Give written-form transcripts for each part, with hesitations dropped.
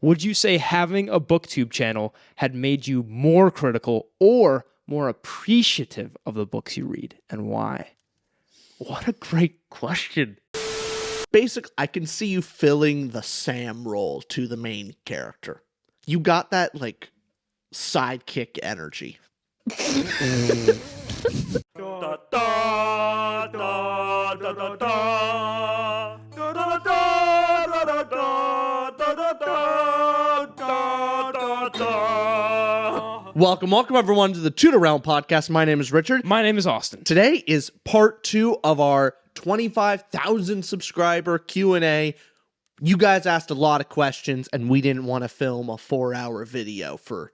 Would you say having a BookTube channel had made you more critical or more appreciative of the books you read, and why? What a great question. Basically, I can see you filling the Sam role to the main character. You got that, like, sidekick energy. Welcome everyone to the Tutor Realm podcast. My name is Richard. My name is Austin. Today is part 2 of our 25,000 subscriber Q&A. You guys asked a lot of questions, and we didn't want to film a 4-hour video for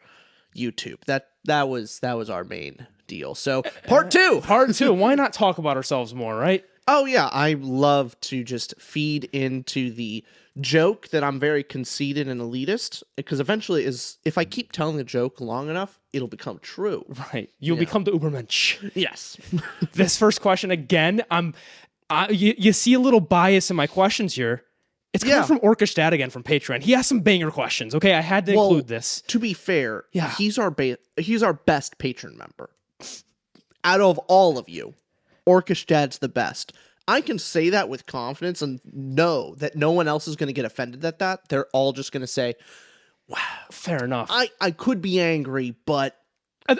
YouTube. That was our main deal. So part 2. Part 2. Why not talk about ourselves more, right? Oh yeah, I love to just feed into the joke that I'm very conceited and elitist, because eventually if I keep telling the joke long enough, it'll become true. Right. You'll become the Ubermensch. Yes. This first question, again, you see a little bias in my questions here. It's coming from Orcish Dad again from Patreon. He has some banger questions. Okay, I had to include this. To be fair, he's our best patron member. Out of all of you, Orcish Dad's the best. I can say that with confidence and know that no one else is going to get offended at that. They're all just going to say, wow. Fair enough. I could be angry, but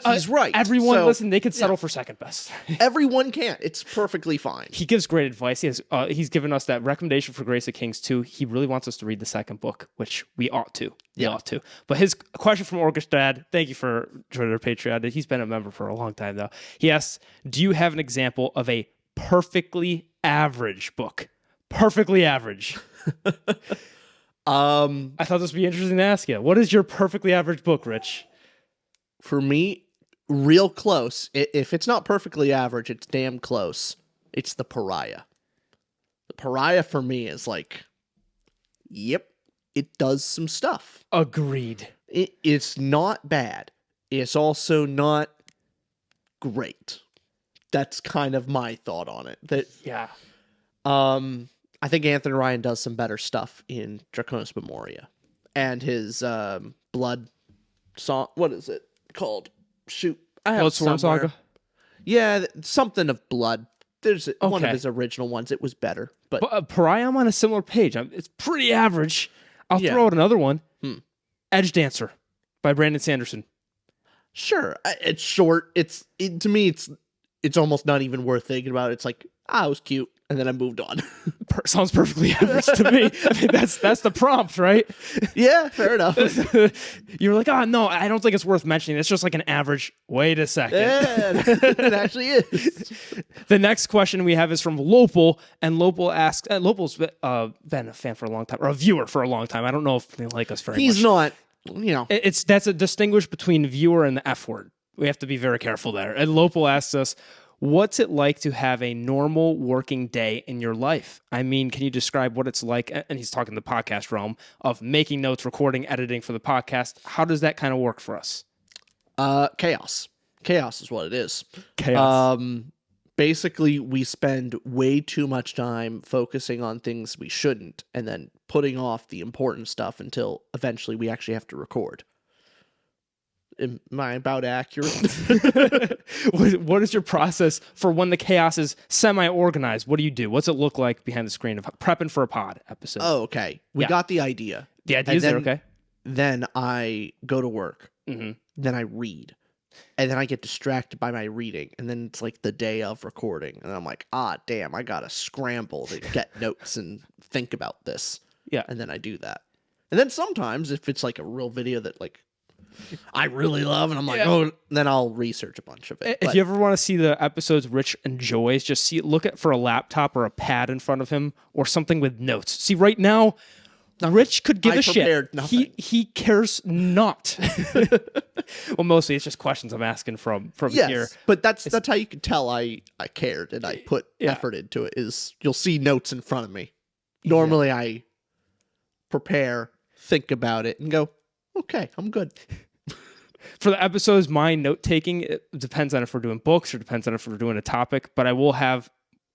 he's right. Everyone, listen, they could settle for second best. Everyone can. It's perfectly fine. He gives great advice. He's given us that recommendation for Grace of Kings 2. He really wants us to read the second book, which we ought to. But his question from Orcish Dad, thank you for joining our Patreon. He's been a member for a long time, though. He asks, do you have an example of a perfectly average book? Perfectly average. I thought this would be interesting to ask you. What is your perfectly average book, Rich? For me, real close. If it's not perfectly average, it's damn close. It's The Pariah. The Pariah for me is like, yep, it does some stuff. Agreed. It's not bad. It's also not great. That's kind of my thought on it. I think Anthony Ryan does some better stuff in Draconis Memoria. And his blood song, what is it called? Shoot. I have Bloodsworn Saga? Yeah, something of blood. There's one of his original ones. It was better. But Pariah, I'm on a similar page. It's pretty average. I'll throw out another one. Edge Dancer by Brandon Sanderson. Sure. It's short. To me, it's almost not even worth thinking about. It's like, it was cute. And then I moved on. Sounds perfectly average to me. I mean, that's the prompt, right? Yeah, fair enough. You were like, no, I don't think it's worth mentioning. It's just like an average. Wait a second. Yeah, it actually is. The next question we have is from Lopel, and Lopel asks, Lopel's been a fan for a long time, or a viewer for a long time. I don't know if they like us very much. He's not, That's a distinguish between viewer and the F word. We have to be very careful there. And Lopel asks us, what's it like to have a normal working day in your life? I mean, can you describe what it's like? And he's talking the podcast realm of making notes, recording, editing for the podcast. How does that kind of work for us? Chaos. Chaos is what it is. Chaos. Basically, we spend way too much time focusing on things we shouldn't, and then putting off the important stuff until eventually we actually have to record. Am I about accurate? What is your process for when the chaos is semi-organized? What do you do? What's it look like behind the screen of prepping for a pod episode? Oh, okay. We got the idea. The idea is there, okay? Then I go to work. Mm-hmm. Then I read. And then I get distracted by my reading. And then it's like the day of recording. And I'm like, damn, I got to scramble to get notes and think about this. Yeah. And then I do that. And then sometimes if it's like a real video that like I really love, and I'm like, then I'll research a bunch of it. If you ever want to see the episodes Rich enjoys, just look for a laptop or a pad in front of him or something with notes. See, right now, Rich could give a shit. Nothing. He cares not. Well, mostly it's just questions I'm asking from here. But that's how you can tell I cared and I put effort into it. Is you'll see notes in front of me. Normally I prepare, think about it, and go, okay, I'm good. For the episodes, my note taking, it depends on if we're doing books or depends on if we're doing a topic, but I will have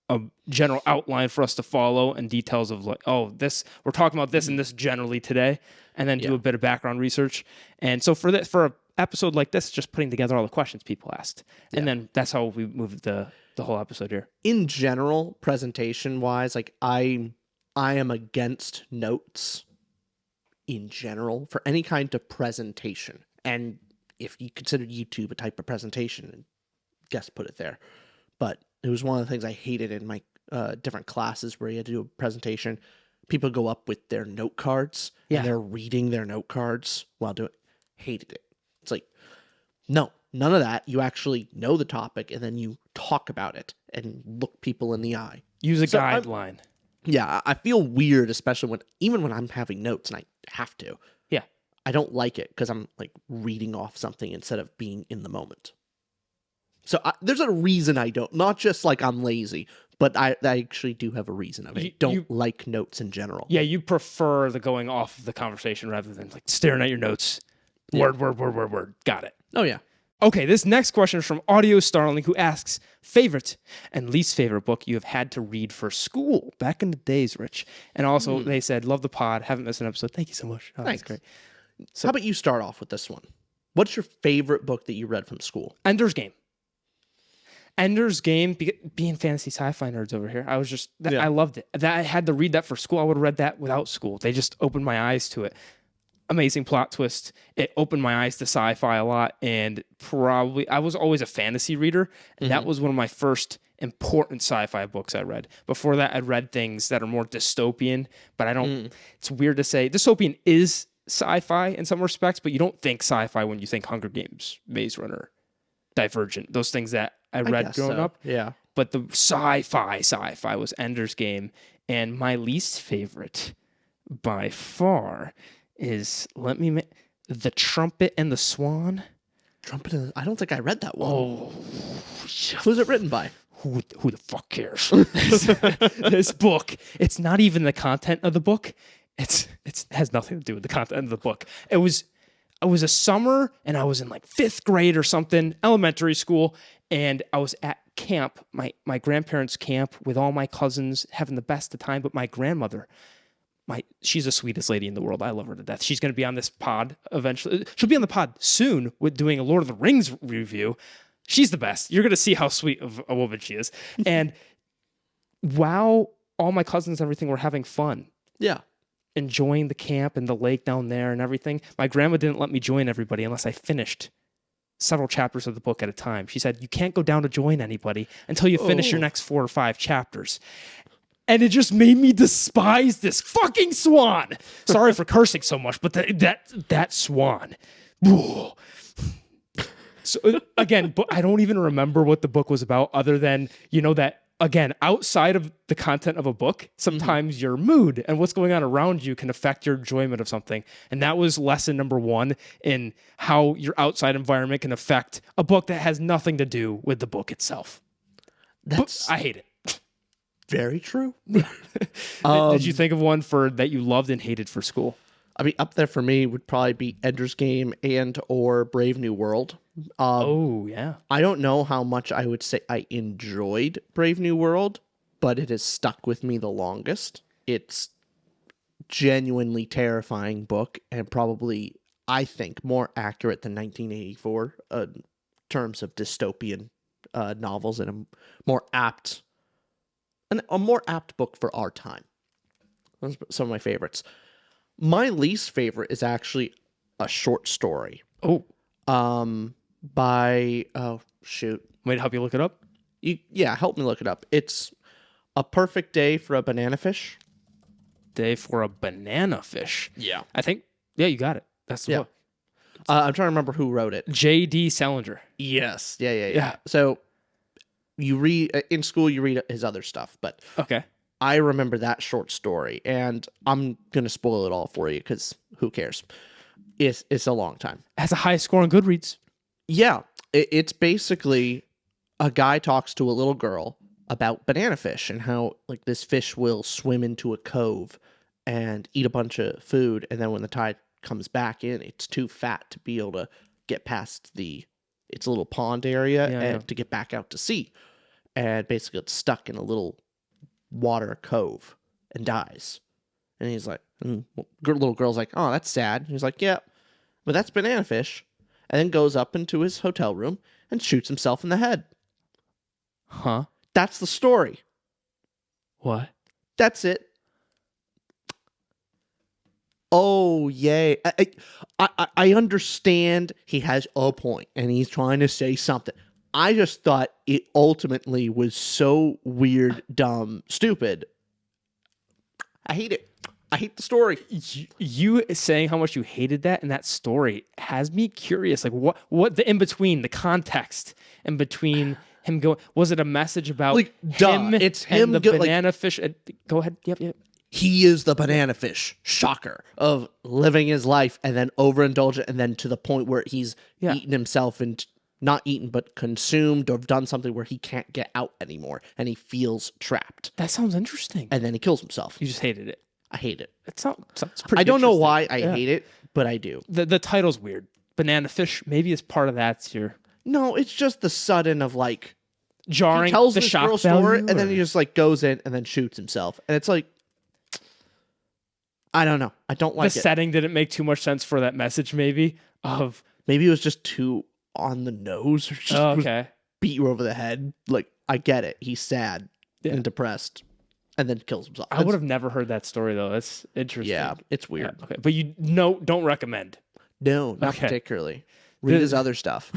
a general outline for us to follow and details of like, oh, this we're talking about this and this generally today, and then do a bit of background research. And so for an episode like this, just putting together all the questions people asked, and then that's how we moved the whole episode here. In general, presentation wise, like I am against notes in general for any kind of presentation. And if you consider YouTube a type of presentation, guess put it there. But it was one of the things I hated in my different classes where you had to do a presentation. People go up with their note cards and they're reading their note cards while doing. Hated it. It's like, no, none of that. You actually know the topic and then you talk about it and look people in the eye. Use a guideline. Yeah, I feel weird, especially when I'm having notes and I have to. Yeah. I don't like it because I'm like reading off something instead of being in the moment. So there's a reason I don't. Not just like I'm lazy, but I actually do have a reason. I don't like notes in general. Yeah, you prefer the going off of the conversation rather than like staring at your notes. Word. Got it. Oh, yeah. Okay, this next question is from Audio Starling, who asks, favorite and least favorite book you have had to read for school back in the days, Rich. And also, they said, love the pod, haven't missed an episode. Thank you so much. Oh, Thanks. That's great. So, how about you start off with this one? What's your favorite book that you read from school? Ender's Game. Ender's Game, being fantasy sci-fi nerds over here, I loved it. That I had to read that for school. I would have read that without school. They just opened my eyes to it. Amazing plot twist. It opened my eyes to sci-fi a lot, and I was always a fantasy reader, and that was one of my first important sci-fi books I read. Before that, I'd read things that are more dystopian, but I don't. It's weird to say dystopian is sci-fi in some respects, but you don't think sci-fi when you think Hunger Games, Maze Runner, Divergent, those things that I read growing up. Yeah. But the sci-fi was Ender's Game, and my least favorite by far is The Trumpet and the Swan. I don't think I read that one. Oh, who's it written by? Who the fuck cares? This book. It's not even the content of the book. It has nothing to do with the content of the book. It was a summer, and I was in like 5th grade or something, elementary school, and I was at camp, my grandparents' camp, with all my cousins, having the best of time. But my grandmother, she's the sweetest lady in the world. I love her to death. She's going to be on this pod eventually. She'll be on the pod soon with doing a Lord of the Rings review. She's the best. You're going to see how sweet of a woman she is. And while all my cousins and everything were having fun, enjoying the camp and the lake down there and everything, my grandma didn't let me join everybody unless I finished several chapters of the book at a time. She said, you can't go down to join anybody until you finish your next 4 or 5 chapters. And it just made me despise this fucking swan. Sorry for cursing so much, but that swan. So again, but I don't even remember what the book was about, other than that again, outside of the content of a book, sometimes your mood and what's going on around you can affect your enjoyment of something. And that was lesson number 1 in how your outside environment can affect a book that has nothing to do with the book itself. I hate it. Very true. Did you think of one that you loved and hated for school? I mean, up there for me would probably be Ender's Game or Brave New World. Yeah. I don't know how much I would say I enjoyed Brave New World, but it has stuck with me the longest. It's genuinely terrifying book, and probably, I think, more accurate than 1984 in terms of dystopian novels, and a more apt book for our time. Those are some of my favorites. My least favorite is actually a short story. By shoot. Wait, help you look it up? Help me look it up. It's A Perfect Day for a Banana Fish. Day for a Banana Fish. Yeah. I think, you got it. That's the book. I'm trying to remember who wrote it. J.D. Salinger. Yes. Yeah. So you read in school, you read his other stuff, but okay. I remember that short story, and I'm going to spoil it all for you because who cares? It's a long time. It has a high score on Goodreads. Yeah. It's basically a guy talks to a little girl about banana fish and how like this fish will swim into a cove and eat a bunch of food, and then when the tide comes back in, it's too fat to be able to get past its little pond area to get back out to sea. and basically gets stuck in a little water cove and dies. And he's like, little girl's like, oh, that's sad. He's like, yeah, but that's banana fish. And then goes up into his hotel room and shoots himself in the head. Huh? That's the story. What? That's it. Oh, yay. I understand he has a point and he's trying to say something. I just thought it ultimately was so weird, dumb, stupid. I hate it. I hate the story. You saying how much you hated that and that story has me curious. Like what the in between, the context in between him going, was it a message about Like, him? It's him. And the banana fish. Go ahead. Yep. He is the banana fish, shocker, of living his life and then overindulgent and then to the point where he's eaten himself and not eaten, but consumed or done something where he can't get out anymore and he feels trapped. That sounds interesting. And then he kills himself. You just hated it. I hate it. It sounds pretty I don't know interesting. why I hate it, but I do. The title's weird. Banana fish, maybe it's part of that's your No, it's just the sudden of like jarring. he tells the this shock girl story value, and then he just like goes in and then shoots himself. And it's like, I don't know. I don't like the it. setting didn't make too much sense for that message, maybe, of Maybe it was just too on the nose or just okay. beat you over the head. Like, I get it. He's sad and depressed and then kills himself. I would have never heard that story though. That's interesting. Yeah, it's weird. Okay. But don't recommend. No, not Okay. particularly. Read his other stuff.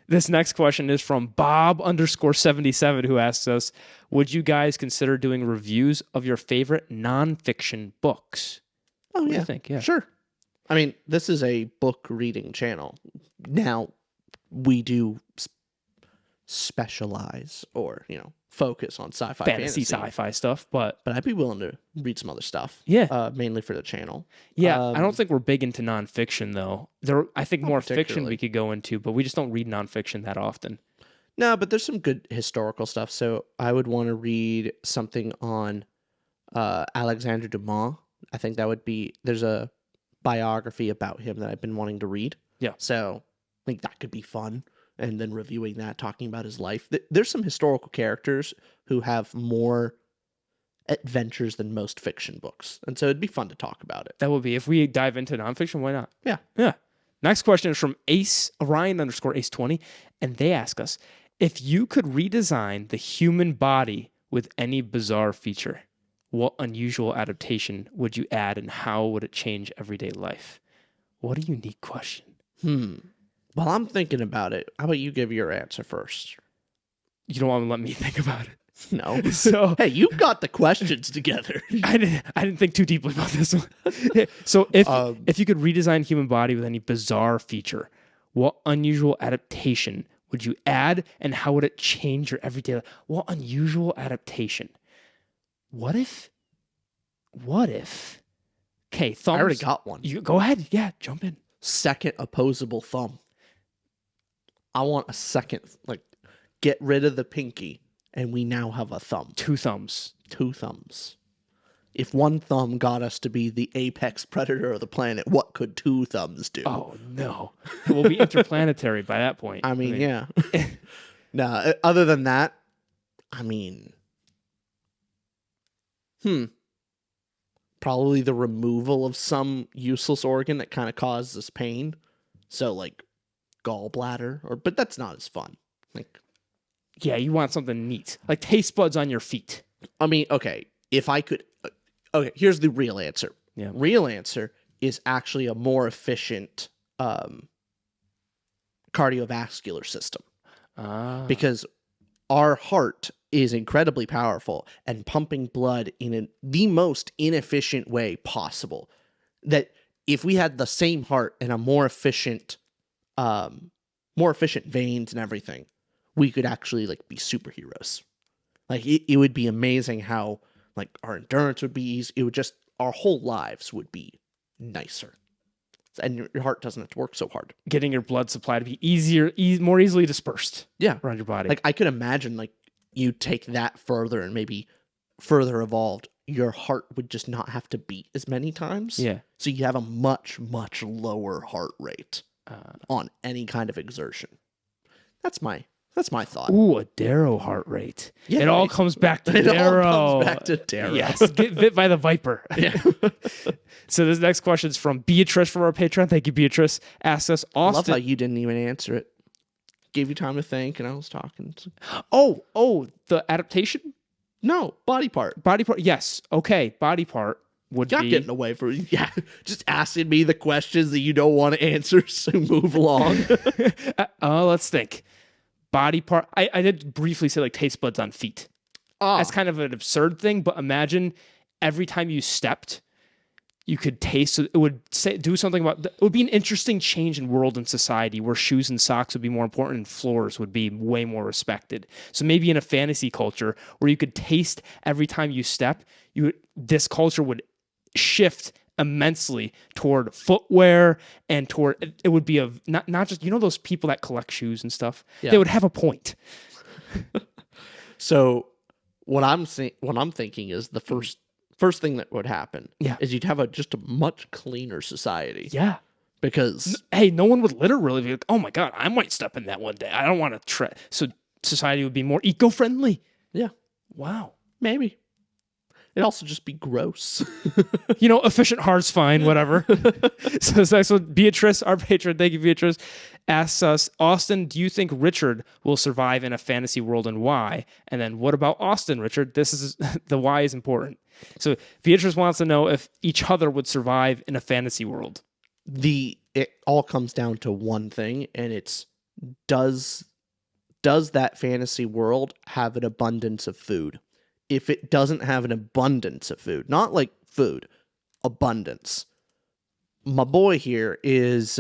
This next question is from Bob_77, who asks us, would you guys consider doing reviews of your favorite nonfiction books? Oh, What do yeah. you think? Yeah. Sure. I mean, this is a book reading channel. Now, we do specialize or, focus on sci-fi Fantasy, sci-fi stuff, but But I'd be willing to read some other stuff. Yeah. Mainly for the channel. I don't think we're big into nonfiction though. I think more fiction particularly. we could go into, but we just don't read nonfiction that often. No, but there's some good historical stuff. So I would want to read something on Alexandre Dumas. I think there's a biography about him that I've been wanting to read. Yeah. So I think that could be fun. And then reviewing that, talking about his life. There's some historical characters who have more adventures than most fiction books. And so it'd be fun to talk about it. That would be, if we dive into nonfiction, why not? Yeah. Yeah. Next question is from Orion_Ace20, and they ask us, if you could redesign the human body with any bizarre feature, what unusual adaptation would you add and how would it change everyday life? What a unique question. While I'm thinking about it, how about you give your answer first? You don't want to let me think about it. No. So Hey, you got the questions together. I didn't think too deeply about this one. So if you could redesign human body with any bizarre feature, what unusual adaptation would you add and how would it change your everyday life? What unusual adaptation? What if? Okay, thumbs. I already got one. You go ahead. Yeah, jump in. Second opposable thumb. I want a second, get rid of the pinky, and we now have a thumb. Two thumbs. Two thumbs. If one thumb got us to be the apex predator of the planet, what could two thumbs do? Oh no, it will be interplanetary by that point. I mean, yeah. No, other than that, probably the removal of some useless organ that kind of causes pain. So, gallbladder, but that's not as fun. Yeah, you want something neat, like taste buds on your feet. Okay, if I could. Okay, here's the real answer. Yeah. Real answer is actually a more efficient cardiovascular system. Because our heart is incredibly powerful and pumping blood in the most inefficient way possible. That if we had the same heart and a more efficient veins and everything, we could actually be superheroes. It would be amazing how our endurance would be easy. It would just, our whole lives would be nicer. And your heart doesn't have to work so hard. Getting your blood supply to be easier, more easily dispersed. Yeah. Around your body. I could imagine you take that further and maybe further evolved, your heart would just not have to beat as many times. Yeah. So you have a much, much lower heart rate on any kind of exertion. That's my That's my thought. Ooh, a Darrow heart rate. Yeah, it all right. comes back to It Darrow. all comes back to Darrow. Yes, get bit by the viper. Yeah. So this next question is from Beatrice from our Patreon. Thank you, Beatrice. Asks us, I love Austin. how you didn't even answer it. Gave you time to think, and I was talking. Oh, the adaptation? No, body part. Body part. Yes. Okay. Body part would You're be. not getting away from just asking me the questions that you don't want to answer, so move along. Let's think. Body part. I did briefly say like taste buds on feet. That's kind of an absurd thing, but imagine every time you stepped, you could taste. It would do something about. It would be an interesting change in world and society where shoes and socks would be more important and floors would be way more respected. So maybe in a fantasy culture where you could taste every time you step, this culture would shift immensely toward footwear and toward it would be not just those people that collect shoes and stuff. Yeah. They would have a point. So what I'm thinking is the first thing that would happen is you'd have just a much cleaner society. Yeah. Because hey, no one would literally be like, oh my God, I might step in that one day. I don't want to try. So society would be more eco-friendly. Yeah. Wow. Maybe. It'd also just be gross. Efficient heart's fine, whatever. So this next one, Beatrice, our patron, thank you, Beatrice, asks us, Austin, do you think Richard will survive in a fantasy world and why? And then what about Austin, Richard? This is the why is important. So Beatrice wants to know if each other would survive in a fantasy world. It all comes down to one thing, and it's does that fantasy world have an abundance of food? If it doesn't have an abundance of food, not like food, abundance. My boy here is,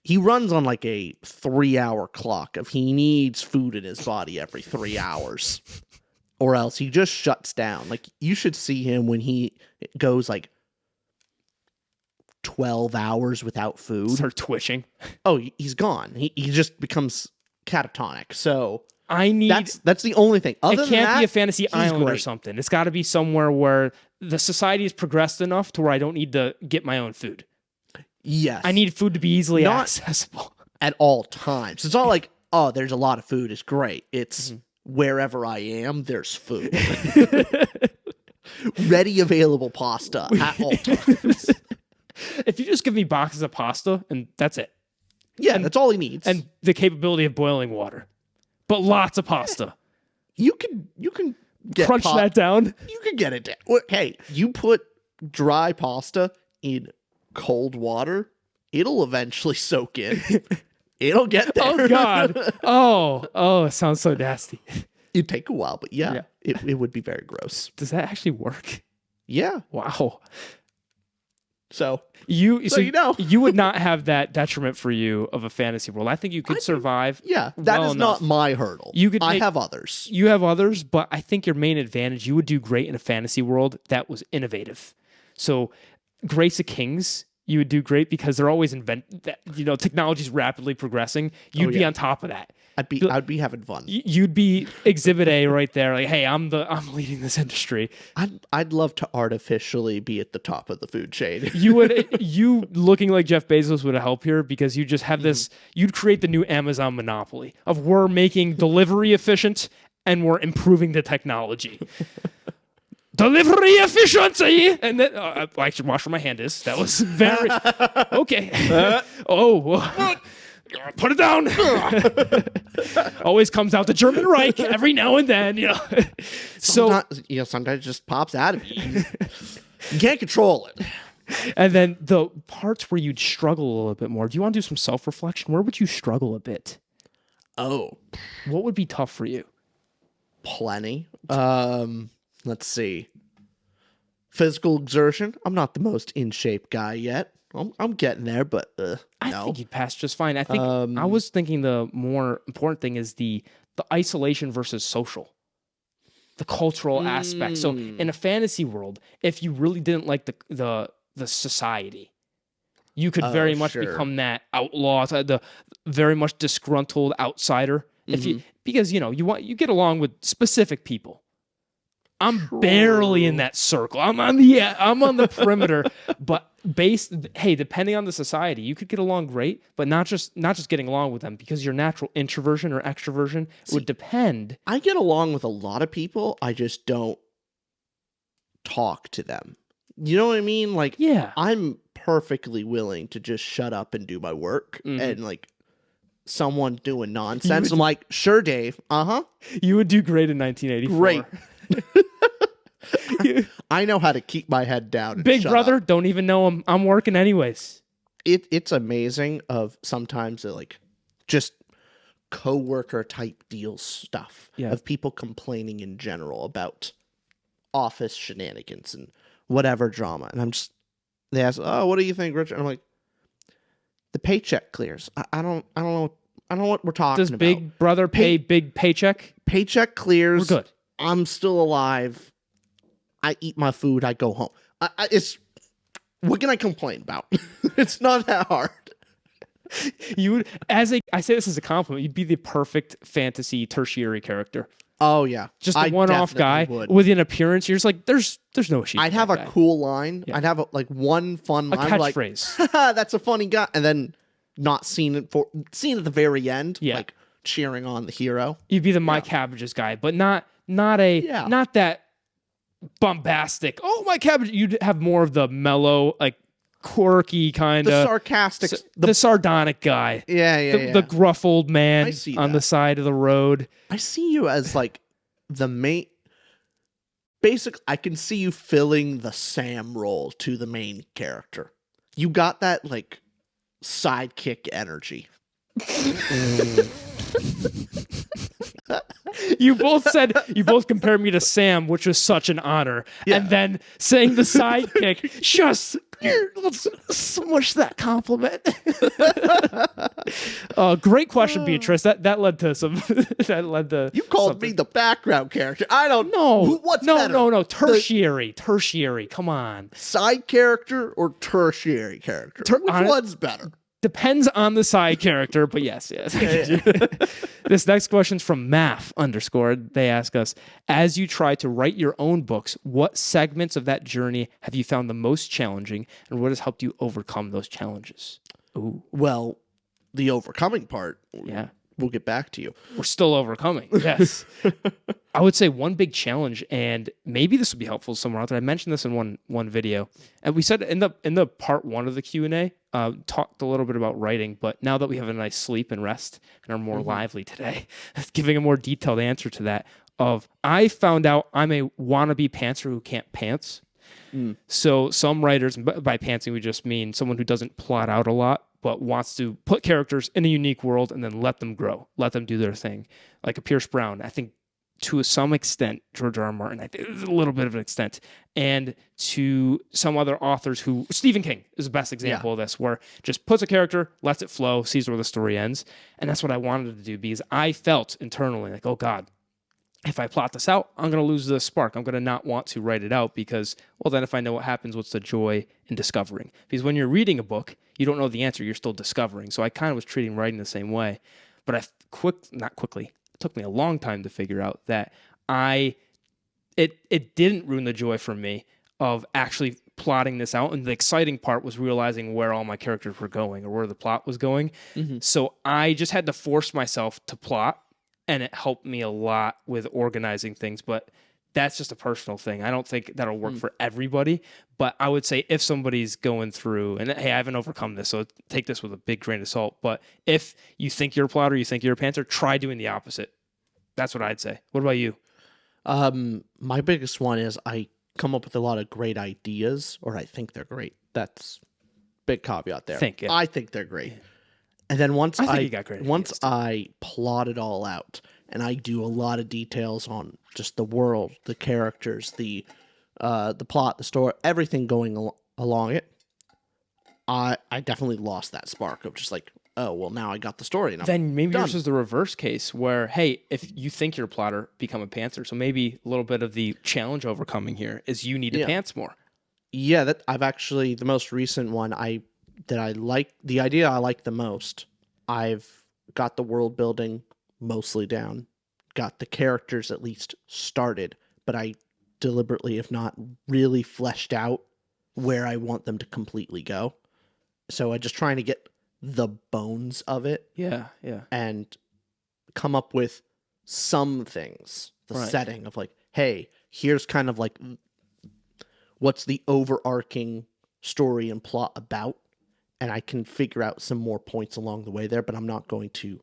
he runs on like a 3-hour clock of he needs food in his body every 3 hours or else he just shuts down. Like you should see him when he goes like 12 hours without food. Start twitching. Oh, he's gone. He just becomes catatonic. So that's the only thing. Other it can't than be a fantasy he's island or great. something. It's got to be somewhere where the society is progressed enough to where I don't need to get my own food. Yes. I need food to be easily accessible. At all times. It's not like, oh, there's a lot of food. It's great. It's wherever I am, there's food. Ready, available pasta at all times. If you just give me boxes of pasta, and that's it. Yeah, that's all he needs. And the capability of boiling water. But lots of pasta. You can get crunch that down. You can get it down. Hey, you put dry pasta in cold water, it'll eventually soak in. It'll get there. Oh God. Oh, it sounds so nasty. It'd take a while, but yeah. It would be very gross. Does that actually work? Yeah. Wow. So you know. You would not have that detriment for you of a fantasy world. I think you could survive. Yeah, that is not my hurdle. I have others. You have others, but I think your main advantage, you would do great in a fantasy world that was innovative. So Grace of Kings, you would do great because they're always technology's rapidly progressing. You'd be on top of that. I'd be having fun. You'd be Exhibit A right there. Like, hey, I'm leading this industry. I'd love to artificially be at the top of the food chain. You looking like Jeff Bezos would help here because you just have this. You'd create the new Amazon monopoly of we're making delivery efficient and we're improving the technology. Delivery efficiency, and then I should wash where my hand is. That was very okay. Put it down. Always comes out the German Reich every now and then, Sometimes it just pops out of you. You can't control it. And then the parts where you'd struggle a little bit more. Do you want to do some self-reflection? Where would you struggle a bit? Oh, what would be tough for you? Plenty. Let's see. Physical exertion. I'm not the most in shape guy yet. I'm getting there, but I think you'd pass just fine. I think I was thinking the more important thing is the isolation versus social, the cultural aspect. So in a fantasy world, if you really didn't like the society, you could very much become that outlaw, the very much disgruntled outsider. Because you get along with specific people. I'm barely in that circle. I'm on the perimeter. But depending on the society, you could get along great, but not just getting along with them because your natural introversion or extroversion would depend. I get along with a lot of people. I just don't talk to them. You know what I mean? Like, Yeah. I'm perfectly willing to just shut up and do my work, and like someone doing nonsense, I'm like, sure, Dave. You would do great in 1984. Great. I know how to keep my head down. And Big shut brother, up. don't even know I'm working anyways. It's amazing of sometimes like just coworker type deal stuff of people complaining in general about office shenanigans and whatever drama, and they ask, oh, what do you think, Richard? And I'm like, the paycheck clears. I don't know what we're talking Does about. Big brother pay big paycheck? Paycheck clears. We're good. I'm still alive. I eat my food. I go home. What can I complain about? It's not that hard. You would, I say this as a compliment, you'd be the perfect fantasy tertiary character. Oh yeah, Just a one-off guy with an appearance. You're just like, there's no issue. I'd have a cool line. Yeah. I'd have one fun line, catchphrase. Like, that's a funny guy, and then not seen at the very end, like cheering on the hero. You'd be the My Cabbages guy, but not that bombastic. Oh, my cabbage! You'd have more of the mellow, like quirky kind of the sarcastic, the sardonic guy. The gruff old man on the side of the road. I see you as like the main. I can see you filling the Sam role to the main character. You got that like sidekick energy. You both compared me to Sam, which was such an honor. And then saying the sidekick, just let's smush that compliment. Great question, Beatrice. That led to some. You called me the background character. I don't know. What's better? No. Tertiary. Come on. Side character or tertiary character? Which one's better? Depends on the side character, but yes. This next question's from Math_. They ask us, as you try to write your own books, what segments of that journey have you found the most challenging, and what has helped you overcome those challenges? Ooh. Well, the overcoming part, we'll get back to you. We're still overcoming, yes. I would say one big challenge, and maybe this would be helpful somewhere out there. I mentioned this in one video, and we said in the part 1 of the Q&A, talked a little bit about writing, but now that we have a nice sleep and rest and are more lively today, giving a more detailed answer to that I found out I'm a wannabe pantser who can't pants. So some writers, by pantsing we just mean someone who doesn't plot out a lot, but wants to put characters in a unique world and then let them grow, let them do their thing. Like a Pierce Brown, I think to some extent, George R.R. Martin, I think a little bit of an extent, and to some other authors Stephen King is the best example of this, where just puts a character, lets it flow, sees where the story ends. And that's what I wanted to do, because I felt internally like, oh God, if I plot this out, I'm going to lose the spark. I'm going to not want to write it out because, well, then if I know what happens, what's the joy in discovering? Because when you're reading a book, you don't know the answer. You're still discovering. So I kind of was treating writing the same way. But it took me a long time to figure out that it didn't ruin the joy for me of actually plotting this out. And the exciting part was realizing where all my characters were going or where the plot was going. So I just had to force myself to plot. And it helped me a lot with organizing things, but that's just a personal thing. I don't think that'll work for everybody, but I would say if somebody's going through, and hey, I haven't overcome this, so take this with a big grain of salt, but if you think you're a plotter, you think you're a pantser, try doing the opposite. That's what I'd say. What about you? My biggest one is I come up with a lot of great ideas, or I think they're great. That's big caveat there. I think they're great. Yeah. And then once I plot it all out and I do a lot of details on just the world, the characters, the plot, the story, everything going along it, I definitely lost that spark of just like, oh, well, now I got the story. And then maybe done. Yours is the reverse case where, hey, if you think you're a plotter, become a pantser. So maybe a little bit of the challenge overcoming here is you need to pants more. Yeah, I've actually, the most recent one, the idea I like the most, I've got the world building mostly down, got the characters at least started, but I deliberately, if not really fleshed out where I want them to completely go. So I'm just trying to get the bones of it Yeah. and come up with some things, the Right. setting of like, hey, here's kind of like what's the overarching story and plot about, and I can figure out some more points along the way there, but I'm not going to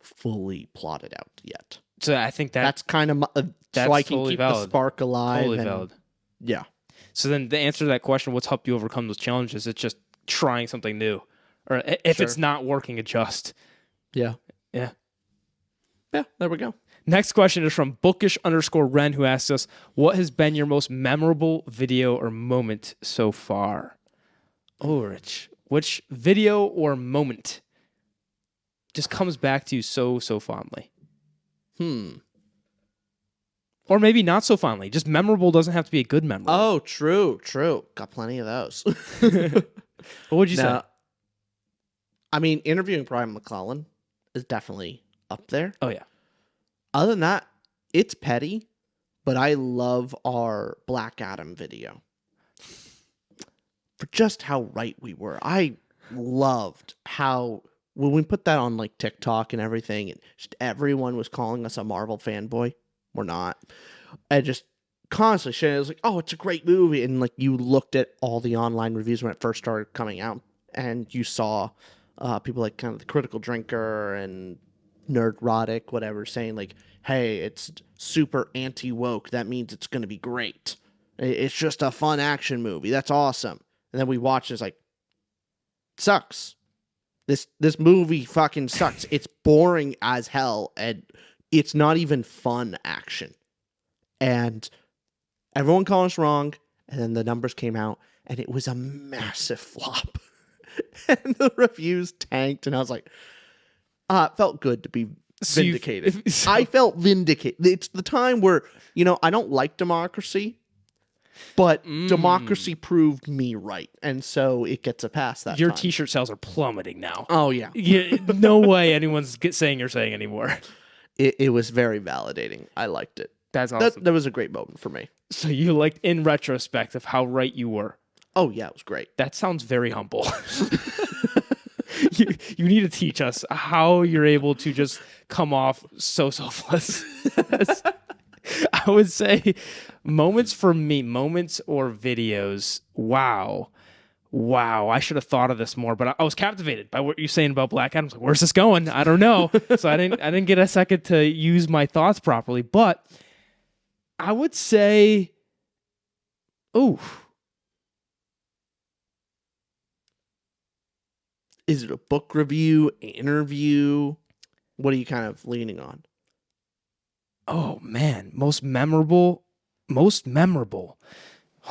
fully plot it out yet. So I think That's kind of so I can totally keep valid. the spark alive. Totally and, valid. Yeah. So then the answer to that question, what's helped you overcome those challenges? It's just trying something new. Or if it's not working, adjust. Yeah. Yeah. Yeah, there we go. Next question is from bookish_Ren, who asks us, what has been your most memorable video or moment so far? Oh, Rich. Which video or moment just comes back to you so fondly? Or maybe not so fondly. Just memorable doesn't have to be a good memory. Oh, true. Got plenty of those. What would you say? I mean, interviewing Brian McClellan is definitely up there. Oh, yeah. Other than that, it's petty, but I love our Black Adam video. For just how right we were. I loved how, when we put that on like TikTok and everything, and just everyone was calling us a Marvel fanboy. We're not. I just constantly sharing. It was like, oh, it's a great movie. And like you looked at all the online reviews when it first started coming out, and you saw people like kind of the Critical Drinker and Nerdrotic, whatever, saying like, hey, it's super anti-woke. That means it's going to be great. It's just a fun action movie. That's awesome. And then we watch it's like, sucks. This movie fucking sucks. It's boring as hell, and it's not even fun action. And everyone called us wrong, and then the numbers came out, and it was a massive flop. And the reviews tanked, and I was like, it felt good to be vindicated. I felt vindicated. It's the time where, I don't like democracy, but democracy proved me right. And so it gets a pass that Your time. t-shirt sales are plummeting now. Oh, yeah. No way anyone's saying you're saying anymore. It was very validating. I liked it. That's awesome. That was a great moment for me. So you liked, in retrospect, of how right you were. Oh, yeah, it was great. That sounds very humble. You need to teach us how you're able to just come off so selfless. I would say moments for me, moments or videos. Wow. I should have thought of this more, but I was captivated by what you're saying about Black Adam. I was like, where's this going? I don't know. So I didn't get a second to use my thoughts properly, but I would say, Is it a book review, interview? What are you kind of leaning on? oh man, most memorable.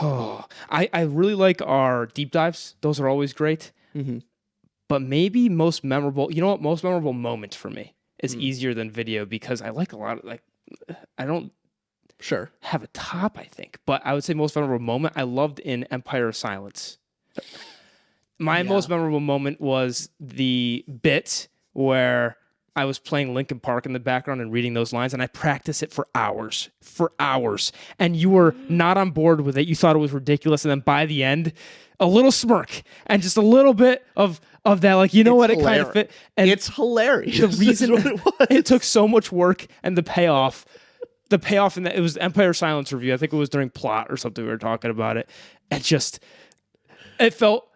Oh, I really like our deep dives. Those are always great. Mm-hmm. But maybe most memorable, you know what? Most memorable moment for me is easier than video because I like a lot of I don't have a top, I think. But I would say most memorable moment I loved in Empire of Silence. My most memorable moment was the bit where I was playing Linkin Park in the background and reading those lines, and I practiced it for hours. And you were not on board with it. You thought it was ridiculous. And then by the end, a little smirk and just a little bit of that, like, you know what, it kind of fit. And it's hilarious. The reason what it was. It took so much work, and the payoff in that, it was Empire Silence review. I think it was during plot or something we were talking about it. It felt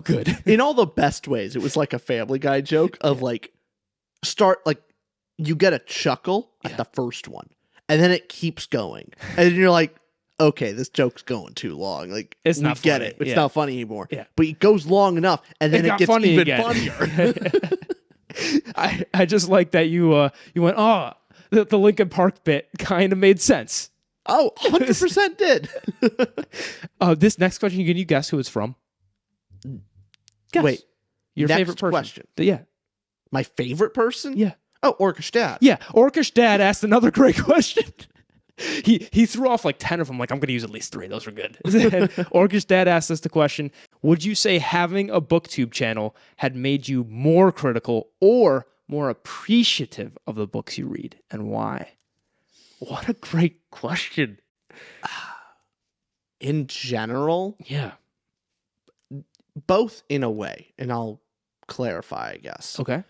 good. In all the best ways. It was like a Family Guy joke of you get a chuckle at the first one, and then it keeps going, and then you're like, okay, this joke's going too long. Like, it's not get funny. it. It's not funny anymore. Yeah. But it goes long enough, and then it gets funny even again. funnier. I just like that you went, the Linkin Park bit kind of made sense. Oh, 100% did. This next question, can you guess who it's from? Guess. Wait, your next favorite person. question. Yeah. My favorite person? Yeah. Oh, Orcish Dad. Yeah. Orcish Dad asked another great question. He threw off like 10 of them. Like, I'm going to use at least 3. Those are good. Orcish Dad asked us the question, would you say having a BookTube channel had made you more critical or more appreciative of the books you read, and why? What a great question. In general, Yeah. both in a way, and I'll clarify, I guess. Okay.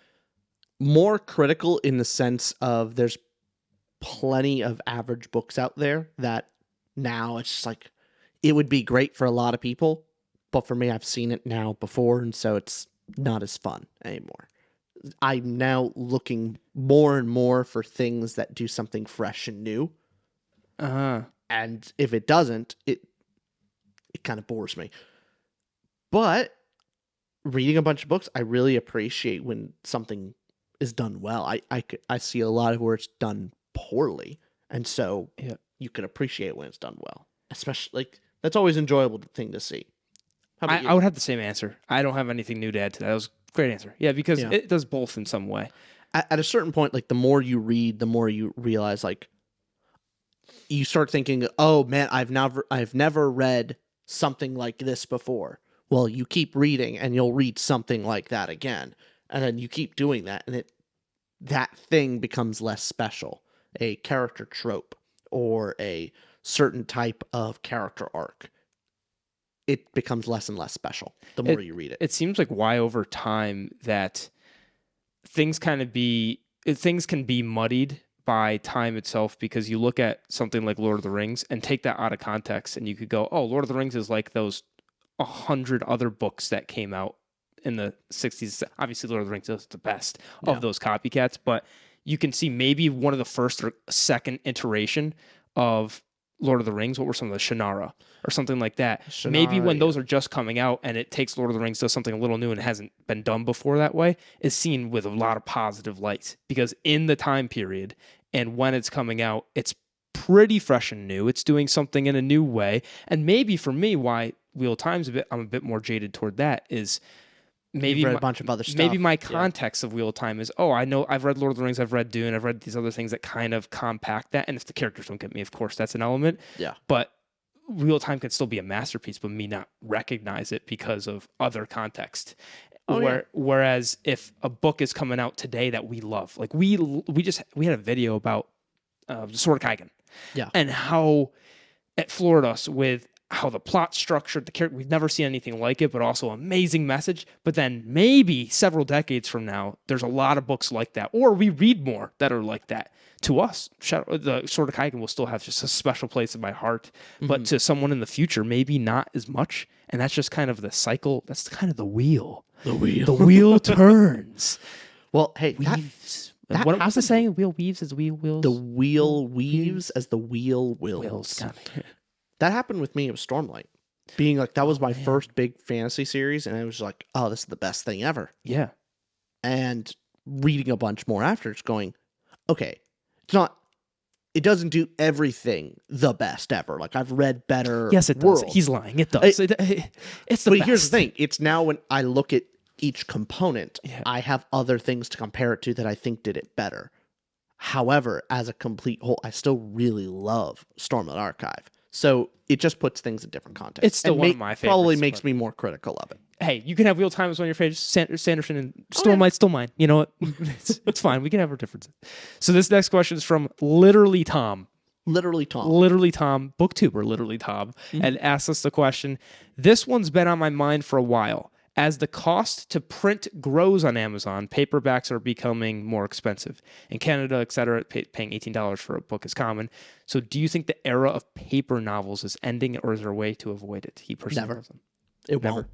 More critical in the sense of there's plenty of average books out there that now it's just like, it would be great for a lot of people, but for me, I've seen it now before, and so it's not as fun anymore. I'm now looking more and more for things that do something fresh and new. And if it doesn't, it kind of bores me. But reading a bunch of books, I really appreciate when something is done well. I see a lot of where it's done poorly, and so you can appreciate when it's done well. Especially, like, that's always an enjoyable thing to see. I would have the same answer. I don't have anything new to add to that. That was a great answer. Yeah, because it does both in some way. At a certain point, like, the more you read, the more you realize, like, you start thinking, oh man, I've never read something like this before. Well, you keep reading and you'll read something like that again. And then you keep doing that, and that thing becomes less special. A character trope or a certain type of character arc, it becomes less and less special the more you read it. It seems like why over time that things can be muddied by time itself, because you look at something like Lord of the Rings and take that out of context, and you could go, oh, Lord of the Rings is like those 100 other books that came out in the 60s. Obviously, Lord of the Rings is the best of those copycats, but you can see maybe one of the first or second iteration of Lord of the Rings. What were some of the Shannara or something like that? Maybe when those are just coming out and it takes Lord of the Rings to something a little new and hasn't been done before that way, is seen with a lot of positive light, because in the time period and when it's coming out, it's pretty fresh and new. It's doing something in a new way. And maybe for me, why Wheel of Time's I'm a bit more jaded toward that is maybe read a bunch of other stuff. Maybe my context of Wheel of Time is, I know I've read Lord of the Rings, I've read Dune, I've read these other things that kind of compact that. And if the characters don't get me, of course, that's an element. Yeah. But Wheel of Time can still be a masterpiece, but me not recognize it because of other context. Whereas if a book is coming out today that we love, like we had a video about Sword of Kaigen. Yeah. And how it floored us with how the plot structured, the character, we've never seen anything like it, but also amazing message. But then maybe several decades from now, there's a lot of books like that, or we read more that are like that. To us, the Sword of Kaigen will still have just a special place in my heart, but to someone in the future, maybe not as much. And that's just kind of the cycle. That's kind of the wheel. The wheel turns. Well, hey, weaves. What was the saying? The wheel weaves as the wheel wills. The wheel weaves as the wheel wills. That happened with me with Stormlight. Being like, that was my first big fantasy series, and I was like, oh, this is the best thing ever. Yeah. And reading a bunch more after, it's going, okay, it doesn't do everything the best ever. Like, I've read better. Yes, it does. He's lying. It does. It's the best. But here's the thing. It's now when I look at each component, I have other things to compare it to that I think did it better. However, as a complete whole, I still really love Stormlight Archive. So it just puts things in different contexts. It's still one of my favorites. Probably makes me more critical of it. Hey, you can have Wheel of Time as one of your favorites. Sanderson and Stormlight's still mine. You know what? It's fine. We can have our differences. So this next question is from Literally Tom. Literally Tom, BookTuber Literally Tom, and asks us the question. This one's been on my mind for a while. As the cost to print grows on Amazon, paperbacks are becoming more expensive. In Canada, etc., paying $18 for a book is common. So do you think the era of paper novels is ending, or is there a way to avoid it? He personally Never. doesn't. It won't.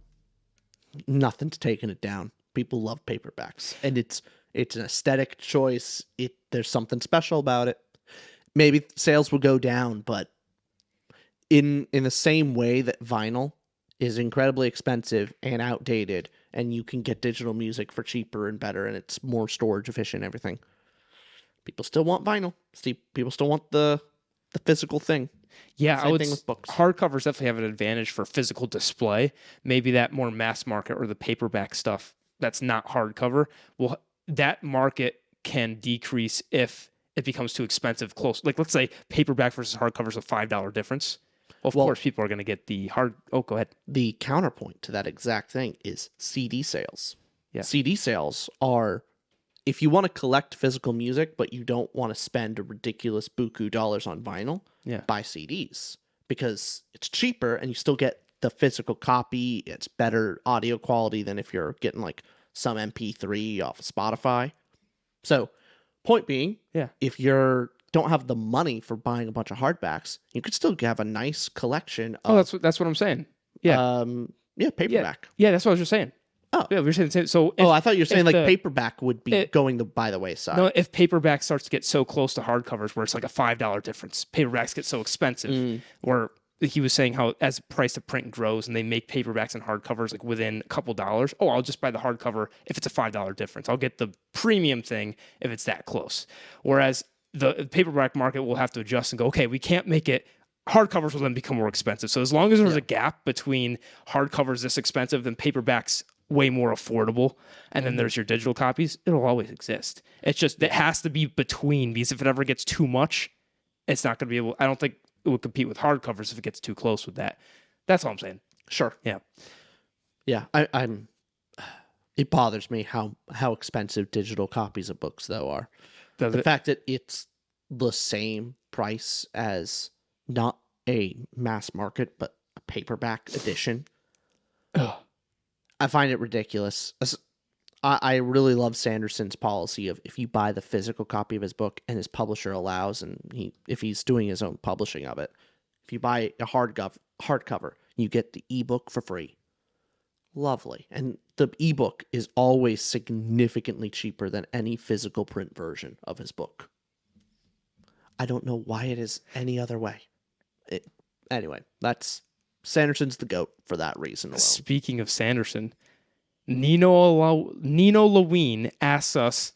Nothing's taking it down. People love paperbacks, and it's an aesthetic choice. There's something special about it. Maybe sales will go down, but in the same way that vinyl is incredibly expensive and outdated, and you can get digital music for cheaper and better, and it's more storage efficient and everything, people still want vinyl. People still want the physical thing. Yeah, Same thing with books. Hardcovers definitely have an advantage for physical display. Maybe that more mass market or the paperback stuff that's not hardcover, well, that market can decrease if it becomes too expensive. Close, like let's say paperback versus hardcover is a $5 difference. Well, of course, people are going to get the hard. Oh, go ahead. The counterpoint to that exact thing is CD sales. Yeah. CD sales are if you want to collect physical music, but you don't want to spend a ridiculous buku dollars on vinyl, buy CDs because it's cheaper and you still get the physical copy. It's better audio quality than if you're getting like some MP3 off of Spotify. So, point being, if you don't have the money for buying a bunch of hardbacks, you could still have a nice collection of... that's what I'm saying. Yeah. Paperback. Yeah, that's what I was just saying. Oh. Yeah, we're saying so. I thought you were saying like paperback would be going by the wayside. No, if paperback starts to get so close to hardcovers where it's like a $5 difference, paperbacks get so expensive. Where he was saying how as the price of print grows and they make paperbacks and hardcovers like within a couple dollars, I'll just buy the hardcover if it's a $5 difference. I'll get the premium thing if it's that close. Whereas the paperback market will have to adjust and go, okay, we can't make it. Hardcovers will then become more expensive. So as long as there's a gap between hardcovers this expensive and paperbacks way more affordable, and then there's your digital copies, it'll always exist. It's just it has to be between, because if it ever gets too much, it's not going to be able. I don't think it would compete with hardcovers if it gets too close with that. That's all I'm saying. Sure. Yeah. I'm. It bothers me how expensive digital copies of books though are. The fact that it's the same price as not a mass market but a paperback edition. I find it ridiculous. I really love Sanderson's policy of if you buy the physical copy of his book and his publisher allows, and if he's doing his own publishing of it, if you buy a hardcover, you get the ebook for free. Lovely. And the ebook is always significantly cheaper than any physical print version of his book. I don't know why it is any other way. Anyway, that's... Sanderson's the GOAT for that reason alone. Speaking of Sanderson, Nino Lewine asks us,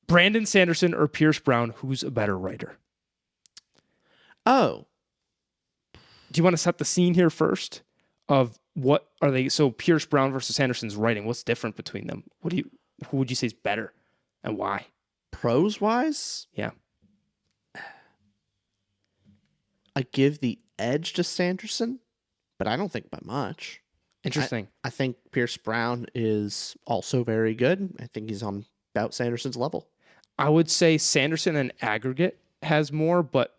Brandon Sanderson or Pierce Brown, who's a better writer? Oh. Do you want to set the scene here first of what are they? So Pierce Brown versus Sanderson's writing, what's different between them? Who would you say is better and why? Prose-wise? Yeah. I give the edge to Sanderson, but I don't think by much. Interesting. I think Pierce Brown is also very good. I think he's on about Sanderson's level. I would say Sanderson in aggregate has more, but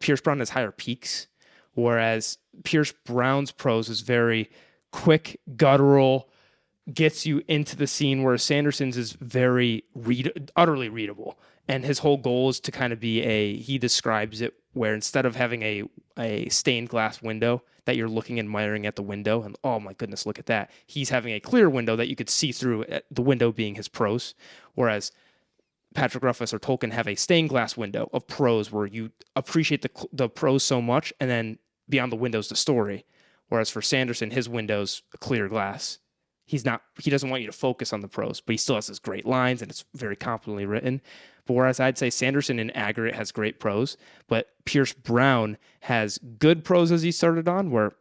Pierce Brown has higher peaks, whereas Pierce Brown's prose is very quick, guttural, gets you into the scene, whereas Sanderson's is very utterly readable. And his whole goal is to kind of be he describes it where instead of having a stained glass window that you're looking and admiring at the window, and oh my goodness, look at that. He's having a clear window that you could see through, the window being his prose. Whereas Patrick Rothfuss or Tolkien have a stained glass window of prose where you appreciate the prose so much, and then beyond the window's the story. Whereas for Sanderson, his window's a clear glass. He doesn't want you to focus on the prose, but he still has his great lines and it's very competently written. But whereas I'd say Sanderson in aggregate has great prose, but Pierce Brown has good prose as he started on, where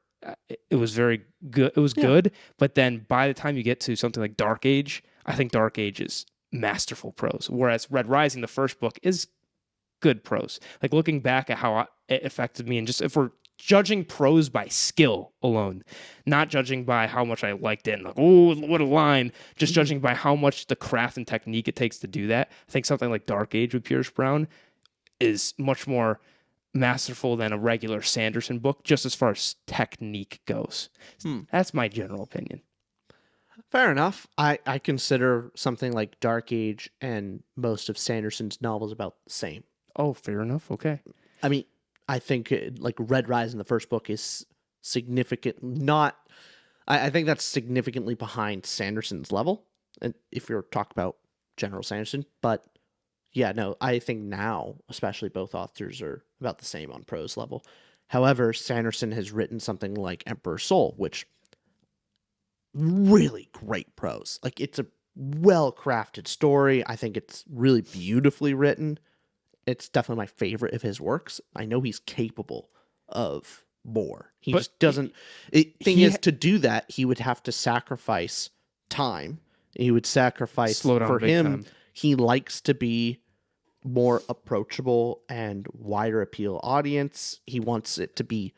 it was very good. It was good, but then by the time you get to something like Dark Age, I think Dark Age is masterful prose. Whereas Red Rising, the first book, is good prose. Like looking back at how it affected me, and just if we're judging prose by skill alone, not judging by how much I liked it and like, oh, what a line, just judging by how much the craft and technique it takes to do that. I think something like Dark Age with Pierce Brown is much more masterful than a regular Sanderson book, just as far as technique goes. That's my general opinion. Fair enough. I consider something like Dark Age and most of Sanderson's novels about the same. Oh, fair enough. Okay. I mean, I think like Red Rising, the first book, is significant. I think that's significantly behind Sanderson's level, and if you're talking about General Sanderson. But yeah, no, I think now, especially both authors are about the same on prose level. However, Sanderson has written something like Emperor's Soul, which really great prose. Like it's a well-crafted story. I think it's really beautifully written. It's definitely my favorite of his works. I know he's capable of more. He just doesn't. To do that, he would have to sacrifice time. He would sacrifice for him. Time. He likes to be more approachable and wider appeal audience. He wants it to be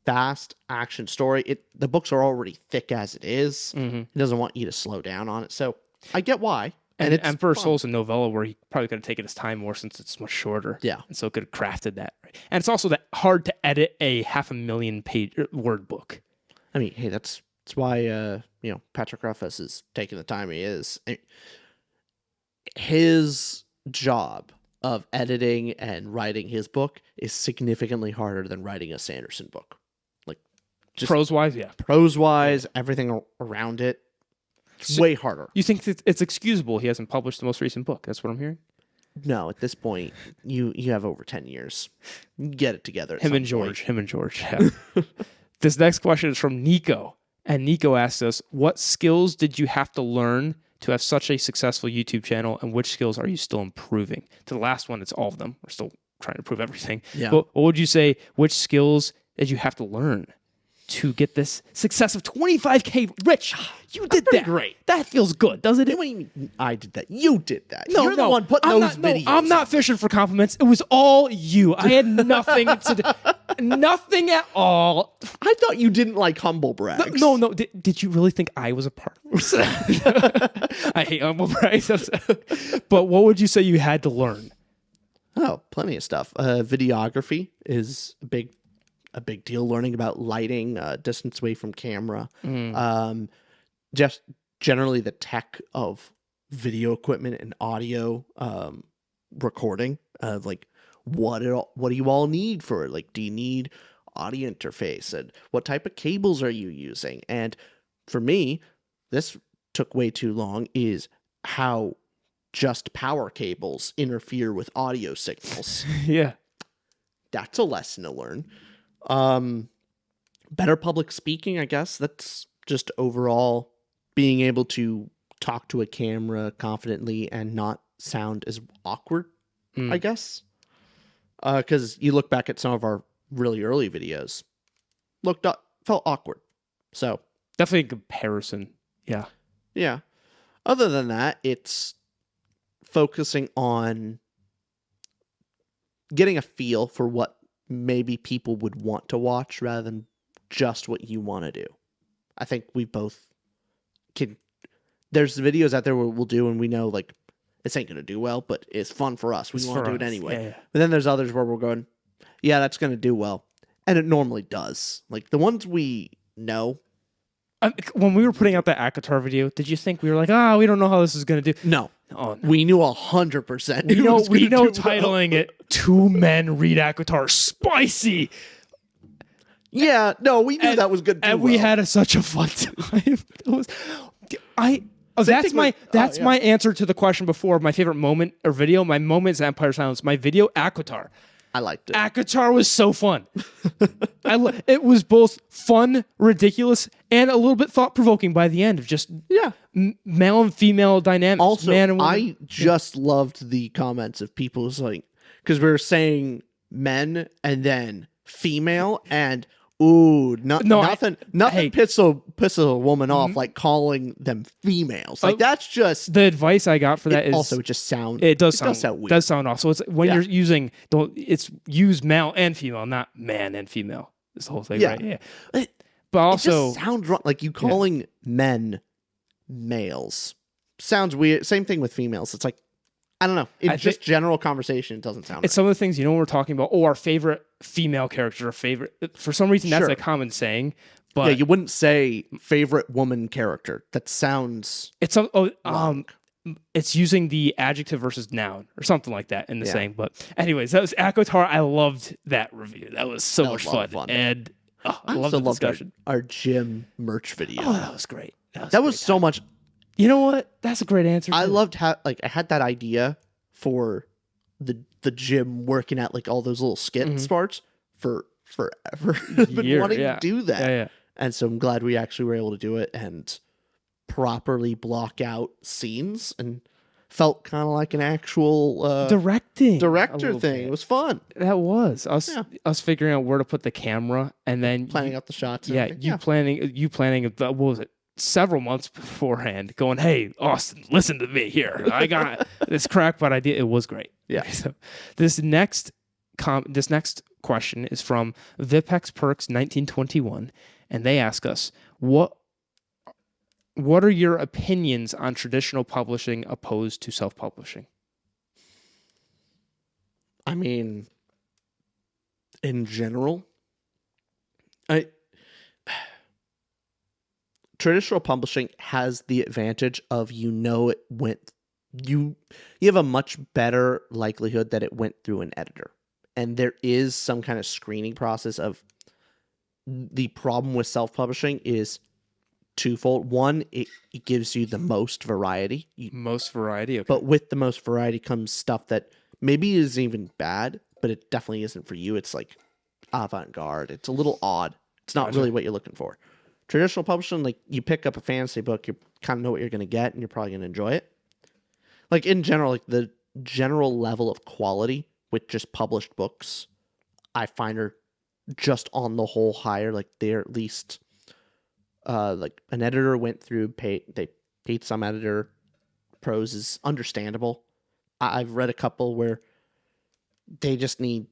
fast action story. The books are already thick as it is. He doesn't want you to slow down on it. So I get why. And it's Emperor fun. Soul's a novella where he probably could have taken his time more since it's much shorter. Yeah. And so could have crafted that. Right? And it's also that hard to edit a 500,000 page word book. I mean, hey, that's why Patrick Ruffus is taking the time he is. His job of editing and writing his book is significantly harder than writing a Sanderson book. Like, just Prose-wise, yeah. prose-wise, everything around it, it's way harder. You think it's excusable he hasn't published the most recent book? That's what I'm hearing? No, at this point, you have over 10 years. Get it together. Him and George. Yeah. This next question is from Nico. And Nico asked us, what skills did you have to learn to have such a successful YouTube channel, and which skills are you still improving? To the last one, it's all of them. We're still trying to improve everything. Yeah. But what would you say, which skills did you have to learn to get this success of 25K? Rich, you did that. Great. That feels good, doesn't it? What do you mean I did that? You did that. No, You're the one putting those videos. I'm not fishing for compliments. It was all you. I had nothing to do. Nothing at all. I thought you didn't like humble brags. No. Did you really think I was a part of this? I hate humble brags. But what would you say you had to learn? Oh, plenty of stuff. Videography is a big deal. Learning about lighting, distance away from camera, just generally the tech of video equipment and audio recording. Like what do you all need for it? Like, do you need audio interface, and what type of cables are you using? And for me, this took way too long. Is how just power cables interfere with audio signals. Yeah, that's a lesson to learn. Better public speaking, I guess. That's just overall being able to talk to a camera confidently and not sound as awkward, I guess. Because you look back at some of our really early videos, felt awkward. So definitely a comparison. Yeah. Other than that, it's focusing on getting a feel for what maybe people would want to watch rather than just what you want to do. I think we both can. There's videos out there where we'll do and we know like this ain't gonna do well, but it's fun for us. We want to do it anyway. Yeah. But then there's others where we're going, yeah, that's gonna do well, and it normally does. Like the ones we know. When we were putting out that ACOTAR video, did you think we were like, we don't know how this is gonna do? No. Oh, no. We knew 100%. We know titling it "Two Men Read ACOTAR" spicy. Yeah, no, we knew that was good. And we had such a fun time. That's my answer to the question before. My favorite moment or video. My moment is Empire Silence. My video, ACOTAR. I liked it. ACOTAR was so fun. It was both fun, ridiculous, and a little bit thought-provoking by the end of just male and female dynamics. Also, man and woman. I just loved the comments of people who's like, because we were saying men and then female, and nothing pisses a woman off like calling them females. Like that's just the advice I got for that. Is also it does sound weird. Does sound off. So it's when you're using it's use male and female, not man and female. This whole thing, right? Yeah. But also it just sounds wrong. Like you calling men males sounds weird. Same thing with females. It's like I don't know. In just general conversation, it doesn't sound. It's some of the things when we're talking about. Our favorite female character, for some reason that's a common saying. But yeah, you wouldn't say favorite woman character. That sounds. It's it's using the adjective versus noun or something like that in the saying. But anyways, that was ACOTAR. I loved that review. That was so much fun. And I loved the discussion. Our gym merch video. Oh, that was great. That was so much. You know what? That's a great answer. I loved how I had that idea for the gym working at like all those little skit parts for forever. I've been wanting to do that. Yeah. And so I'm glad we actually were able to do it and properly block out scenes and felt kind of like an actual director thing. It was fun. That was us figuring out where to put the camera and then planning out the shots. You planning what was it? Several months beforehand, going, "Hey, Austin, listen to me here. I got this crackpot idea." It was great. Yeah. So this next question is from Vipex Perks 1921, and they ask us, "What what are your opinions on traditional publishing opposed to self-publishing? I mean, in general, traditional publishing has the advantage of it went you have a much better likelihood that it went through an editor, and there is some kind of screening process. Of the problem with self-publishing is twofold. One, it gives you the most variety. Okay. But with the most variety comes stuff that maybe isn't even bad, but it definitely isn't for you. It's like avant-garde. It's a little odd. It's not really what you're looking for. Traditional publishing, like you pick up a fantasy book, you kind of know what you're going to get, and you're probably going to enjoy it. Like in general, like the general level of quality with just published books, I find are just on the whole higher. Like they're at least, like an editor went through, they paid some editor. Prose is understandable. I've read a couple where they just need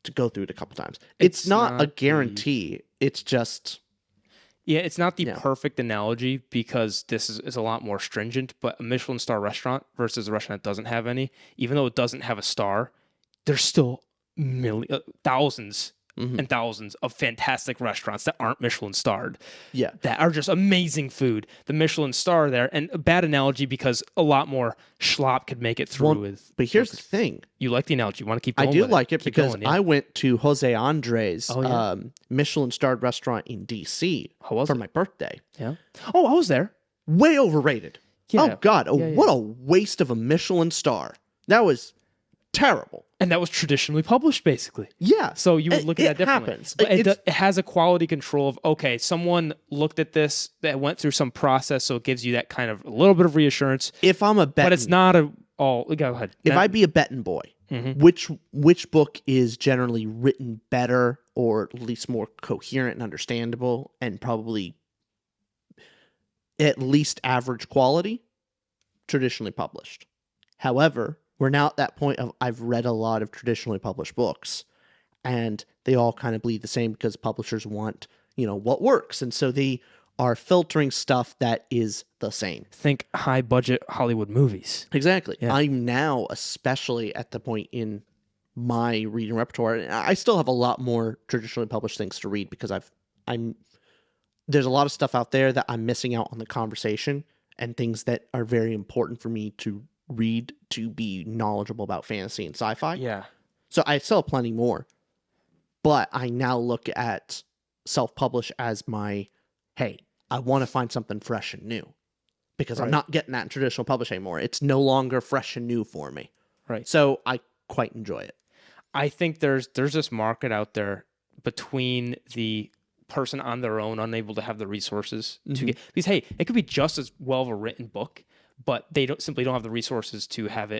to go through it a couple times. It's not a guarantee. It's just... Yeah, it's not the perfect analogy because this is a lot more stringent, but a Michelin star restaurant versus a restaurant that doesn't have any, even though it doesn't have a star, there's still thousands and thousands of fantastic restaurants that aren't Michelin starred. Yeah. That are just amazing food. The Michelin star there, and a bad analogy because a lot more schlop could make it through But here's the thing. You like the analogy. You want to keep going I do with like it Keep because going, yeah. I went to Jose Andres' Michelin starred restaurant in D.C. for my birthday. Yeah. Oh, I was there. Way overrated. Yeah. Oh, God. What a waste of a Michelin star. That was terrible. And that was traditionally published, basically. Yeah. So you would look at that differently. Happens. But it has a quality control of, okay, someone looked at this, that went through some process, so it gives you that kind of a little bit of reassurance. If I'm a betting... But it's not go ahead. If I be a betting boy, which book is generally written better or at least more coherent and understandable and probably at least average quality? Traditionally published. However, we're now at that point of I've read a lot of traditionally published books and they all kind of bleed the same because publishers want, what works. And so they are filtering stuff that is the same. Think high budget Hollywood movies. Exactly. Yeah. I'm now especially at the point in my reading repertoire. I still have a lot more traditionally published things to read because there's a lot of stuff out there that I'm missing out on the conversation and things that are very important for me to read to be knowledgeable about fantasy and sci-fi. Yeah. So I still have plenty more. But I now look at self-publish as my, hey, I want to find something fresh and new. Because I'm not getting that in traditional publishing anymore. It's no longer fresh and new for me. Right. So I quite enjoy it. I think there's this market out there between the person on their own, unable to have the resources to get, because hey, it could be just as well of a written book, but they simply don't have the resources to have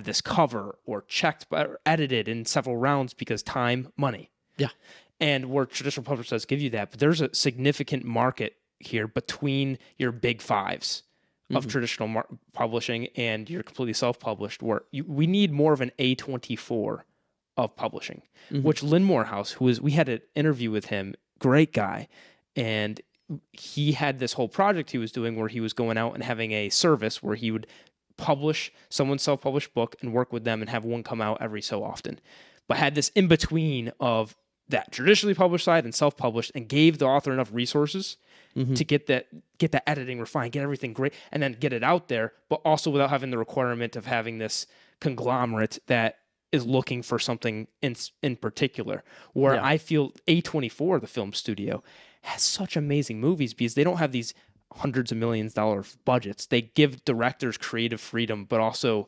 this cover or checked or edited in several rounds because time, money. Yeah. And where traditional publishers does give you that, but there's a significant market here between your big fives of traditional publishing and your completely self-published, where we need more of an A24 of publishing, which Lynn Morehouse, we had an interview with him, great guy, and he had this whole project he was doing where he was going out and having a service where he would publish someone's self-published book and work with them and have one come out every so often, but had this in between of that traditionally published side and self-published, and gave the author enough resources to get that editing refined, get everything great, and then get it out there, but also without having the requirement of having this conglomerate that is looking for something in particular. Where I feel A24, the film studio, has such amazing movies because they don't have these hundreds of millions of budgets. They give directors creative freedom, but also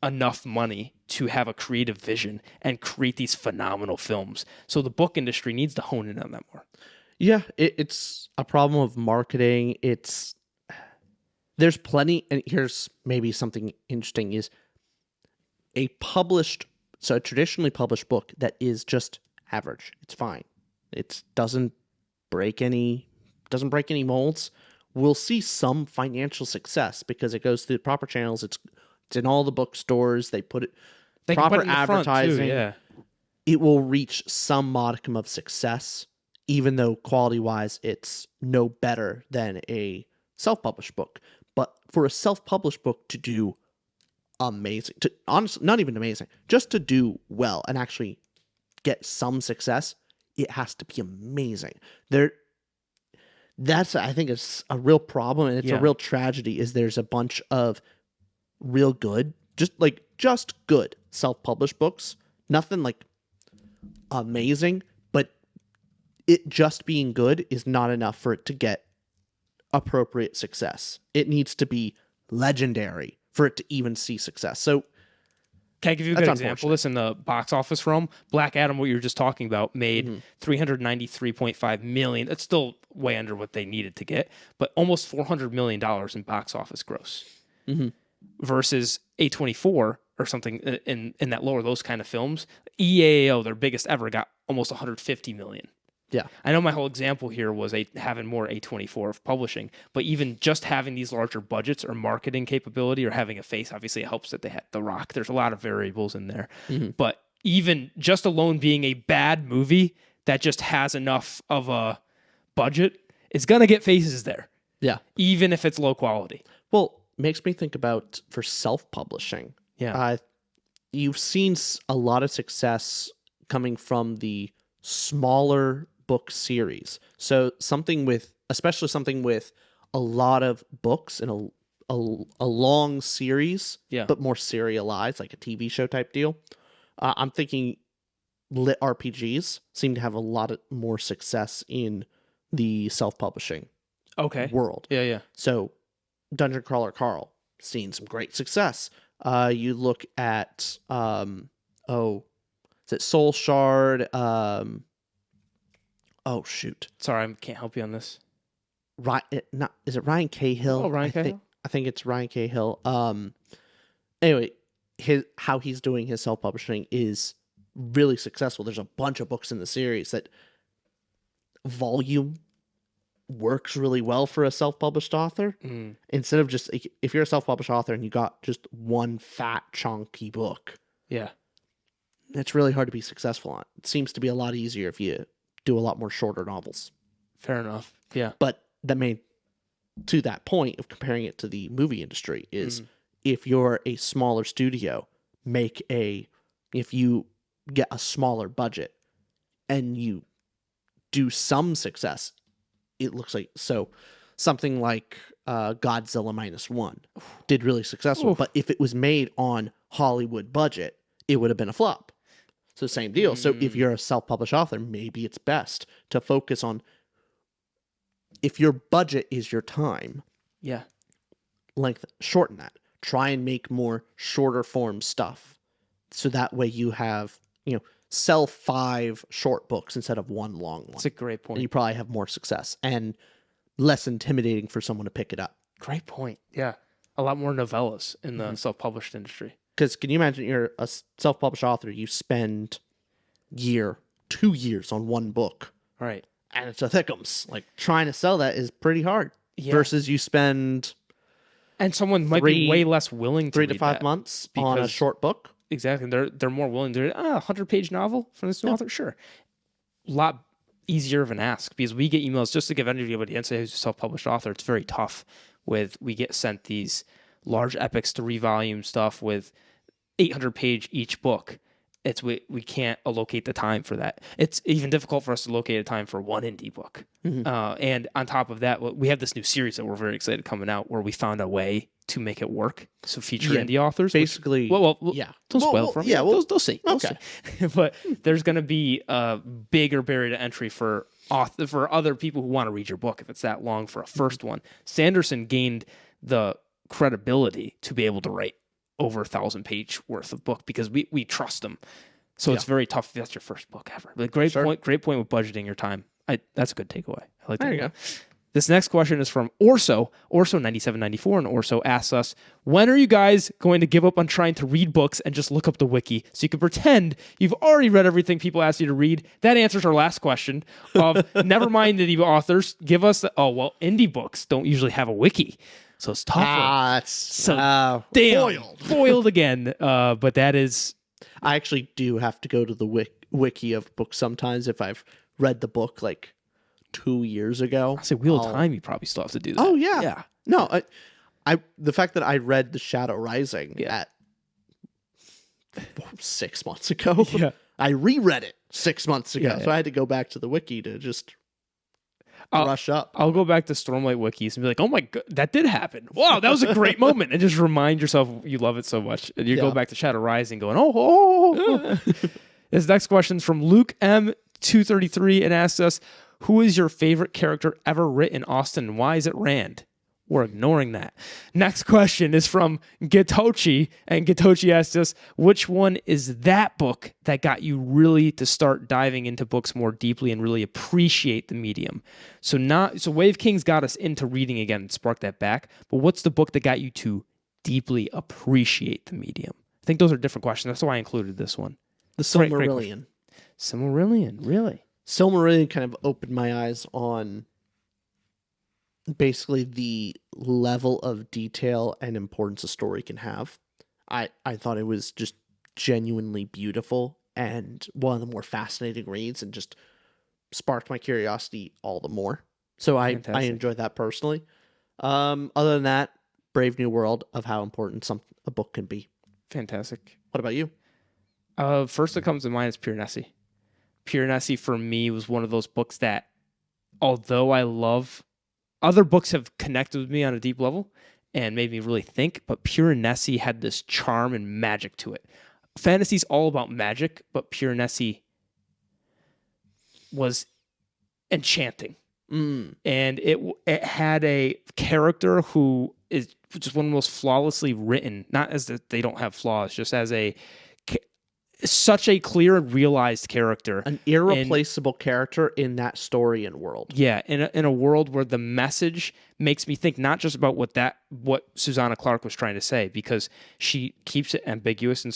enough money to have a creative vision and create these phenomenal films. So the book industry needs to hone in on that more. Yeah, it's a problem of marketing. There's plenty, and here's maybe something interesting is a traditionally published book that is just average. It's fine. It doesn't break any molds. We'll see some financial success because it goes through the proper channels. It's in all the bookstores. They put it proper advertising. Yeah. It will reach some modicum of success, even though quality-wise it's no better than a self-published book. But for a self-published book to do amazing, to honestly, not even amazing, just to do well and actually get some success, it has to be amazing. That's, I think, is a real problem, and it's a real tragedy, is there's a bunch of real good, just good self-published books. Nothing like amazing, but it just being good is not enough for it to get appropriate success. It needs to be legendary for it to even see success. So can I give you a good example? This in the box office realm, Black Adam, what you were just talking about, made $393.5 million. That's still way under what they needed to get, but almost $400 million in box office gross. Versus A24 or something in that lower, those kind of films, EAO, their biggest ever, got almost $150 million. Yeah. I know my whole example here was having more A24 of publishing, but even just having these larger budgets or marketing capability or having a face, obviously it helps that they had The Rock. There's a lot of variables in there. But even just alone being a bad movie that just has enough of a budget, it's going to get faces there. Yeah. Even if it's low quality. Well, makes me think about for self-publishing. Yeah. You've seen a lot of success coming from the smaller book series. So especially something with a lot of books and a long series, but more serialized, like a TV show type deal. I'm thinking lit RPGs seem to have a lot more success in the self-publishing world. Yeah. So Dungeon Crawler Carl, seen some great success. You look at is it Soul Shard? Oh shoot! Sorry, I can't help you on this. Is it Ryan Cahill? Oh, Ryan Cahill. I think it's Ryan Cahill. Anyway, how he's doing his self-publishing is really successful. There's a bunch of books in the series that volume works really well for a self-published author. Instead of just, if you're a self-published author and you got just one fat chunky book, it's really hard to be successful on. It seems to be a lot easier if you do a lot more shorter novels. Fair enough. Yeah. But to that point of comparing it to the movie industry is if you're a smaller studio, if you get a smaller budget and you do some success, it looks like, so something like Godzilla -1 did really successful. But if it was made on Hollywood budget, it would have been a flop. So same deal. So if you're a self-published author, maybe it's best to focus on, if your budget is your time, shorten that. Try and make more shorter form stuff. So that way you have, sell 5 short books instead of one long one. That's a great point. And you probably have more success and less intimidating for someone to pick it up. Great point. Yeah. A lot more novellas in the self-published industry. Because can you imagine you're a self-published author, you spend 2 years on one book. Right. And it's a thickums. Like, trying to sell that is pretty hard. Versus you spend... And someone might be way less willing to 3 to 5 months on a short book. Exactly. They're more willing to, 100-page novel from this new author? Sure. A lot easier of an ask, because we get emails, just to give anybody and say who's a self-published author, it's very tough. We get sent these large epics 3-volume stuff with 800-page each book. We can't allocate the time for that. It's even difficult for us to locate a time for one indie book. And on top of that, we have this new series that we're very excited coming out, where we found a way to make it work. So feature indie authors. Basically, don't spoil for them. Yeah, they'll see. Okay. But there's going to be a bigger barrier to entry for other people who want to read your book if it's that long for a first one. Sanderson gained the credibility to be able to write over 1,000-page worth of book because we trust them. So it's very tough if that's your first book ever. But great point with budgeting your time. That's a good takeaway. I like that. There you go. This next question is from Orso9794, and Orso asks us, when are you guys going to give up on trying to read books and just look up the wiki so you can pretend you've already read everything people ask you to read? That answers our last question of never mind indie authors. Give us, indie books don't usually have a wiki. So it's tougher. Foiled again. But that is... I actually do have to go to the wiki of books sometimes if I've read the book 2 years ago. I say Wheel of Time, you probably still have to do that. Oh, yeah. No, the fact that I read The Shadow Rising at 6 months ago. Yeah. I reread it 6 months ago, Yeah. so I had to go back to the wiki to just brush up. I'll go back to Stormlight wikis and be like, oh my god, that did happen. Wow, that was a great moment. And just remind yourself you love it so much. And you go back to Shadow Rising going, oh. This next question is from Luke M233 and asks us, who is your favorite character ever written, Austin, and why is it Rand? We're ignoring that. Next question is from Gitochi, and Gitochi asks us, which one is that book that got you really to start diving into books more deeply and really appreciate the medium? So Wave Kings got us into reading again and sparked that back, but what's the book that got you to deeply appreciate the medium? I think those are different questions. That's why I included this one. The Silmarillion. Silmarillion, really? Silmarillion kind of opened my eyes on basically the level of detail and importance a story can have. I thought it was just genuinely beautiful and one of the more fascinating reads, and just sparked my curiosity all the more. So I enjoyed that personally. Other than that, Brave New World of how important a book can be. Fantastic. What about you? First that comes to mind is Pure Nessie. Pure Nessie for me was one of those books that, although I love, other books have connected with me on a deep level and made me really think, but Pure Nessie had this charm and magic to it. Fantasy's all about magic, but Pure Nessie was enchanting. And it had a character who is just one of the most flawlessly written, not as that they don't have flaws, just as such a clear and realized character. An irreplaceable character in that story and world. Yeah, in a world where the message makes me think not just about what Susanna Clarke was trying to say, because she keeps it ambiguous to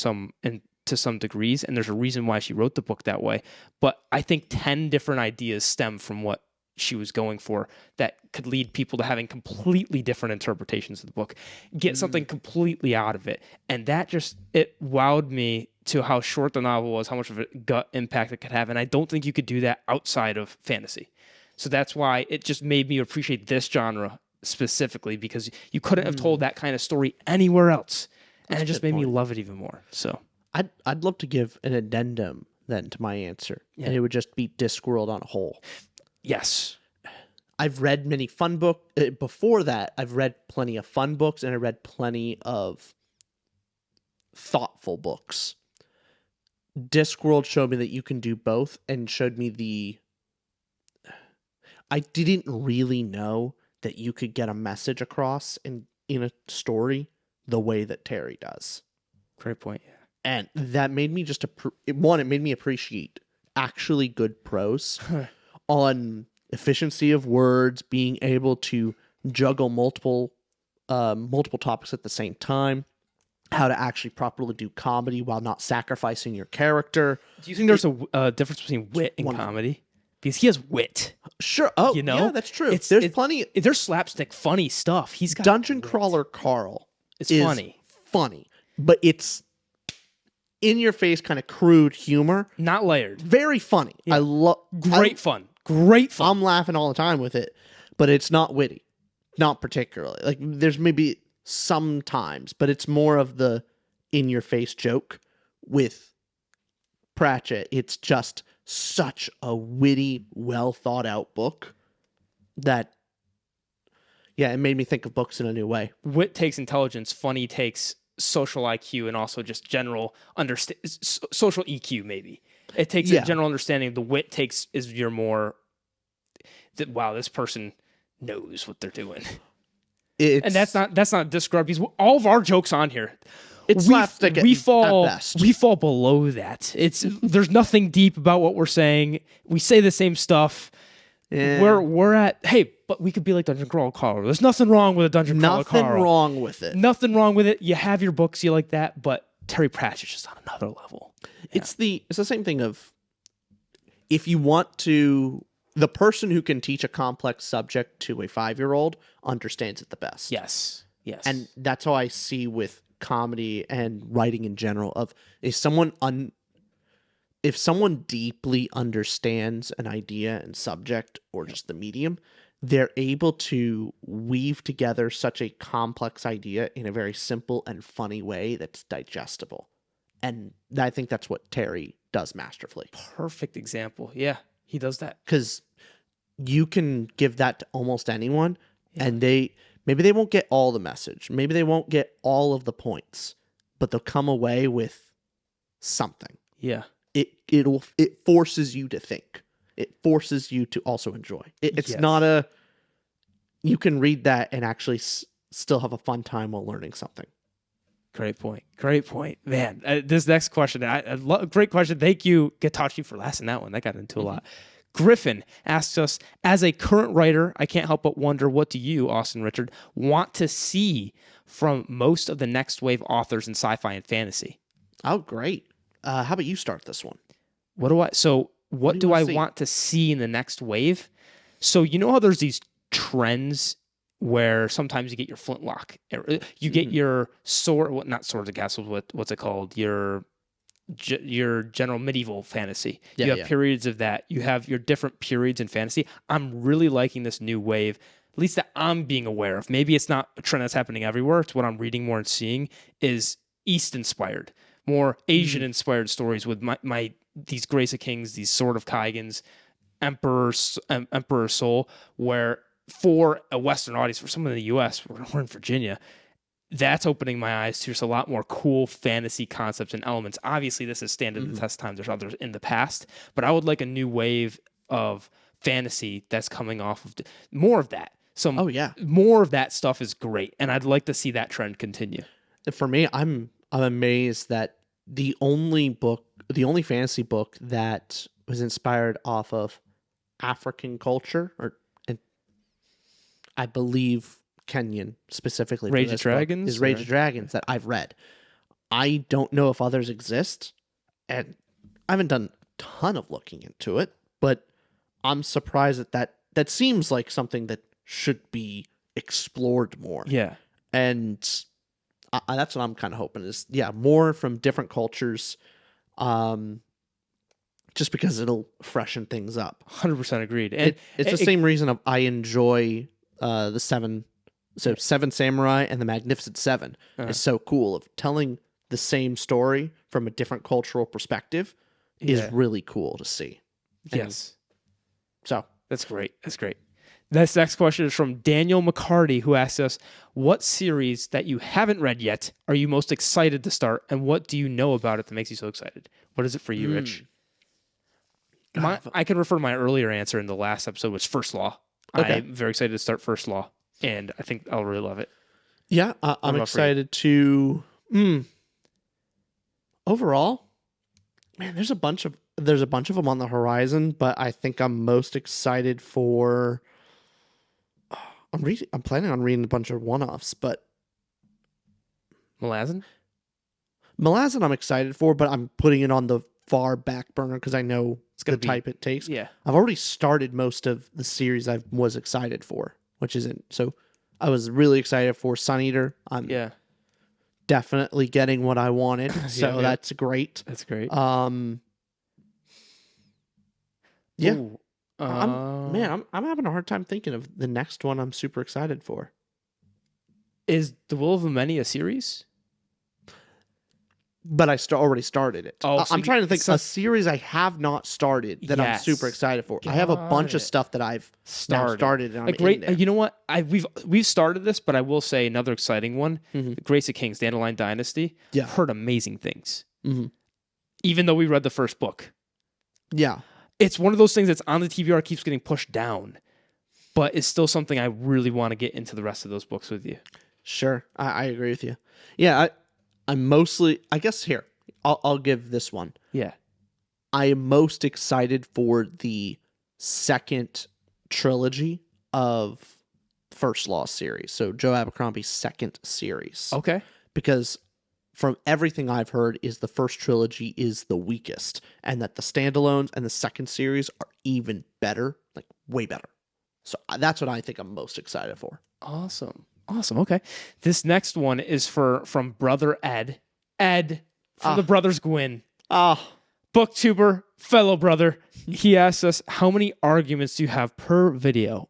some degrees, and there's a reason why she wrote the book that way. But I think 10 different ideas stem from what she was going for that could lead people to having completely different interpretations of the book, get something completely out of it. And that it wowed me to how short the novel was, how much of a gut impact it could have. And I don't think you could do that outside of fantasy. So that's why it just made me appreciate this genre specifically, because you couldn't have told that kind of story anywhere else. And it just made me love it even more. So I'd love to give an addendum then to my answer. And it would just be Discworld on a whole. Yes. I've read many fun books. Before that, I've read plenty of fun books, and I read plenty of thoughtful books. Discworld showed me that you can do both, and showed me I didn't really know that you could get a message across in a story the way that Terry does. Great point, yeah. And that made me it made me appreciate actually good prose on efficiency of words, being able to juggle multiple topics at the same time, how to actually properly do comedy while not sacrificing your character. Do you think there's a difference between wit and comedy? Because he has wit. Sure. Oh, yeah, that's true. There's plenty. There's slapstick funny stuff. He's got Dungeon Crawler Carl. It's funny, but it's in your face, kind of crude humor, not layered. Very funny. Yeah. I love great fun. I'm laughing all the time with it, but it's not witty, not particularly. Like there's maybe sometimes, but it's more of the in your face joke. With Pratchett, it's just such a witty, well thought out book that, yeah, it made me think of books in a new way. Wit takes intelligence, funny takes social IQ, and also just general social EQ. Maybe it takes a general understanding. The wit is your more that, wow, this person knows what they're doing. And that's not discredit, because all of our jokes on here, it's slapstick. We fall below that. There's nothing deep about what we're saying. We say the same stuff. Yeah. We're at, hey, but we could be like Dungeon Crawler Carl. There's nothing wrong with a Dungeon Crawler Carl. Nothing wrong with it. Nothing wrong with it. You have your books, you like that, but Terry Pratchett's just on another level. Yeah. It's the same thing of, if you want to, the person who can teach a complex subject to a 5-year-old understands it the best. Yes. And that's how I see with comedy and writing in general, of if someone deeply understands an idea and subject or just the medium, they're able to weave together such a complex idea in a very simple and funny way that's digestible. And I think that's what Terry does masterfully. Perfect example. Yeah, he does that. Because you can give that to almost anyone, and maybe they won't get all the message. Maybe they won't get all of the points, but they'll come away with something. Yeah. It forces you to think. It forces you to also enjoy. It's Yes. not you can read that and actually still have a fun time while learning something. Great point. Great point. Man, this next question, great question. Thank you, Gatachi, for asking that one. That got into a lot. Griffin asks us, as a current writer, I can't help but wonder, what do you, Austin Richard, want to see from most of the next wave authors in sci-fi and fantasy? Oh, great. How about you start this one? What do I want to see in the next wave? So you know how there's these trends where sometimes you get your flintlock, you get your sword, not swords and castles, what's it called? Your general medieval fantasy. You have periods of that. You have your different periods in fantasy. I'm really liking this new wave, at least that I'm being aware of. Maybe it's not a trend that's happening everywhere. It's what I'm reading more and seeing is East inspired, more Asian inspired stories with these Grace of Kings, these Sword of Kaigans, Emperor Soul, where for a Western audience, for someone in the US, we're in Virginia, that's opening my eyes to just a lot more cool fantasy concepts and elements. Obviously, this is standard the test of time. There's others in the past, but I would like a new wave of fantasy that's coming off of more of that. So more of that stuff is great, and I'd like to see that trend continue. For me, I'm amazed that the only fantasy book that was inspired off of African culture, and I believe Kenyan specifically, Rage of Dragons, is Rage of Dragons that I've read. I don't know if others exist, and I haven't done a ton of looking into it, but I'm surprised that seems like something that should be explored more. Yeah. And that's what I'm kind of hoping is, more from different cultures, just because it'll freshen things up. 100% agreed. And it's the same reason I enjoy the Seven Samurai and the Magnificent Seven. Is so cool. Of telling the same story from a different cultural perspective is really cool to see. Yes. So that's great. That's great. This next question is from Daniel McCarty, who asks us, what series that you haven't read yet are you most excited to start, and what do you know about it that makes you so excited? What is it for you, Rich? I can refer to my earlier answer in the last episode, which First Law. Okay. I'm very excited to start First Law, and I think I'll really love it. Yeah, I'm excited to... Overall, man, there's a bunch of them on the horizon, but I think I'm most excited for... I'm planning on reading a bunch of one-offs, but Malazan I'm excited for, but I'm putting it on the far back burner because I know it's the type it takes. Yeah, I've already started most of the series I was excited for, which isn't. So I was really excited for Sun Eater. I'm definitely getting what I wanted, so that's great. That's great. Yeah. Ooh. I'm having a hard time thinking of the next one I'm super excited for. Is The Will of the Many a series? But I already started it. Oh, I'm trying to think a series I have not started that I'm super excited for. I have a bunch of stuff that I've started and I'm in there. You know what? We've started this, but I will say another exciting one, Grace of Kings, Dandelion Dynasty. Yeah. Heard amazing things. Even though we read the first book. Yeah. It's one of those things that's on the TBR, keeps getting pushed down, but it's still something I really want to get into the rest of those books with you. Sure. I agree with you. Yeah. I'm mostly, I guess here, I'll give this one. Yeah. I am most excited for the second trilogy of First Law series. So Joe Abercrombie's second series. Okay. Because from everything I've heard is the first trilogy is the weakest, and that the standalones and the second series are even better, like way better. So that's what I think I'm most excited for. Awesome. Okay. This next one is from Brother Ed. Ed from the Brothers Gwyn. Booktuber, fellow brother. He asks us, how many arguments do you have per video?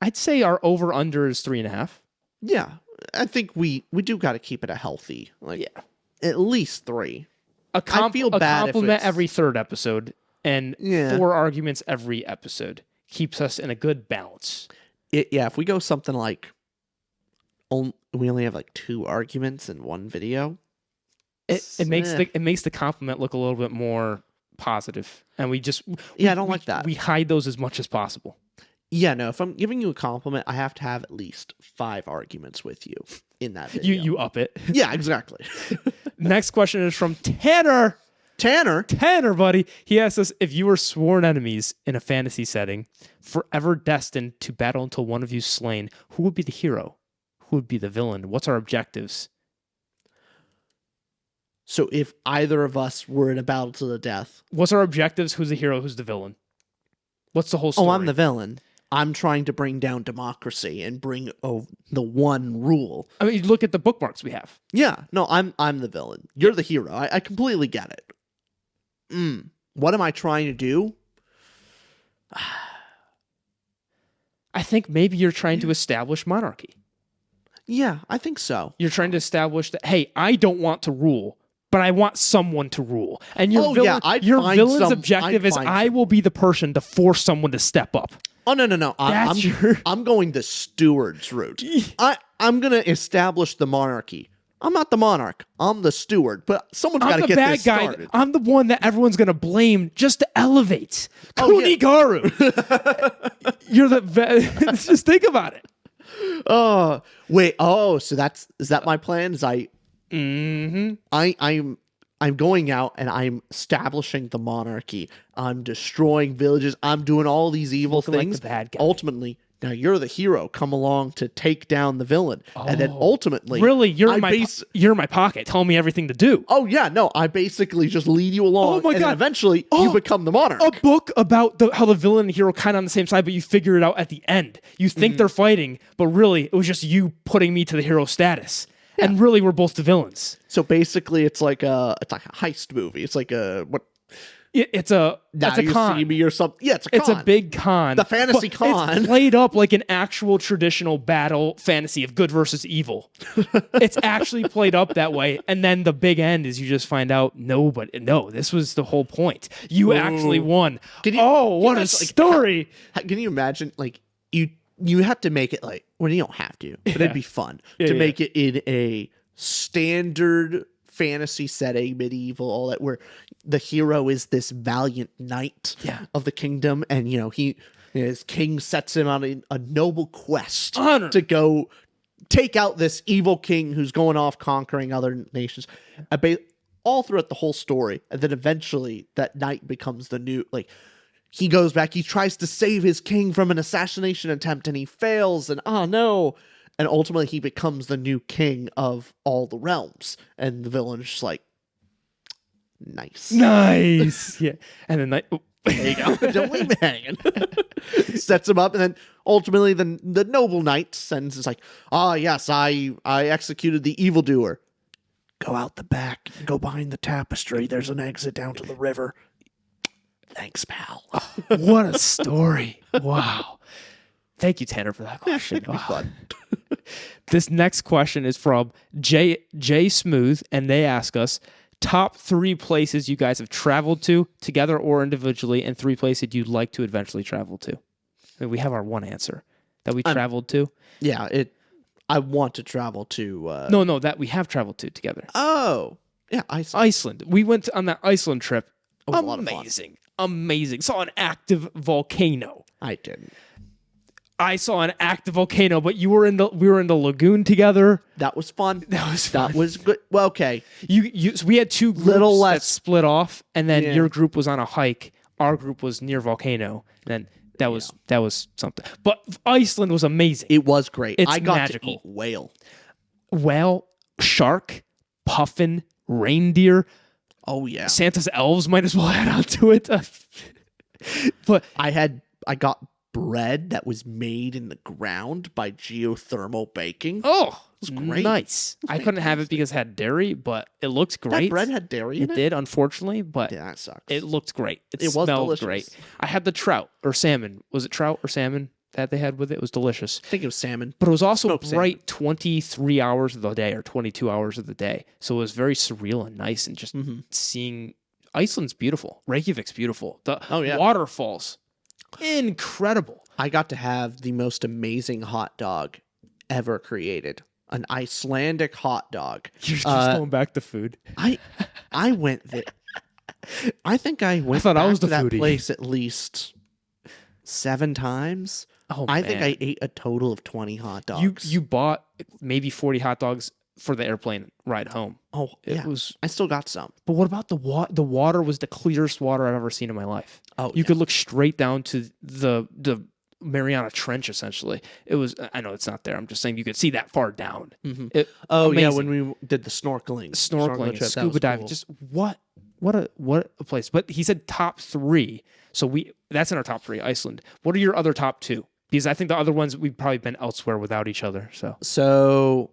I'd say our over under is 3.5. Yeah, I think we do got to keep it a healthy, like at least 3. A compliment every third episode and 4 arguments every episode keeps us in a good balance. If we go something like we only have like 2 arguments in one video, it makes the compliment look a little bit more positive, and I don't like that. We hide those as much as possible. Yeah, no, if I'm giving you a compliment, I have to have at least 5 arguments with you in that video. You up it. Yeah, exactly. Next question is from Tanner. Tanner, buddy. He asks us, if you were sworn enemies in a fantasy setting, forever destined to battle until one of you slain, who would be the hero? Who would be the villain? What's our objectives? So if either of us were in a battle to the death. What's our objectives? Who's the hero? Who's the villain? What's the whole story? Oh, I'm the villain. I'm trying to bring down democracy and bring the one rule. I mean, look at the bookmarks we have. Yeah, no, I'm the villain. You're the hero. I completely get it. What am I trying to do? I think maybe you're trying to establish monarchy. Yeah, I think so. You're trying to establish that, hey, I don't want to rule, but I want someone to rule. And your villain's objective is I will be the person to force someone to step up. Oh, no. I'm going the steward's route. I'm going to establish the monarchy. I'm not the monarch. I'm the steward. But someone's got to get this started. I'm the one that everyone's going to blame just to elevate. Kunigaru. You're the... Just think about it. Oh, wait. Oh, so is that my plan? I'm going out and I'm establishing the monarchy. I'm destroying villages. I'm doing all these evil things. Like the bad guy. Ultimately, now you're the hero. Come along to take down the villain. And then ultimately... Really? You're in my pocket telling me everything to do. Oh, yeah. No, I basically just lead you along. Oh, my God. Then eventually, you become the monarch. A book about how the villain and the hero kind of on the same side, but you figure it out at the end. You think they're fighting, but really, it was just you putting me to the hero status. Yeah. And really, we're both the villains. So basically, it's like a heist movie. It's like it's a con. See me or something. Yeah, it's a con. It's a big con. The fantasy con. It's played up like an actual traditional battle fantasy of good versus evil. It's actually played up that way. And then the big end is you just find out, no, this was the whole point. You actually won. What a story. Can you imagine, like, you have to make it like, well, you don't have to, but it'd be fun to make it in a standard fantasy setting, medieval, all that, where the hero is this valiant knight of the kingdom, and his king sets him on a noble quest to go take out this evil king who's going off conquering other nations, all throughout the whole story, and then eventually that knight becomes the new, like, he goes back, he tries to save his king from an assassination attempt, and he fails, and and ultimately he becomes the new king of all the realms, and the villain is just like, nice. Yeah. And then there you go. Don't leave me hanging. Sets him up, and then ultimately the noble knight sends is like, yes, I executed the evildoer. Go out the back, go behind the tapestry, there's an exit down to the river. Thanks, pal. What a story. Wow. Thank you, Tanner, for that question. It'd be fun. This next question is from J Smooth, and they ask us, top 3 places you guys have traveled to, together or individually, and 3 places you'd like to eventually travel to. I mean, we have our one answer that we traveled to. Yeah, I want to travel to... No, that we have traveled to together. Oh, yeah, Iceland. We went on that Iceland trip. It was a lot of fun. Amazing. Saw an active volcano. I didn't. I saw an active volcano, but we were in the lagoon together. That was fun. That was good. Well, okay. So we had 2 groups that split off, and then your group was on a hike. Our group was near volcano. And then that was something. But Iceland was amazing. It was great. It's I got magical. to eat whale, shark, puffin, reindeer. Oh yeah. Santa's elves might as well add on to it. But I got bread that was made in the ground by geothermal baking. Oh, it's great. Nice. I couldn't have it because it had dairy, but it looked great. That bread had dairy in it? It did, unfortunately, but that sucks. It looked great. It was smelled delicious. Great. I had the trout or salmon. Was it trout or salmon? that they had with it. It was delicious. I think it was salmon. But it was also Smoked bright 23 hours of the day or 22 hours of the day. So it was very surreal and nice, and just seeing Iceland's beautiful. Reykjavik's beautiful. The waterfalls, incredible. I got to have the most amazing hot dog ever created. An Icelandic hot dog. You're just going back to food. I went there. I think I went thought back I was the to that foodie. place at least 7 times. Oh, I man. think I ate a total of 20 hot dogs. You bought maybe 40 hot dogs for the airplane ride home. Oh, It was. I still got some. But what about the water? The water was the clearest water I've ever seen in my life. Oh, You could look straight down to the Mariana Trench, essentially. It was. I know it's not there. I'm just saying you could see that far down. Yeah, when we did the snorkeling Snorkeling, trip, that scuba was diving. cool. Just what a place. But he said top 3. So that's in our top 3, Iceland. What are your other top 2? Because I think the other ones we've probably been elsewhere without each other. So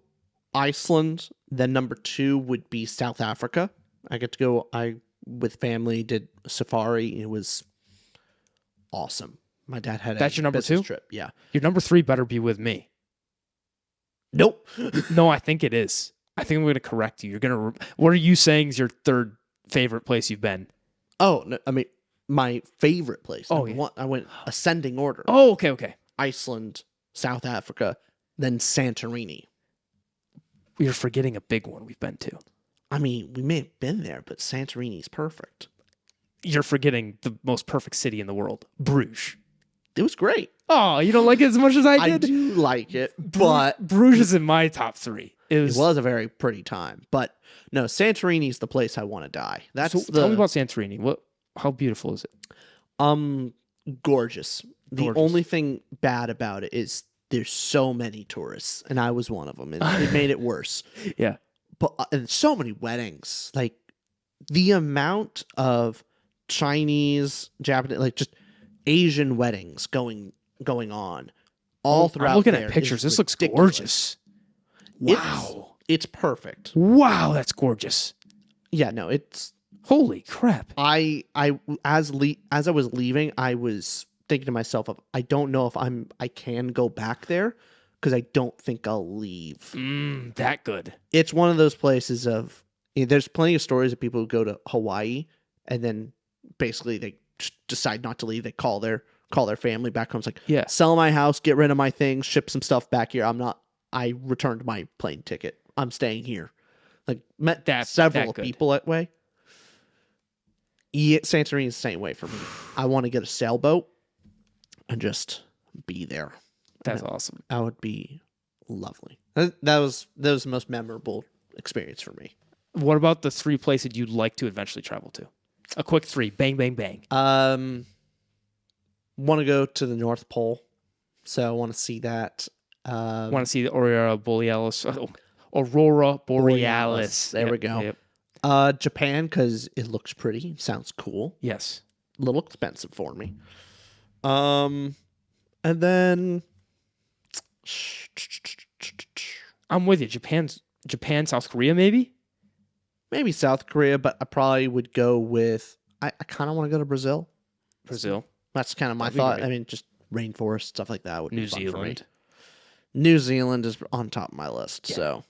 Iceland, then number 2 would be South Africa. I get to go. I with family did a safari. It was awesome. My dad had That's your number business 2? trip. Yeah. Your number 3 better be with me. Nope. No, I think it is. I think I'm going to correct you. You're going to. What are you saying is your 3rd favorite place you've been? Oh, no, I mean, my favorite place. Oh, Number yeah. 1, I went ascending order. Oh, okay. Iceland, South Africa, then Santorini. You're forgetting a big one we've been to. I mean, we may have been there, but Santorini's perfect. You're forgetting the most perfect city in the world, Bruges. It was great. Oh, you don't like it as much as I I did? do like it, but Bruges is in my top 3. It it was a very pretty time. But no, Santorini's the place I want to die. That's tell me about Santorini. How beautiful is it? Gorgeous. The Gorgeous. only thing bad about it is there's so many tourists, and I was one of them, and it made it worse. Yeah. But and so many weddings, like the amount of Chinese, Japanese, like just Asian weddings going on all throughout. I'm looking there at pictures. is This looks ridiculous. gorgeous. Wow. It's perfect. Wow, that's gorgeous. Yeah, no, it's Holy crap. I as I was leaving, I was thinking to myself, I don't know if I can go back there because I don't think I'll leave. That good. It's one of those places of there's plenty of stories of people who go to Hawaii and then basically they just decide not to leave. They call their family back home. It's like, Yeah. sell my house, get rid of my things, ship some stuff back here. I returned my plane ticket. I'm staying here. Like met several good. people that way. Yeah, Santorini's the same way for me. I want to get a sailboat and just be there. That's awesome. That would be lovely. That was the most memorable experience for me. What about the 3 places you'd like to eventually travel to? A quick 3. Bang, bang, bang. Want to go to the North Pole, so I want to see that. Want to see the Aurora Borealis. Aurora Borealis. There we go. Yep. Japan, because it looks pretty. Sounds cool. Yes. A little expensive for me. And then I'm with you. Japan, South Korea, maybe? maybe South Korea, but I probably would go with. I kind of want to go to Brazil. Brazil. That's kind of my That'd be thought. great. I mean, just rainforest stuff like that would New be fun for me. Zealand. New Zealand is on top of my list, Yeah. so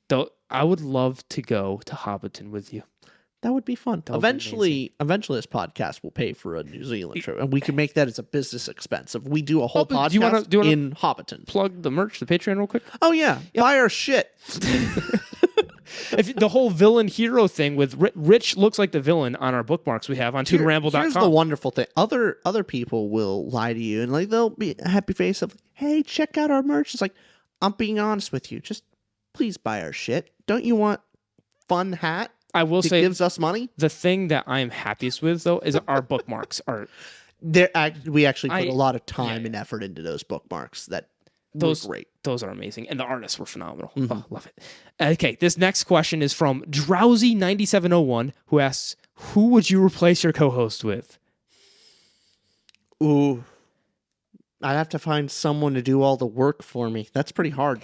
Though I would love to go to Hobbiton with you. that would be fun. That would be Eventually, this podcast will pay for a New Zealand trip, and we can make that as a business expense. If we do a whole but podcast do you wanna in Hobbiton. Plug the merch, the Patreon real quick. Oh yeah, buy our shit. If the whole villain hero thing with Rich looks like the villain on our bookmarks we have on tutorramble.com. Here's the wonderful thing: other people will lie to you, and like they'll be a happy face of, "Hey, check out our merch." It's like, I'm being honest with you. Just please buy our shit. Don't you want fun hat? I will That say gives us money. the thing that I am happiest with though is our bookmarks are We actually put I- a lot of time yeah. and effort into those bookmarks. That Those- were great. those are amazing, and the artists were phenomenal. Mm-hmm. Oh, love it. Okay, this next question is from Drowsy9701, who asks, "Who would you replace your co-host with?" Ooh, I'd have to find someone to do all the work for me. That's pretty hard.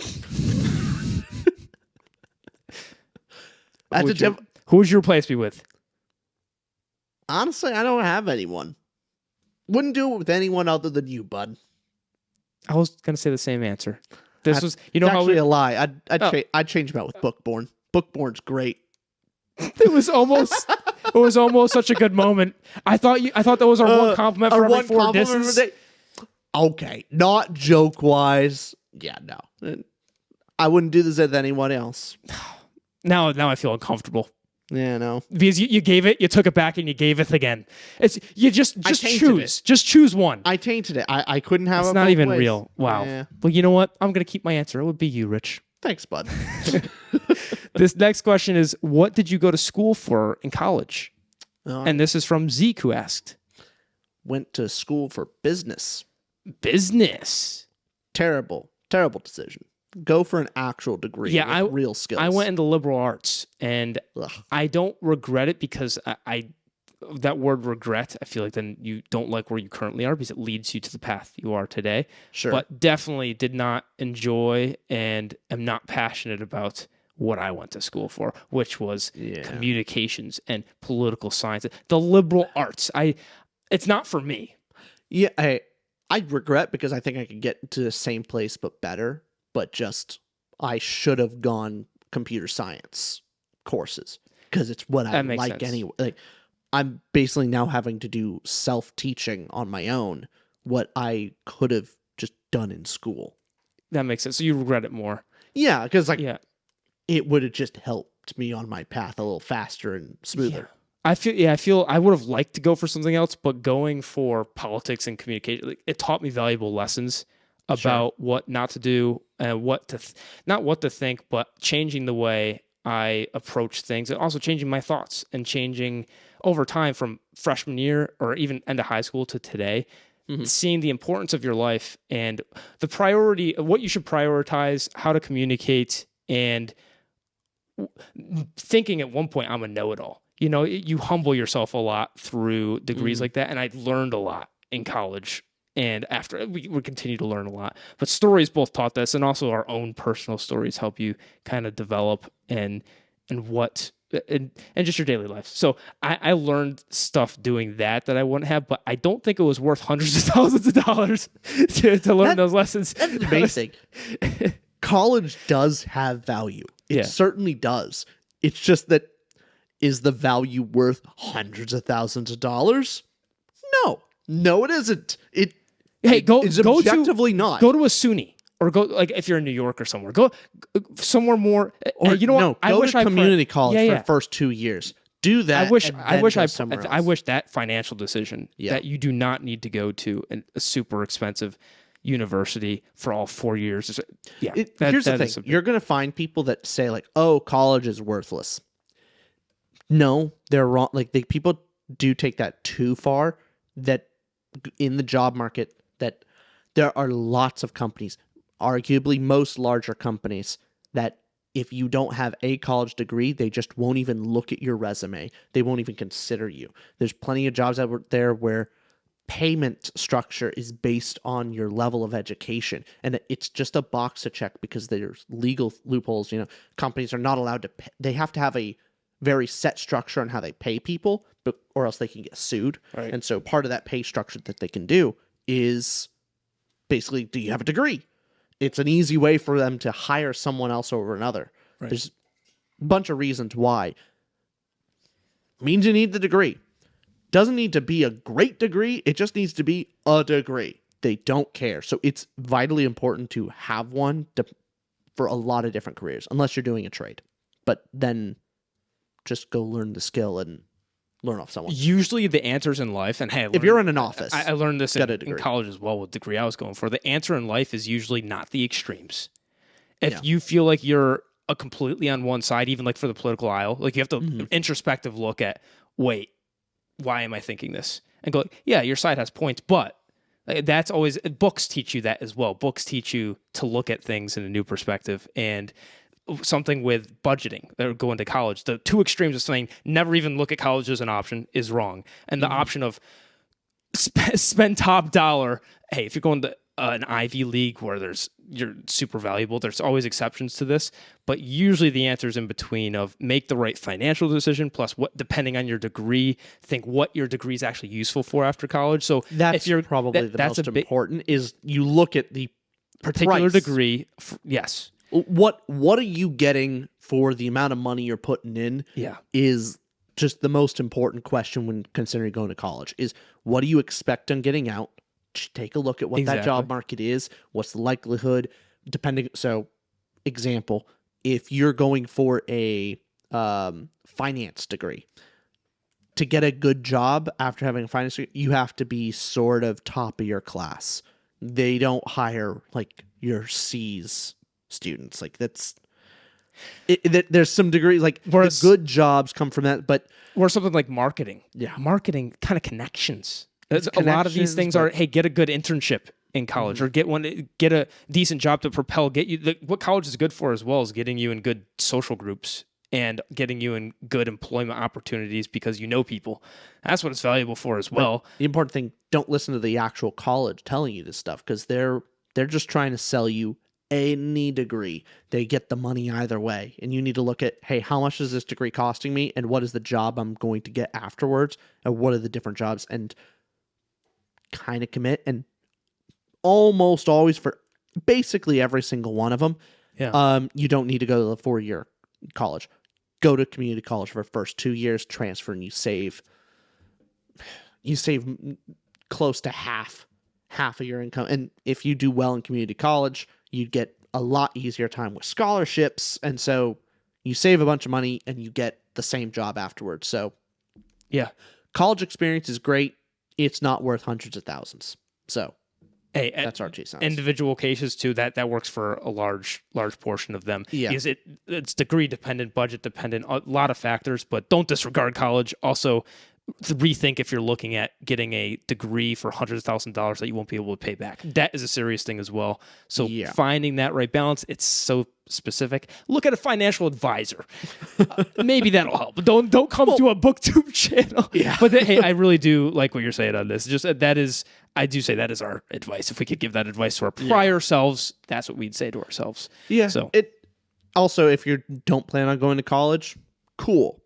That's Who would you replace me with? Honestly, I don't have anyone. Wouldn't do it with anyone other than you, bud. I was gonna say the same answer. This was, It's actually a lie. I'd change them out with Bookborn. Bookborn's great. it was almost such a good moment. I thought that was our one compliment for every 4 disses. Okay, not joke wise. Yeah, no, I wouldn't do this with anyone else. Now I feel uncomfortable. Yeah, no, because you gave it, you took it back, and you gave it again. It's you just choose, it. just choose one. I tainted it. I couldn't have. It's it not both even ways. real. Wow. Yeah. Well, you know what? I'm gonna keep my answer. It would be you, Rich. Thanks, bud. This next question is: what did you go to school for in college? And this is from Zeke, who asked. Went to school for business. Business. Terrible decision. Go for an actual degree. Yeah, with real skills. I went into liberal arts, and I don't regret it because I that word regret, I feel like then you don't like where you currently are because it leads you to the path you are today. Sure. But definitely did not enjoy and am not passionate about what I went to school for, which was communications and political science. The liberal arts. It's not for me. Yeah, I regret because I think I could get to the same place but better. But just I should have gone computer science courses because it's what I like sense. anyway. Like I'm basically now having to do self-teaching on my own what I could have just done in school. That makes sense. So you regret it more. Yeah, because it would have just helped me on my path a little faster and smoother. Yeah. I feel I would have liked to go for something else, but going for politics and communication, it taught me valuable lessons about what not to do and not what to think, but changing the way I approach things and also changing my thoughts and changing over time from freshman year or even end of high school to today, seeing the importance of your life and the priority of what you should prioritize, how to communicate, and thinking at one point I'm a know-it-all. You know, you humble yourself a lot through degrees like that. And I learned a lot in college. And after we continue to learn a lot, but stories both taught this, and also our own personal stories help you kind of develop and just your daily life. So I learned stuff doing that I wouldn't have, but I don't think it was worth hundreds of thousands of dollars to learn those lessons. That's basic. College does have value. It certainly does. It's just that is the value worth hundreds of thousands of dollars? No, it isn't. It's objectively not. Go to a SUNY or go if you're in New York or somewhere. Go somewhere more. Or you know what? I wish to community college for the first 2 years. Do that. I wish that financial decision that you do not need to go to a super expensive university for all 4 years. Here's the thing: you're going to find people that say like, "Oh, college is worthless." No, they're wrong. Like people do take that too far. That in the job market. That there are lots of companies, arguably most larger companies, that if you don't have a college degree, they just won't even look at your resume. They won't even consider you. There's plenty of jobs out there where payment structure is based on your level of education. And it's just a box to check because there's legal loopholes. You know, companies are not allowed to pay. They have to have a very set structure on how they pay people, or else they can get sued. Right. And so part of that pay structure that they can do is basically, do you have a degree? It's an easy way for them to hire someone else over another. Right. There's a bunch of reasons why. Means you need the degree. Doesn't need to be a great degree. It just needs to be a degree. They don't care. So it's vitally important to have one for a lot of different careers, unless you're doing a trade. But then just go learn the skill and learn off someone. Usually the answers in life, and hey, if you're in an office, I learned this in college as well with the degree I was going for. The answer in life is usually not the extremes. If you feel like you're completely on one side, even like for the political aisle, like you have to introspective look at, wait, why am I thinking this? And go, yeah, your side has points, but that's always, books teach you that as well. Books teach you to look at things in a new perspective. And something with budgeting or going to college, the two extremes of saying never even look at college as an option is wrong, and the option of spend top dollar. Hey, if you're going to an Ivy League where you're super valuable. There's always exceptions to this, but usually the answer is in between of make the right financial decision plus what, depending on your degree, think what your degree is actually useful for after college. So That's if you're probably the that's most a big important is you look at the particular price. degree. Yes. What are you getting for the amount of money you're putting in? Yeah. Is just the most important question when considering going to college is what do you expect on getting out? Just take a look at what that job market is. What's the likelihood? Depending. So, example, if you're going for a finance degree, to get a good job after having a finance degree, you have to be sort of top of your class. They don't hire like your C's students. Like that's there's some degrees like the good jobs come from that, but or something like marketing. Yeah, marketing kind of connections. A lot of these things are, hey, get a good internship in college or get a decent job to propel, get you what college is good for as well is getting you in good social groups and getting you in good employment opportunities because you know people. That's what it's valuable for as well. But the important thing, don't listen to the actual college telling you this stuff because they're just trying to sell you any degree. They get the money either way. And you need to look at, hey, how much is this degree costing me? And what is the job I'm going to get afterwards? And what are the different jobs? And kind of commit. And almost always for basically every single one of them, you don't need to go to the 4-year college. Go to community college for the first 2 years, transfer, and you save close to half of your income. And if you do well in community college, you get a lot easier time with scholarships. And so you save a bunch of money and you get the same job afterwards. So yeah, college experience is great. It's not worth hundreds of thousands. So hey, that's our 2 cents. Individual cases too, that works for a large portion of them. Yeah. Because it's degree dependent, budget dependent, a lot of factors, but don't disregard college. Also, rethink if you're looking at getting a degree for hundreds of thousands of dollars that you won't be able to pay back. That is a serious thing as well. So finding that right balance, it's so specific. Look at a financial advisor. Maybe that'll help. Don't come to a BookTube channel. Yeah. But hey, I really do like what you're saying on this. Just I do say that is our advice. If we could give that advice to our prior selves, that's what we'd say to ourselves. Yeah. So also, if you don't plan on going to college, cool.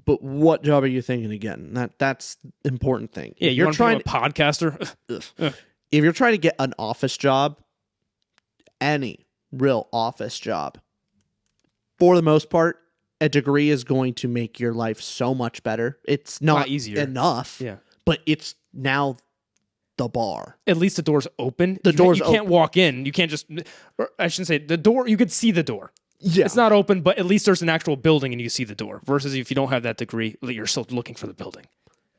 But what job are you thinking of getting? That's the important thing. Yeah, you're trying to be a podcaster. If you're trying to get an office job, any real office job, for the most part, a degree is going to make your life so much better. It's not easier enough, but it's now the bar. At least the door's open. The door's you can't walk in. You can't just, or I shouldn't say the door. You could see the door. Yeah. It's not open, but at least there's an actual building and you see the door. Versus if you don't have that degree, you're still looking for the building.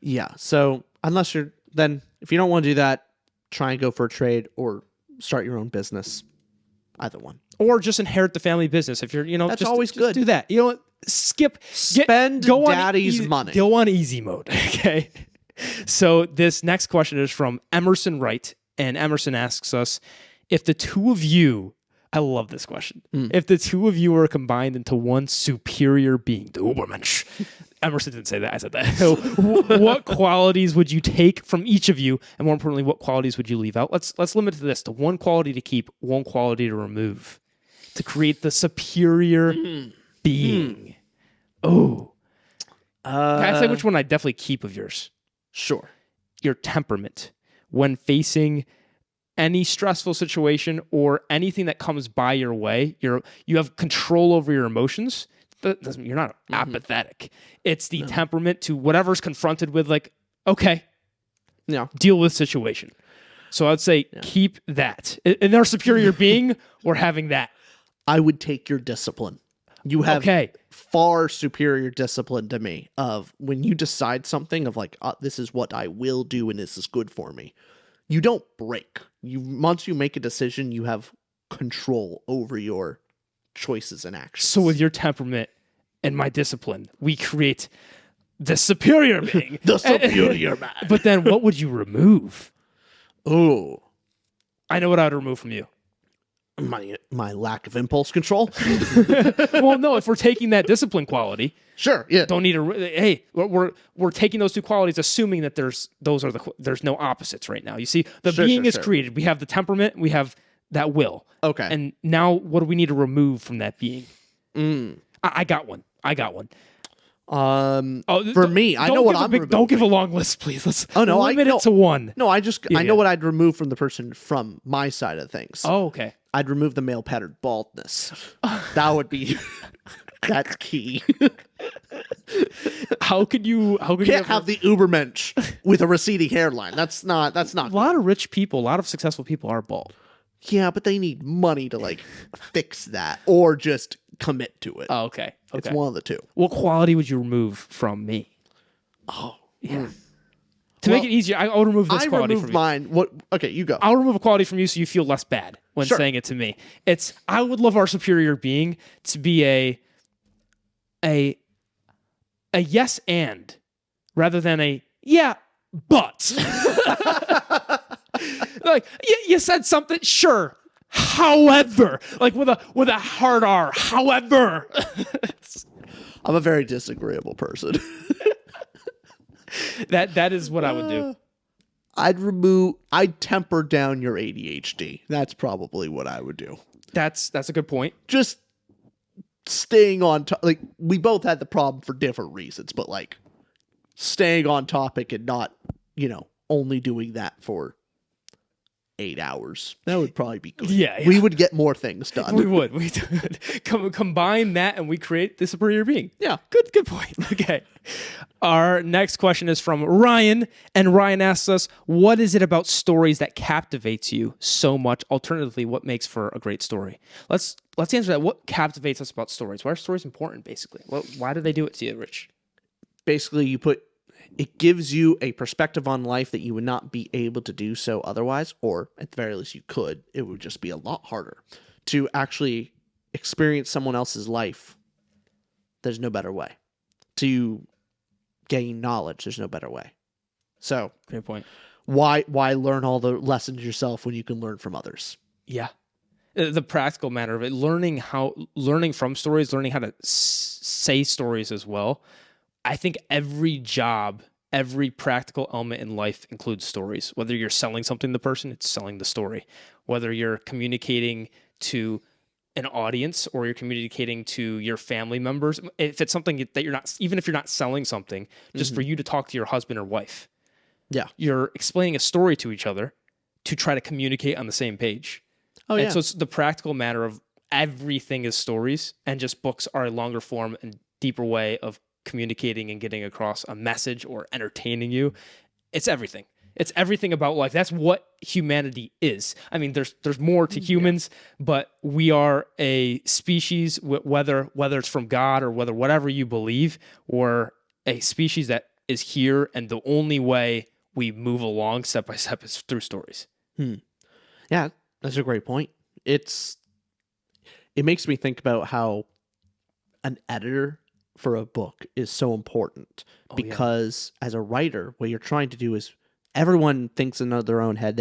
Yeah. So if you don't want to do that, try and go for a trade or start your own business. Either one. Or just inherit the family business. If you're, that's just, always good. Do that. You know what? Spend daddy's money. Go on easy mode. Okay. So this next question is from Emerson Wright. And Emerson asks us, if the two of you, I love this question. If the two of you were combined into one superior being, the Ubermensch. Emerson didn't say that. I said that. So what qualities would you take from each of you? And more importantly, what qualities would you leave out? Let's limit to this to one quality to keep, one quality to remove to create the superior being. Oh. Can I say which one I definitely keep of yours? Sure. Your temperament. When facing any stressful situation or anything that comes by your way, you have control over your emotions. You're not apathetic. It's the temperament to whatever's confronted with, like, okay, deal with situation. So I'd say keep that. In their superior being or having that. I would take your discipline. You have far superior discipline to me of when you decide something of like, this is what I will do and this is good for me. You don't break. Once you make a decision, you have control over your choices and actions. So with your temperament and my discipline, we create the superior being. The superior man. But then what would you remove? Oh. I know what I would remove from you. My lack of impulse control. Well, no, if we're taking that discipline quality, Sure. Yeah. don't need a. Hey, we're taking those two qualities, assuming that there's no opposites right now. You see, the being is created. We have the temperament. We have that will. Okay. And now, what do we need to remove from that being? I got one. For me, I know what I'm removing. Don't give a long list, please. Let's limit it to one. No, I know what I'd remove from the person from my side of things. Oh, okay. I'd remove the male pattern baldness. That would be that's key. How could you can't have the Ubermensch with a receding hairline? That's not. A lot of rich people, a lot of successful people are bald. Yeah, but they need money to like fix that or just commit to it. Oh, okay. It's one of the two. What quality would you remove from me? Oh, yeah. To make it easier, I'll remove this quality from you. Mine. What? Okay, you go. I'll remove a quality from you so you feel less bad when saying it to me. I would love our superior being to be a yes and rather than a yeah but. Like you said something, sure. However, like with a hard R. However, I'm a very disagreeable person. That is what I would do. I'd temper down your ADHD. That's probably what I would do. That's a good point. Just staying on top. Like, we both had the problem for different reasons, but like staying on topic and not, only doing that for 8 hours. That would probably be good. Yeah. We would get more things done. We would. Combine that and we create the superior being. Yeah. Good point. Okay. Our next question is from Ryan, and Ryan asks us, what is it about stories that captivates you so much? Alternatively, what makes for a great story? Let's answer that. What captivates us about stories? Why are stories important, basically? Why do they do it to you, Rich? Basically, it gives you a perspective on life that you would not be able to do so otherwise, or at the very least you could. It would just be a lot harder to actually experience someone else's life. There's no better way. To gain knowledge, there's no better way. So, great point. Why learn all the lessons yourself when you can learn from others? Yeah. The practical matter of it, learning from stories, learning how to say stories as well. I think every job, every practical element in life includes stories. Whether you're selling something to the person, it's selling the story. Whether you're communicating to an audience or you're communicating to your family members, if it's something that you're not, even if you're not selling something, just for you to talk to your husband or wife. Yeah. You're explaining a story to each other to try to communicate on the same page. Oh, yeah. And so it's the practical matter of everything is stories, and just books are a longer form and deeper way of communicating and getting across a message or entertaining you. It's everything. It's everything about life. That's what humanity is. I mean, there's more to humans, but we are a species, whether it's from God or whatever you believe, or a species that is here, and the only way we move along step by step is through stories. Yeah, that's a great point. It makes me think about how an editor for a book is so important, because as a writer, what you're trying to do is, everyone thinks in their own head.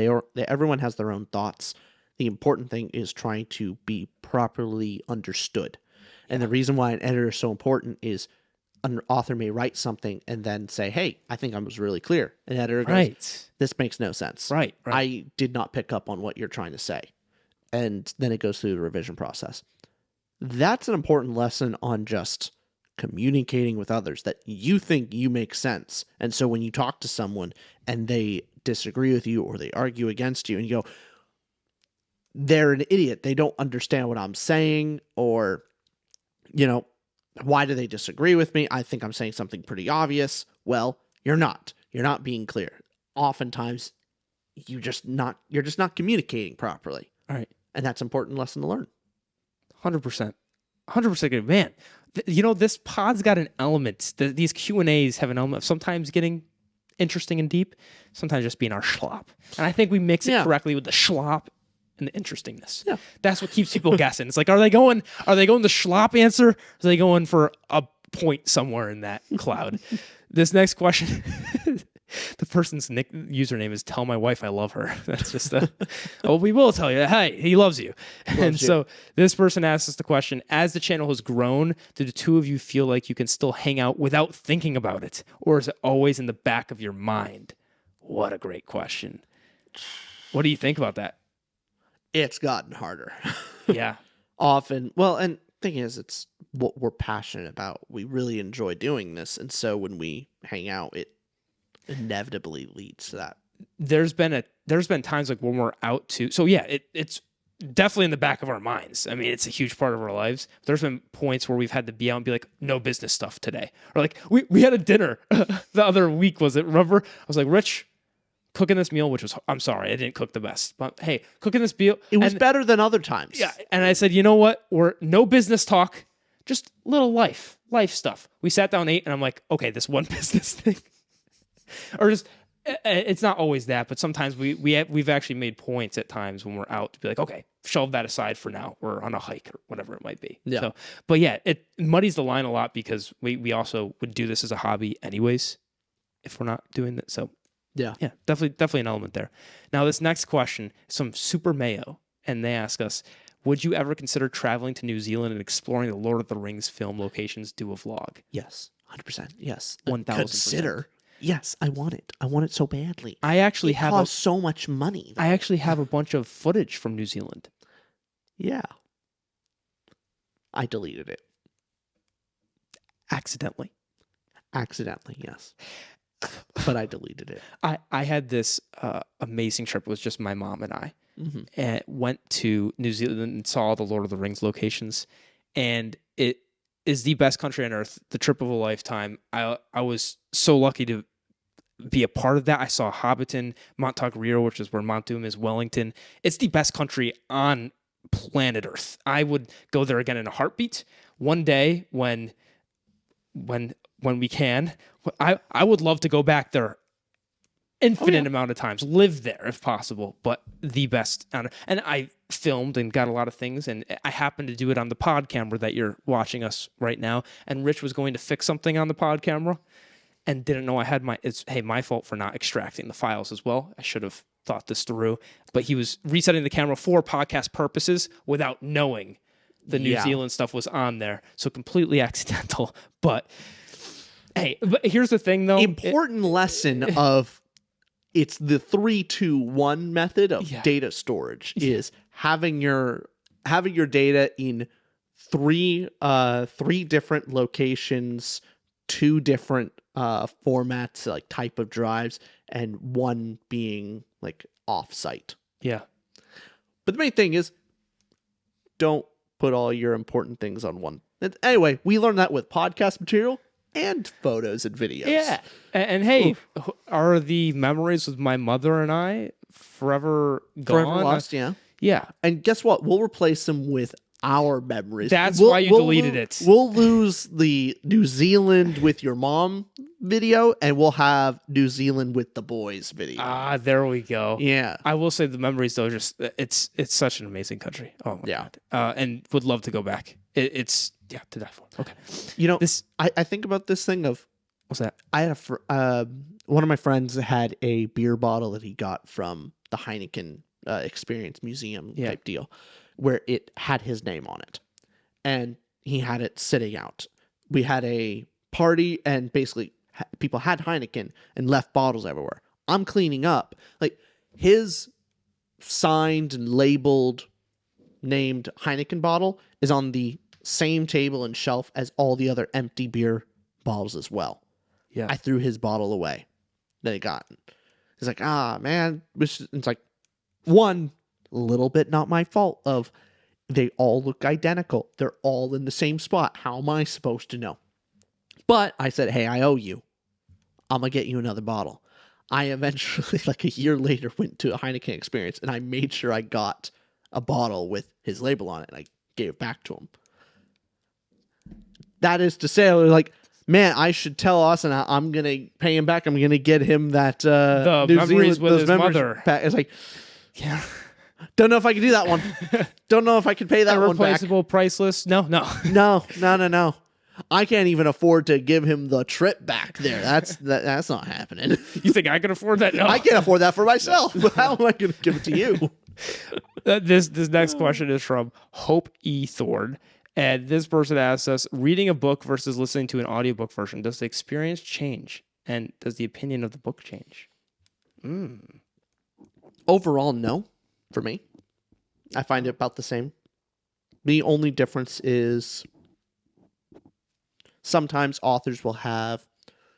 Everyone has their own thoughts. The important thing is trying to be properly understood. And the reason why an editor is so important is an author may write something and then say, hey, I think I was really clear. An editor goes, this makes no sense. Right. I did not pick up on what you're trying to say. And then it goes through the revision process. That's an important lesson on just communicating with others, that you think you make sense. And so when you talk to someone and they disagree with you or they argue against you and you go, they're an idiot, they don't understand what I'm saying, or, why do they disagree with me? I think I'm saying something pretty obvious. Well, you're not being clear. Oftentimes you're just not communicating properly. All right. And that's an important lesson to learn. 100%. 100% good. Man, this pod's got an element. These Q&As have an element of sometimes getting interesting and deep, sometimes just being our schlop. And I think we mix it correctly with the schlop and the interestingness. Yeah. That's what keeps people guessing. It's like, are they going the schlop answer? Or are they going for a point somewhere in that cloud? This next question The person's username is "Tell my wife I love her." That's just oh, we will tell you. Hey, he loves you. So this person asks us the question: as the channel has grown, do the two of you feel like you can still hang out without thinking about it, or is it always in the back of your mind? What a great question. What do you think about that? It's gotten harder. Yeah. Often. Well, and thing is, it's what we're passionate about. We really enjoy doing this, and so when we hang out, it inevitably leads to that. There's been times like when we're out to, so yeah, it's definitely in the back of our minds. I mean, it's a huge part of our lives. There's been points where we've had to be out and be like, no business stuff today. Or like, we had a dinner the other week, was it? Remember? I was like, Rich, cooking this meal, which was, I'm sorry, I didn't cook the best, but hey, cooking this meal. It was better than other times. Yeah. And I said, you know what? We're no business talk, just little life stuff. We sat down, ate, and I'm like, okay, this one business thing. Or just, it's not always that, but sometimes we've actually made points at times when we're out to be like, okay, shelve that aside for now. We're on a hike or whatever it might be. Yeah. So, but yeah, it muddies the line a lot because we also would do this as a hobby anyways if we're not doing that. So yeah, definitely an element there. Now this next question is from Super Mayo, and they ask us, would you ever consider traveling to New Zealand and exploring the Lord of the Rings film locations? Do a vlog. Yes, 100%. Yes, 1000%. Consider. Yes, I want it. I want it so badly. I actually it costs so much money. I actually have a bunch of footage from New Zealand. Yeah. I deleted it. Accidentally, yes. But I deleted it. I had this amazing trip. It was just my mom and I. Mm-hmm. And went to New Zealand and saw the Lord of the Rings locations. And it is the best country on earth, the trip of a lifetime. I was so lucky to be a part of that. I saw Hobbiton, Montagrier, which is where Mount Doom is, Wellington. It's the best country on planet Earth. I would go there again in a heartbeat. One day when we can, I would love to go back there infinite amount of times, live there if possible, but the best. And I filmed and got a lot of things, and I happened to do it on the pod camera that you're watching us right now. And Rich was going to fix something on the pod camera and didn't know I had my fault for not extracting the files as well. I should have thought this through, but he was resetting the camera for podcast purposes without knowing the New Zealand stuff was on there. So completely accidental, but hey, but here's the thing though. Important lesson of it's the 3-2-1 method of data storage is having your data in three different locations, 2 different formats, like type of drives, and one being like off-site. Yeah. But the main thing is, don't put all your important things on one. Anyway, we learned that with podcast material and photos and videos. Yeah. And hey, are the memories with my mother and I forever gone? Forever lost, yeah. Yeah. And guess what? We'll replace them with our memories. That's why you deleted it. We'll lose the New Zealand with your mom video, and we'll have New Zealand with the boys video. Ah, there we go. Yeah. I will say the memories though, just it's such an amazing country. Oh my God. And would love to go back. It's to die for. Okay. You know, I think about this thing of, what's that? I had one of my friends had a beer bottle that he got from the Heineken Experience Museum type deal, where it had his name on it, and he had it sitting out. We had a party, and basically people had Heineken and left bottles everywhere. I'm cleaning up, like his signed and labeled named Heineken bottle is on the same table and shelf as all the other empty beer bottles as well. Yeah. I threw his bottle away that he got. He's like, man. It's like, one, little bit not my fault of they all look identical. They're all in the same spot. How am I supposed to know? But I said, hey, I owe you. I'm going to get you another bottle. I eventually, like a year later, went to a Heineken Experience, and I made sure I got a bottle with his label on it, and I gave it back to him. That is to say, like, man, I should tell Austin I'm going to pay him back. I'm going to get him that the New memories Zealand, with his mother. Pack. It's like, don't know if I can do that one. Don't know if I can pay that one back. Irreplaceable, priceless. No. No. I can't even afford to give him the trip back there. That's not happening. You think I can afford that? No. I can't afford that for myself. How am I going to give it to you? This next question is from Hope E. Thorne. And this person asks us, reading a book versus listening to an audiobook version, does the experience change? And does the opinion of the book change? Overall, no, for me. I find it about the same. The only difference is sometimes authors will have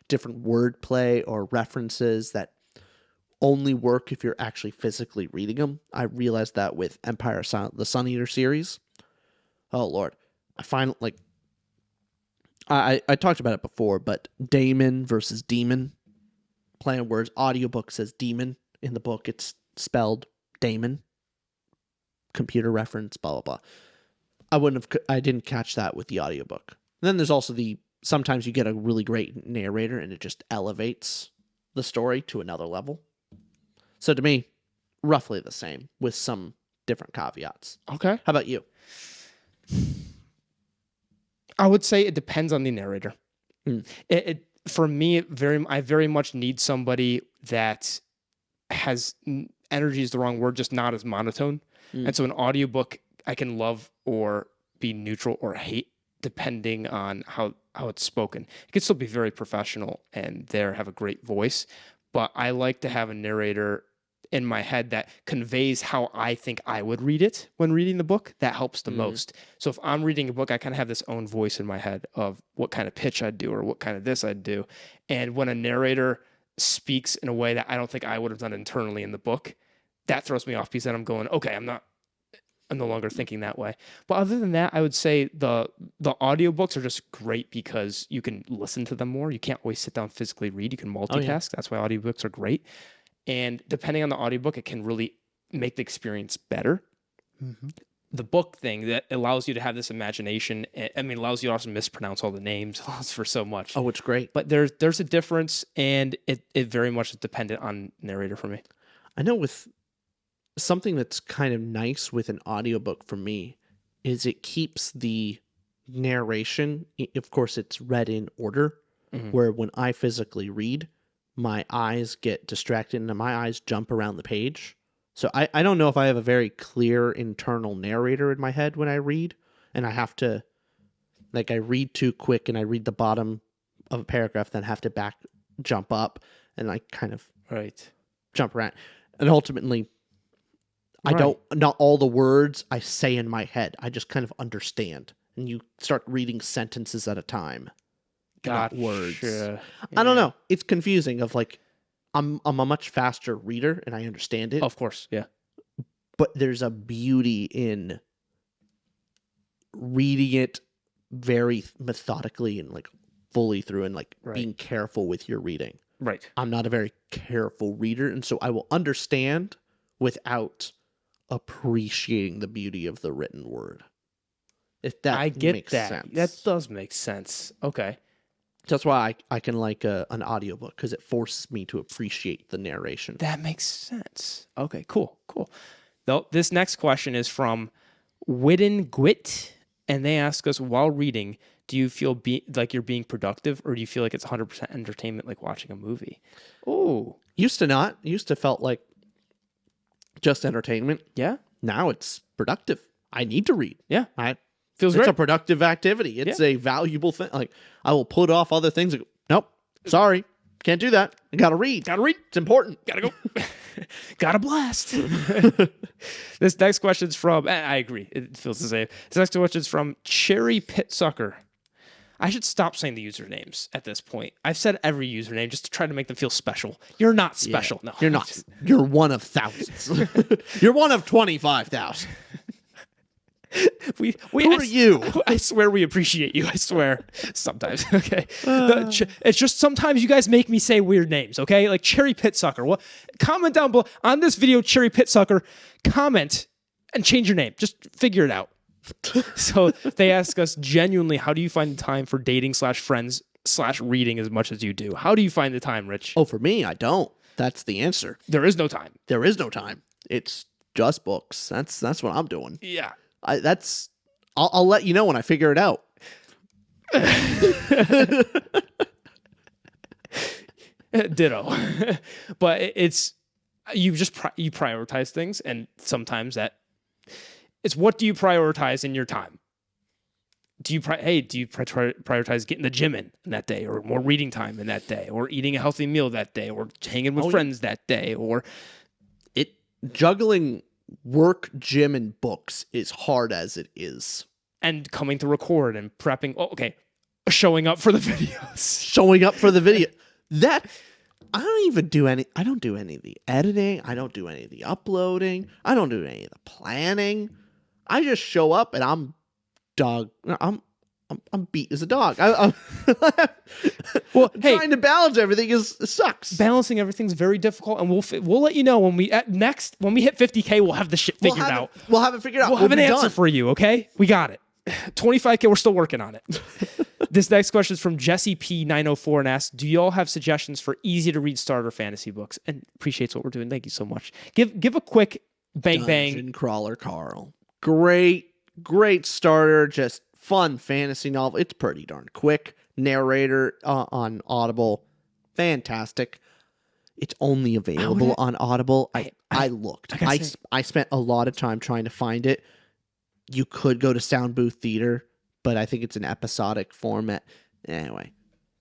different wordplay or references that only work if you're actually physically reading them. I realized that with Empire the Sun Eater series. Oh, Lord. I find, like, I talked about it before, but Daemon versus Demon. Play on words. Audiobook says demon. In the book, it's spelled Daemon. Computer reference, blah, blah, blah. I didn't catch that with the audiobook. And then there's also sometimes you get a really great narrator and it just elevates the story to another level. So to me, roughly the same with some different caveats. Okay. How about you? I would say it depends on the narrator. For me, I very much need somebody that has, energy is the wrong word, just not as monotone. And so an audiobook I can love or be neutral or hate depending on how it's spoken. It can still be very professional and have a great voice, but I like to have a narrator in my head that conveys how I think I would read it when reading the book. That helps the most. So if I'm reading a book, I kind of have this own voice in my head of what kind of pitch I'd do or what kind of this I'd do. And when a narrator speaks in a way that I don't think I would have done internally in the book, that throws me off because then I'm going, okay, I'm no longer thinking that way. But other than that, I would say the audiobooks are just great because you can listen to them more. You can't always sit down and physically read. You can multitask. Oh, yeah. That's why audiobooks are great. And depending on the audiobook, it can really make the experience better. The book thing that allows you to have this imagination, allows you to also mispronounce all the names, allows for so much. Oh, it's great. But there's a difference, and it very much is dependent on narrator for me. I know with something that's kind of nice with an audiobook for me is it keeps the narration, of course it's read in order, where when I physically read, my eyes get distracted and my eyes jump around the page. So I don't know if I have a very clear internal narrator in my head when I read, and I have to, like, I read too quick and I read the bottom of a paragraph, then have to jump up, and I kind of jump around. And ultimately, not all the words I say in my head, I just kind of understand. And you start reading sentences at a time. Not words. Yeah. I don't know. It's confusing of like, I'm a much faster reader and I understand it. Of course, yeah. But there's a beauty in reading it very methodically and like fully through and like being careful with your reading. Right. I'm not a very careful reader, and so I will understand without appreciating the beauty of the written word. If that makes sense. That does make sense. Okay. That's why I can like an audiobook, because it forces me to appreciate the narration. That makes sense. Okay, cool. Though this next question is from Widden Gwit, and they ask us, while reading, do you feel like you're being productive, or do you feel like it's 100% entertainment, like watching a movie? Oh, used to not. Used to felt like just entertainment. Yeah. Now it's productive. I need to read. Yeah. It's a productive activity. It's a valuable thing. Like, I will put off other things. Like, nope, sorry, can't do that. I gotta read. It's important. Gotta go. Gotta blast. This next question's from, I agree, it feels the same. This next question's from Cherry Pit Sucker. I should stop saying the usernames at this point. I've said every username just to try to make them feel special. You're not special. Yeah, no, you're not. You're one of thousands. You're one of 25,000. Who are you? I swear we appreciate you. I swear. Sometimes. Okay. It's just sometimes you guys make me say weird names. Okay. Like Cherry Pit Sucker. Well, comment down below on this video, Cherry Pit Sucker. Comment and change your name. Just figure it out. So they ask us genuinely, how do you find the time for dating /friends/reading as much as you do? How do you find the time, Rich? Oh, for me, I don't. That's the answer. There is no time. There is no time. It's just books. That's what I'm doing. Yeah. I'll let you know when I figure it out. Ditto. But it's you just you prioritize things, and sometimes that it's what do you prioritize in your time? Do you prioritize getting the gym in that day, or more reading time in that day, or eating a healthy meal that day, or hanging with friends that day, or juggling work, gym, and books is hard as it is. And coming to record and prepping. Oh, okay. Showing up for the videos. Showing up for the video. That I don't do any of the editing. I don't do any of the uploading. I don't do any of the planning. I just show up and I'm beat as a dog. I'm trying to balance everything sucks. Balancing everything's very difficult, and we'll let you know when we hit 50K. We'll have the shit figured out. We'll have it figured out. We'll have an answer for you. Okay, we got it. 25K. We're still working on it. This next question is from Jesse P904 and asks, "Do you all have suggestions for easy to read starter fantasy books?" And appreciates what we're doing. Thank you so much. Give a quick bang. Dungeon Crawler Carl. Great starter. Just fun fantasy novel. It's pretty darn quick. Narrator on Audible. Fantastic. It's only available on Audible. I looked. I spent a lot of time trying to find it. You could go to Sound Booth Theater, but I think it's an episodic format. Anyway,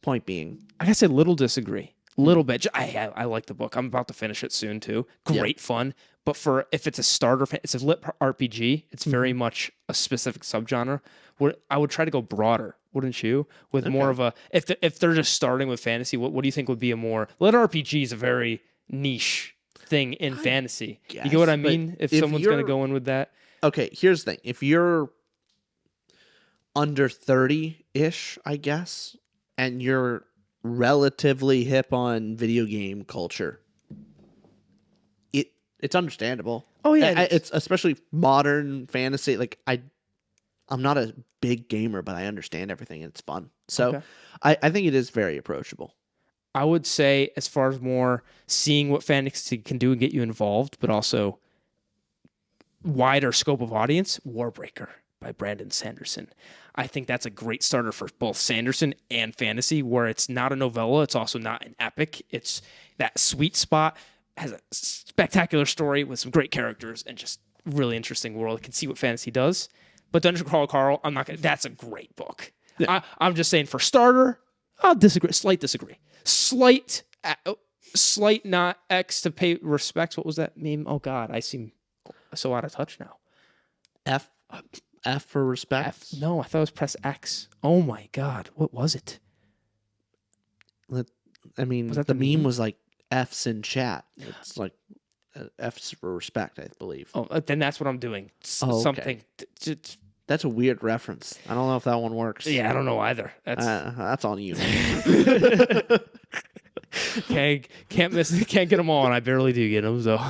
point being, I gotta say, little disagree. Little bit. I like the book. I'm about to finish it soon too. Great fun. But if it's a starter, it's a lit RPG. It's very much a specific subgenre. Where I would try to go broader, wouldn't you? With more of a if they're just starting with fantasy, what do you think would be a more lit RPG is a very niche thing in fantasy. You get what I mean? If someone's going to go in with that. Okay, here's the thing. If you're under 30-ish, I guess, and you're relatively hip on video game culture, it's understandable. Oh yeah, it's especially modern fantasy. Like I'm not a big gamer, but I understand everything and it's fun. So I think it is very approachable. I would say, as far as more seeing what fantasy can do and get you involved, but also wider scope of audience, Warbreaker by Brandon Sanderson. I think that's a great starter for both Sanderson and fantasy, where it's not a novella, it's also not an epic. It's that sweet spot, has a spectacular story with some great characters and just really interesting world. I can see what fantasy does. But Dungeon Crawler Carl, I'm not gonna. That's a great book. Yeah. I'm just saying, for starter, I'll disagree. Slight disagree. Slight not X to pay respects. What was that meme? Oh God, I seem so out of touch now. F for respect? No, I thought it was press X. Oh my God, what was it? I mean, was that the meme was like F's in chat. It's like F's for respect, I believe. Oh, then that's what I'm doing. Something. That's a weird reference. I don't know if that one works. Yeah, I don't know either. That's on you. Can't get them all, and I barely do get them. So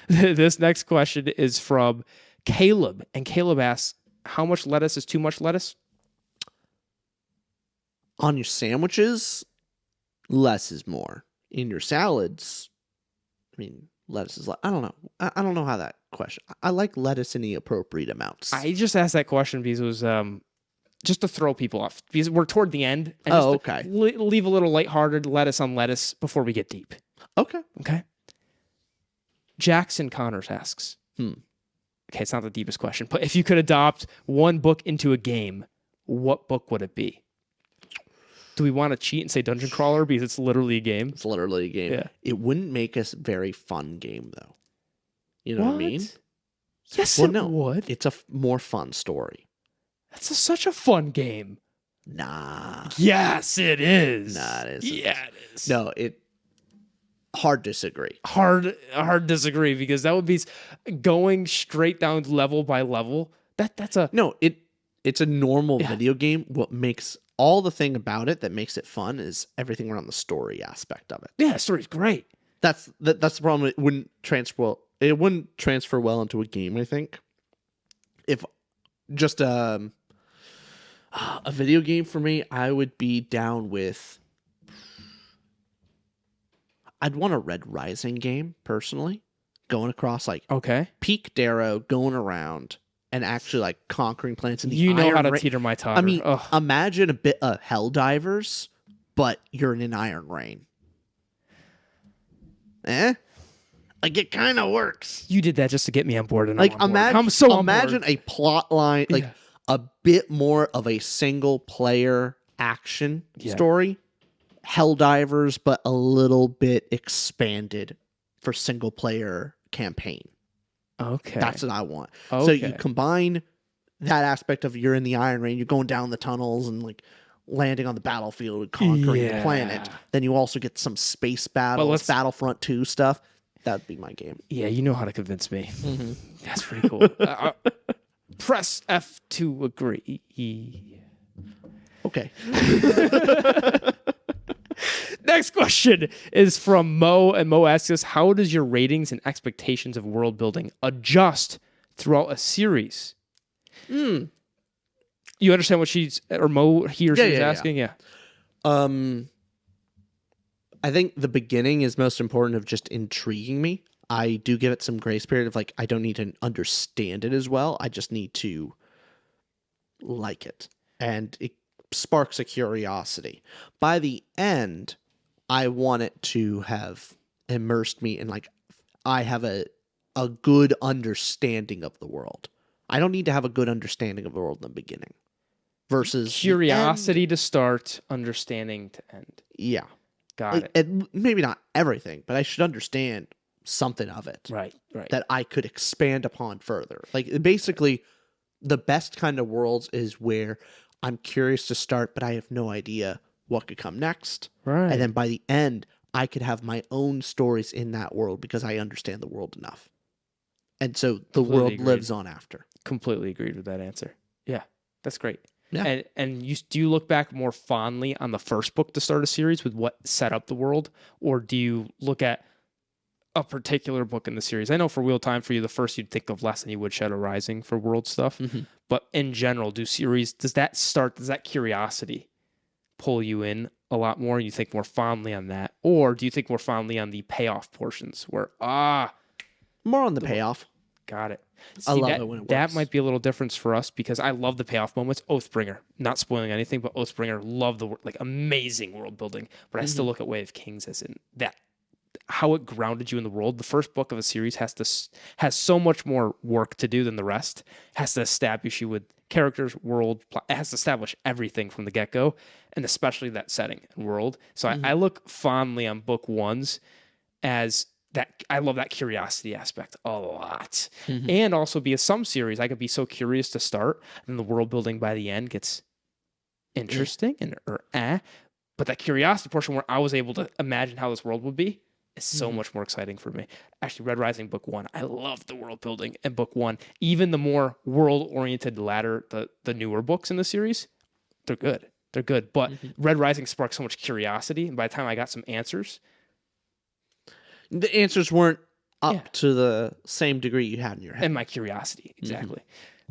this next question is from Caleb, and Caleb asks, "How much lettuce is too much lettuce?" On your sandwiches, less is more. In your salads, I mean, lettuce is I don't know. I don't know how that question. I like lettuce in the appropriate amounts. I just asked that question because it was just to throw people off, because we're toward the end. And okay. Leave a little lighthearted lettuce on lettuce before we get deep. Okay. Jackson Connors asks, Okay, it's not the deepest question, but if you could adopt one book into a game, what book would it be? Do we want to cheat and say Dungeon Crawler because it's literally a game? It's literally a game. Yeah. It wouldn't make us very fun game, though. You know what I mean? Yes, it would. It's a more fun story. That's such a fun game. Nah. Yes, it is. Nah, it isn't. Yeah, it is. No, hard disagree. Hard disagree, because that would be going straight down level by level. That's a... No, it's a normal video game. What makes all the thing about it that makes it fun is everything around the story aspect of it. Yeah, the story's great. That's the problem. It wouldn't transfer well into a game, I think. If just a video game for me, I would be down with... I'd want a Red Rising game, personally. Going across, like, okay, Peak Darrow, going around and actually like conquering planets in the You know Iron how to Ra- teeter my totter. I mean, Ugh. imagine a bit of Helldivers, but you're in an Iron Rain. Like it kind of works. You did that just to get me on board, and Like I'm on board. I'm so on board. imagine a plot line, like a bit more of a single player action story. Helldivers, but a little bit expanded for single player campaign. Okay, That's what I want. Okay. So you combine that aspect of you're in the Iron Rain, you're going down the tunnels and like landing on the battlefield and conquering the planet. Then you also get some space battles, Battlefront 2 stuff. That'd be my game. Yeah, you know how to convince me. That's pretty cool. Press F to agree. Okay. Next question is from Mo, and Mo asks us, how does your ratings and expectations of world building adjust throughout a series? You understand what he or she is asking? Yeah. I think the beginning is most important of just intriguing me. I do give it some grace period of like, I don't need to understand it as well. I just need to like it. And it sparks a curiosity. By the end, I want it to have immersed me in like, I have a good understanding of the world. I don't need to have a good understanding of the world in the beginning. Versus curiosity to start, understanding to end. Yeah. Got it. Maybe not everything, but I should understand something of it. Right. That I could expand upon further. Like basically, the best kind of worlds is where I'm curious to start, but I have no idea what could come next. Right. And then by the end, I could have my own stories in that world because I understand the world enough. And so the world lives on after. Completely agreed with that answer. Yeah, that's great. Yeah. And do you look back more fondly on the first book to start a series with what set up the world, or do you look at a particular book in the series? I know for Wheel Time for you, the first you'd think of less than you would Shadow Rising for world stuff. But in general, does that curiosity pull you in a lot more? You think more fondly on that, or do you think more fondly on the payoff portions where more on the payoff? Got it. See, I love it when it works. That might be a little difference for us because I love the payoff moments. Oathbringer, not spoiling anything, but Oathbringer, love the amazing world building. But I still look at Way of Kings as in that how it grounded you in the world. The first book of a series has so much more work to do than the rest. Has to establish you with characters, world. It has to establish everything from the get go, and especially that setting and world. So I look fondly on book ones as that. I love that curiosity aspect a lot. And also because some series I could be so curious to start, and the world building by the end gets interesting but that curiosity portion where I was able to imagine how this world would be is so much more exciting for me. Actually, Red Rising book 1, I love the world building in book 1. Even the more world oriented latter, the newer books in the series, they're good. They're good. But Red Rising sparked so much curiosity, and by the time I got some answers, the answers weren't up to the same degree you had in your head. And my curiosity, exactly.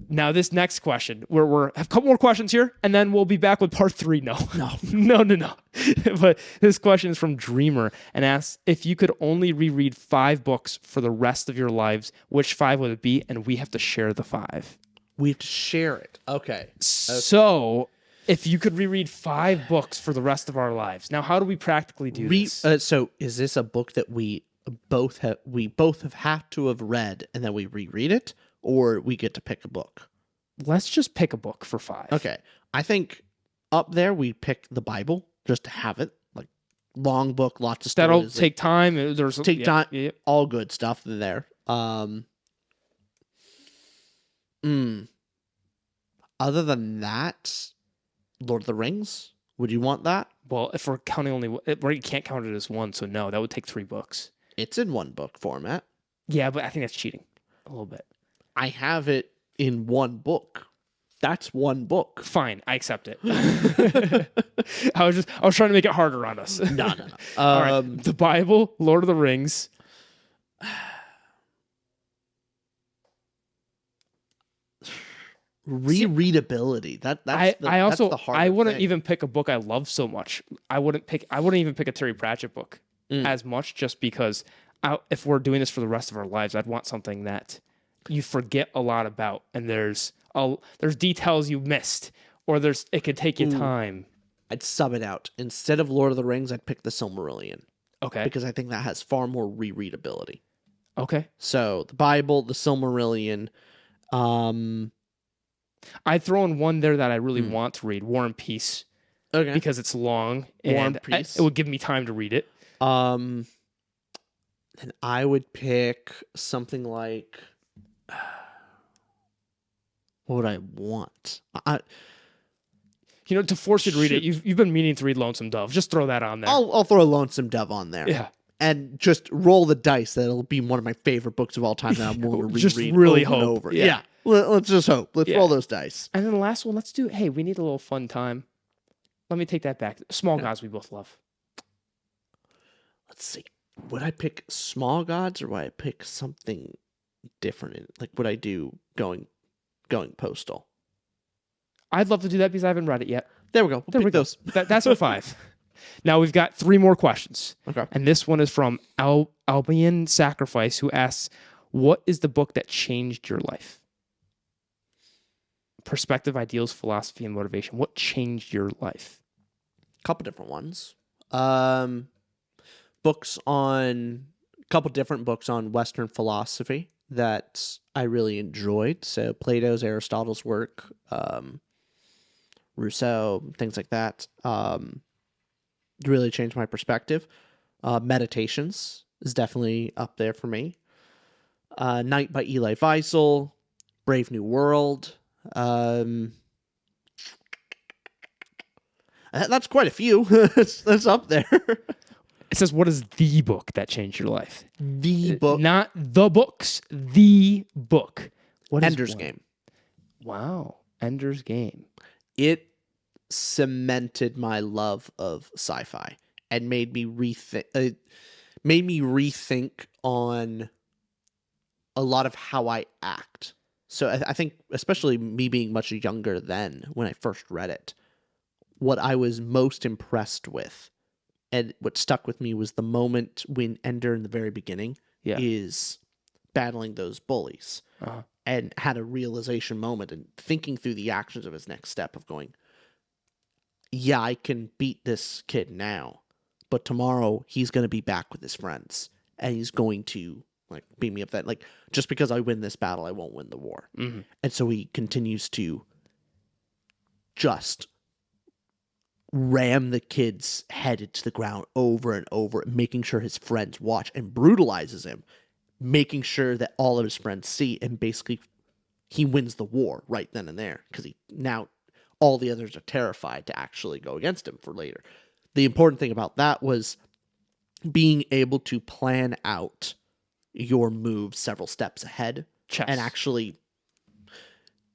Now, this next question, we're have a couple more questions here, and then we'll be back with part 3. No. But this question is from Dreamer and asks, if you could only reread 5 books for the rest of your lives, which 5 would it be? And we have to share the 5. We have to share it. Okay. So, if you could reread 5 books for the rest of our lives, now how do we practically do this? So, is this a book that we both have had to have read and then we reread it? Or we get to pick a book? Let's just pick a book for 5. Okay. I think up there we pick the Bible just to have it. Like long book, lots of stories. That'll take time. Take time. All good stuff there. Other than that, Lord of the Rings. Would you want that? Well, if we're counting we can't count it as one, so no, that would take 3 books. It's in one book format. Yeah, but I think that's cheating a little bit. I have it in one book. That's one book. Fine, I accept it. I was trying to make it harder on us. No. All right, the Bible, Lord of the Rings. Rereadability. That's the hard. I wouldn't even pick a book I love so much. I wouldn't even pick a Terry Pratchett book as much, just because if we're doing this for the rest of our lives, I'd want something that you forget a lot about, and there's details you missed, or it could take you time. I'd sub it out. Instead of Lord of the Rings, I'd pick the Silmarillion. Okay. Because I think that has far more rereadability. Okay. So the Bible, the Silmarillion. I'd throw in one there that I really want to read, War and Peace. Okay. Because it's long and Peace. it would give me time to read it. And I would pick something like, what would I want? To force you to read it, you've been meaning to read Lonesome Dove. Just throw that on there. I'll throw Lonesome Dove on there. Yeah. And just roll the dice that it'll be one of my favorite books of all time that I'm willing to reread just really over and hope. over. Yeah. Let's just hope. Let's roll those dice. And then the last one, we need a little fun time. Let me take that back. Small Gods we both love. Let's see. Would I pick Small Gods or would I pick something different? Like, would I do going postal? I'd love to do that because I haven't read it yet. There we go. We'll pick those. That's our 5. Now we've got 3 more questions. Okay. And this one is from Albion Sacrifice, who asks, what is the book that changed your life? Perspective, ideals, philosophy, and motivation. What changed your life? A couple different ones. Couple different books on Western philosophy that I really enjoyed. So Plato's, Aristotle's work, Rousseau, things like that. Really changed my perspective. Meditations is definitely up there for me. Night by Elie Wiesel, Brave New World. That's quite a few. That's up there. It says, what is the book that changed your life? The book. Not the books, the book. What is Ender's one? Game. Wow. Ender's Game. It cemented my love of sci-fi and made me rethink on a lot of how I act. So I think, especially me being much younger then when I first read it, what I was most impressed with and what stuck with me was the moment when Ender in the very beginning is battling those bullies and had a realization moment and thinking through the actions of his next step of going, yeah, I can beat this kid now, but tomorrow he's going to be back with his friends and he's going to beat me up that, just because I win this battle, I won't win the war. Mm-hmm. And so he continues to just ram the kid's head into the ground over and over, making sure his friends watch, and brutalizes him, making sure that all of his friends see, and basically he wins the war right then and there because now all the others are terrified to actually go against him for later. The important thing about that was being able to plan out your moves several steps ahead. Chess. And actually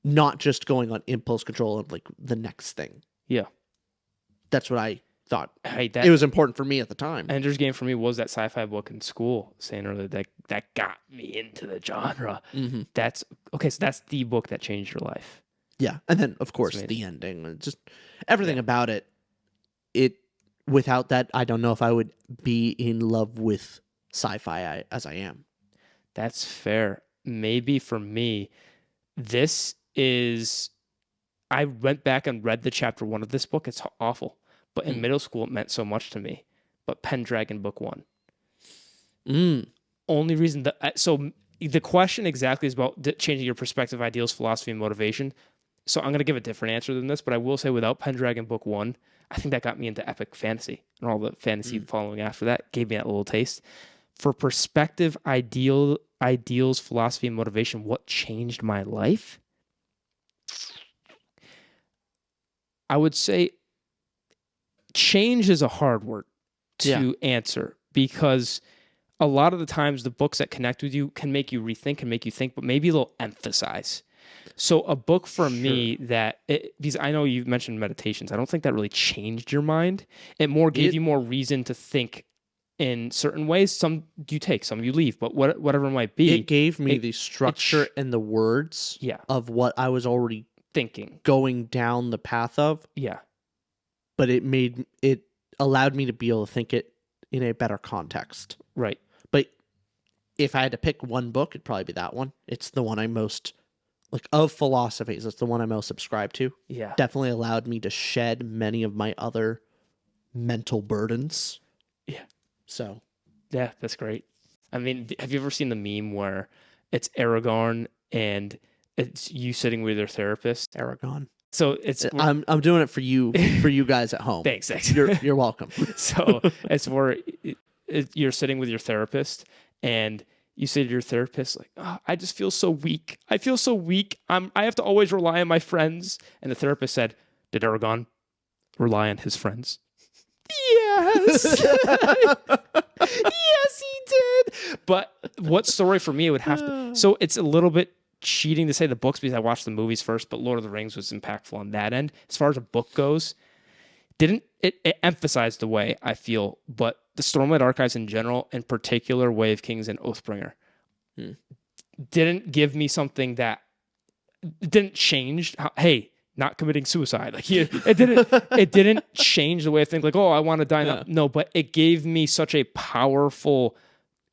not just going on impulse control of the next thing. Yeah. That's what I thought. It was important for me at the time. Ender's Game for me was that sci-fi book in school, saying earlier that got me into the genre. Mm-hmm. So that's the book that changed your life. Yeah. And then of course the ending and just everything about it. Without that, I don't know if I would be in love with sci-fi as I am. That's fair. Maybe for me, I went back and read the chapter 1 of this book. It's awful. But in middle school, it meant so much to me. But Pendragon Book 1. Only reason so the question exactly is about changing your perspective, ideals, philosophy, and motivation. So I'm going to give a different answer than this, but I will say without Pendragon Book 1, I think that got me into epic fantasy. And all the fantasy following after that gave me that little taste. For perspective, ideals, philosophy, and motivation, what changed my life? I would say change is a hard word to answer because a lot of the times the books that connect with you can make you rethink, can make you think, but maybe they'll emphasize. So a book for me because I know you've mentioned meditations. I don't think that really changed your mind. It more gave you more reason to think in certain ways. Some you take, some you leave, but whatever it might be. It gave me the structure and the words of what I was already thinking, going down the path of. Yeah. But it allowed me to be able to think it in a better context. Right. But if I had to pick one book, it'd probably be that one. It's the one I most, like, of philosophies, it's the one I most subscribe to. Yeah. Definitely allowed me to shed many of my other mental burdens. Yeah. So. Yeah, that's great. I mean, have you ever seen the meme where it's Aragorn and it's you sitting with your therapist? Aragon. So it's I'm doing it for you guys at home. Thanks. You're welcome. So it's where you're sitting with your therapist and you say to your therapist, like, oh, I just feel so weak. I feel so weak. I have to always rely on my friends. And the therapist said, did Aragorn rely on his friends? Yes. Yes, he did. But what story for me would have to... So it's a little bit cheating to say the books because I watched the movies first, but Lord of the Rings was impactful on that end. As far as a book goes, it emphasized the way I feel, but the Stormlight Archives in general, in particular, Way of Kings and Oathbringer, didn't give me something that didn't change. Hey, not committing suicide. Like it didn't change the way I think. Like, oh, I want to die. Yeah. No, but it gave me such a powerful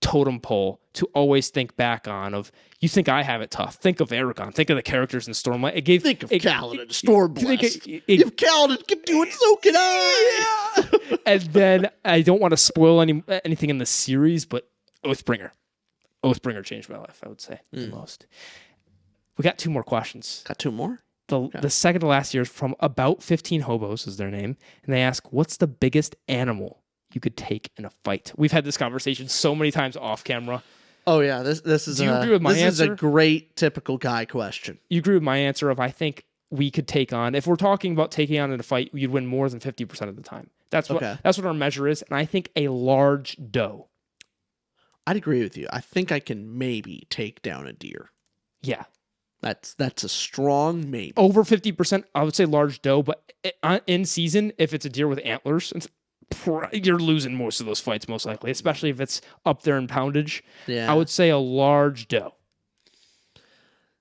totem pole to always think back on. Of you think I have it tough. Think of Aragon. Think of the characters in Stormlight. Think of Kaladin, Stormblast. If Kaladin can do it, so can I. Yeah. And then I don't want to spoil anything in the series, but Oathbringer changed my life. I would say the most. We got 2 more questions. Got 2 more. The second to last year is from About 15 Hobos is their name. And they ask, what's the biggest animal you could take in a fight? We've had this conversation so many times off camera. Oh, yeah. This is, Do you agree with my answer? This is a great typical guy question. You agree with my answer of I think we could take on, if we're talking about taking on in a fight, you'd win more than 50% of the time. That's what our measure is. And I think a large doe. I'd agree with you. I think I can maybe take down a deer. Yeah. That's a strong maybe. Over 50%, I would say large doe, but in season, if it's a deer with antlers, you're losing most of those fights, most likely, especially if it's up there in poundage. Yeah. I would say a large doe.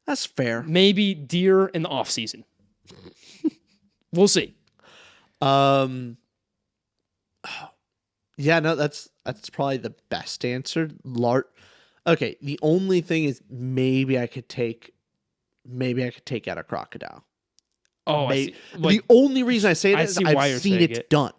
That's fair. Maybe deer in the off season. We'll see. Yeah, no, that's probably the best answer. Okay, the only thing is maybe I could take out a crocodile. Oh, I see. Like, the only reason I say that is I've seen it done.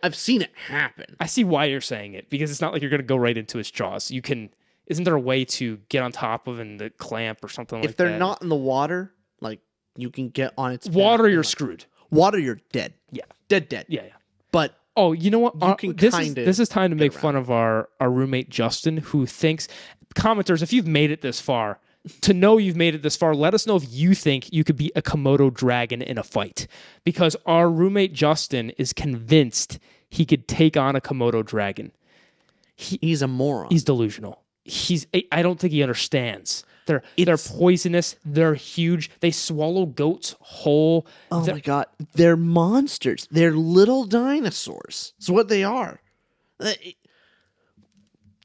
I've seen it happen. I see why you're saying it, because it's not like you're going to go right into its jaws. Isn't there a way to get on top of the clamp or something like that? If they're not in the water, like, you can get on its water, you're screwed. Water, you're dead. Yeah. Dead. Yeah. But oh, you know what? This is time to make fun of our roommate Justin, who thinks, commenters, if you've made it this far, to know you've made it this far, let us know if you think you could beat a Komodo dragon in a fight. Because our roommate Justin is convinced he could take on a Komodo dragon. He's a moron. He's delusional. I don't think he understands. They're poisonous. They're huge. They swallow goats whole. Oh my God. They're monsters. They're little dinosaurs. That's what they are.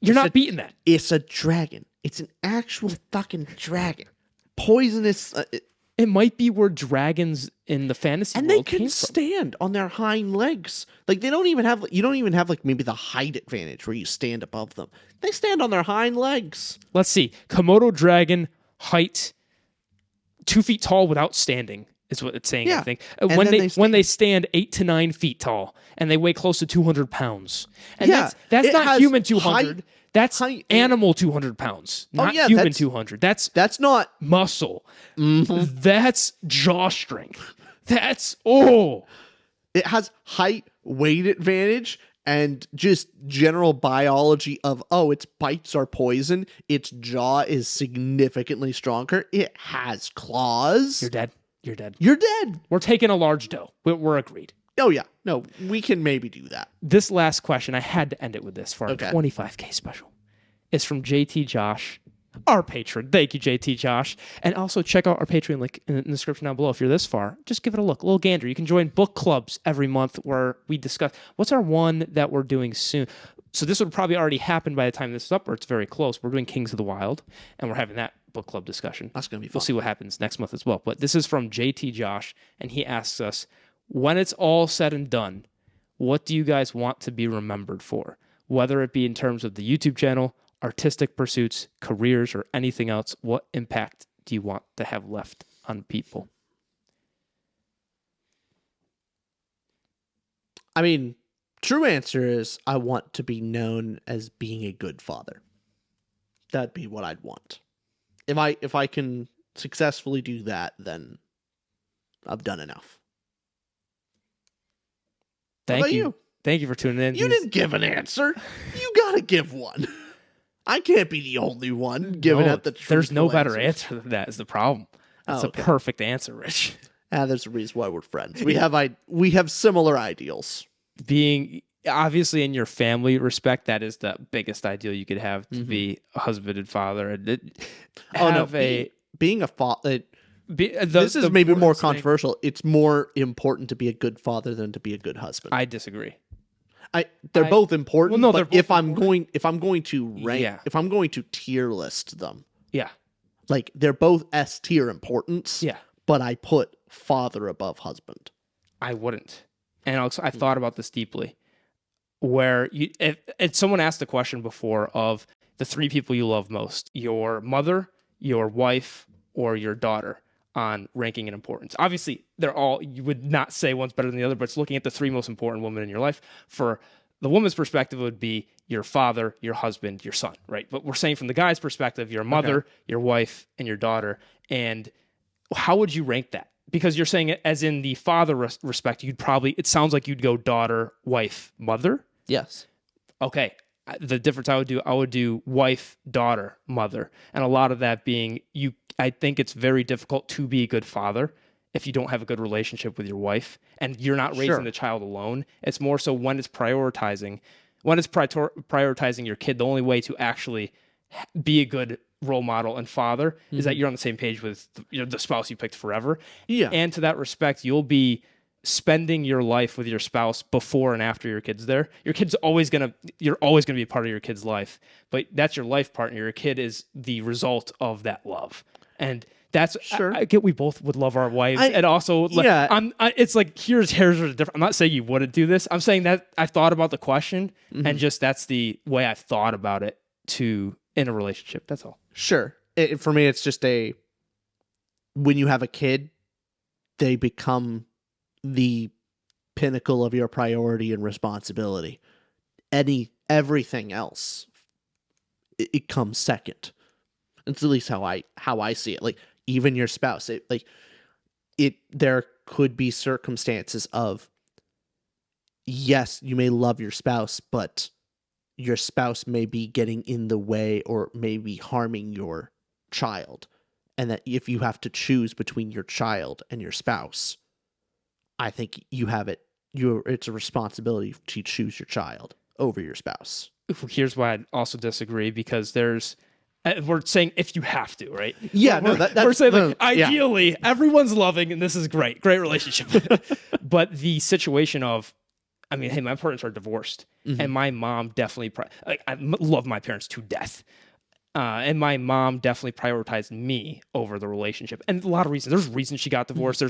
You're not beating that. It's a dragon. It's an actual fucking dragon. Poisonous. It might be where dragons in the fantasy world world came from. And they can stand on their hind legs. Like, you don't even have like maybe the height advantage where you stand above them. They stand on their hind legs. Let's see. Komodo dragon height 2 feet tall without standing is what it's saying, yeah. I think. When they stand 8 to 9 feet tall and they weigh close to 200 pounds. And yeah, that's not human 200. That's animal 200 pounds, not human 200. That's not muscle. Mm-hmm. That's jaw strength. It has height, weight advantage, and just general biology of, its bites are poison. Its jaw is significantly stronger. It has claws. You're dead. We're taking a large doe. We're agreed. Oh, yeah. No, we can maybe do that. This last question, I had to end it with this for our 25K special. It's from JT Josh, our patron. Thank you, JT Josh. And also check out our Patreon link in the description down below if you're this far. Just give it a look, a little gander. You can join book clubs every month where we discuss. What's our one that we're doing soon? So this would probably already happen by the time this is up, or it's very close. We're doing Kings of the Wild, and we're having that book club discussion. That's going to be fun. We'll see what happens next month as well. But this is from JT Josh, and he asks us, when it's all said and done, what do you guys want to be remembered for? Whether it be in terms of the YouTube channel, artistic pursuits, careers, or anything else, what impact do you want to have left on people? I mean, true answer is I want to be known as being a good father. That'd be what I'd want. If I can successfully do that, then I've done enough. Thank you. Thank you for tuning in. You didn't give an answer. You gotta give one. I can't be the only one giving out the truthful There's no better answers. answer than that is the problem. That's Okay. a perfect answer, Rich. There's a reason why we're friends. We have similar ideals. Being obviously in your family respect, that is the biggest ideal you could have, to be a husband and father. And Being a father. This is maybe more controversial. It's more important to be a good father than to be a good husband. I disagree. They're both important. Well, no, but they're both if I'm going to rank, if I'm going to tier list them, Yeah. like they're both S tier importance. Yeah. But I put father above husband. I wouldn't. And also, I've thought about this deeply. Where if someone asked the question before of the three people you love most, your mother, your wife, or your daughter, on ranking in importance. Obviously, they're all, you would not say one's better than the other, but it's looking at the three most important women in your life. For the woman's perspective, it would be your father, your husband, your son, right? But we're saying from the guy's perspective, your mother, your wife, and your daughter. And how would you rank that? Because you're saying it as in the father respect, it sounds like you'd go daughter, wife, mother. Yes. Okay. The difference I would do wife, daughter, mother. And a lot of that being I think it's very difficult to be a good father if you don't have a good relationship with your wife and you're not raising the child alone. It's more so when it's prioritizing your kid, the only way to actually be a good role model and father is that you're on the same page with the spouse you picked forever. Yeah. And to that respect, you'll be spending your life with your spouse before and after your kid's there. You're always gonna be a part of your kid's life, but that's your life partner. Your kid is the result of that love. And that's sure. I get we both would love our wives, and also it's like here's are different. I'm not saying you wouldn't do this. I'm saying that I've thought about the question, and just that's the way I've thought about it in a relationship. That's all. Sure. For me, it's just when you have a kid, they become the pinnacle of your priority and responsibility. Everything else, it comes second. It's at least how I see it. Like even your spouse, there could be circumstances of, yes, you may love your spouse, but your spouse may be getting in the way or maybe harming your child. And that if you have to choose between your child and your spouse, I think it's a responsibility to choose your child over your spouse. Here's why I'd also disagree, because we're saying if you have to, right? Yeah, we're saying ideally everyone's loving and this is great relationship. But the situation of, I mean, hey, my parents are divorced, and my mom definitely I love my parents to death. And my mom definitely prioritized me over the relationship. And a lot of reasons. There's reasons she got divorced.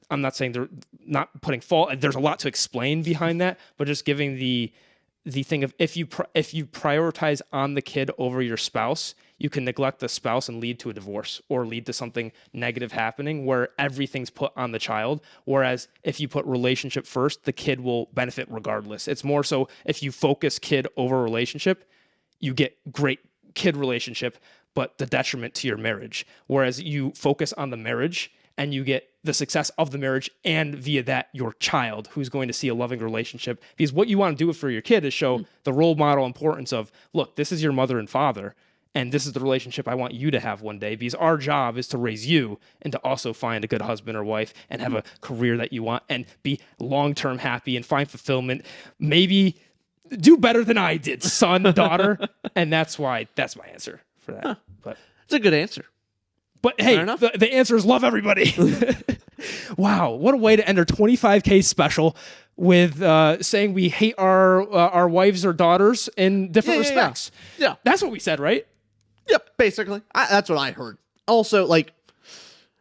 I'm not saying they're not putting fault. There's a lot to explain behind that, but just giving the thing of if you prioritize on the kid over your spouse, you can neglect the spouse and lead to a divorce or lead to something negative happening where everything's put on the child. Whereas if you put relationship first, the kid will benefit regardless. It's more so if you focus kid over relationship, you get great kid relationship, but the detriment to your marriage. Whereas you focus on the marriage and you get the success of the marriage and via that your child who's going to see a loving relationship. Because what you want to do for your kid is show the role model importance of, look, this is your mother and father, and this is the relationship I want you to have one day, because our job is to raise you and to also find a good husband or wife and have a career that you want and be long-term happy and find fulfillment. Maybe do better than I did, son, daughter. And that's my answer for that. But it's a good answer. But hey, the answer is love everybody. Wow, what a way to end our 25K special with saying we hate our wives or daughters in different respects. Yeah. That's what we said, right? Yep, basically. That's what I heard. Also,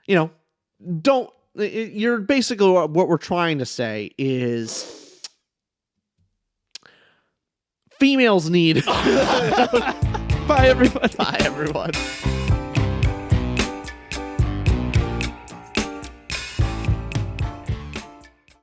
you're basically what we're trying to say is females need... Bye, everybody. Bye, everyone.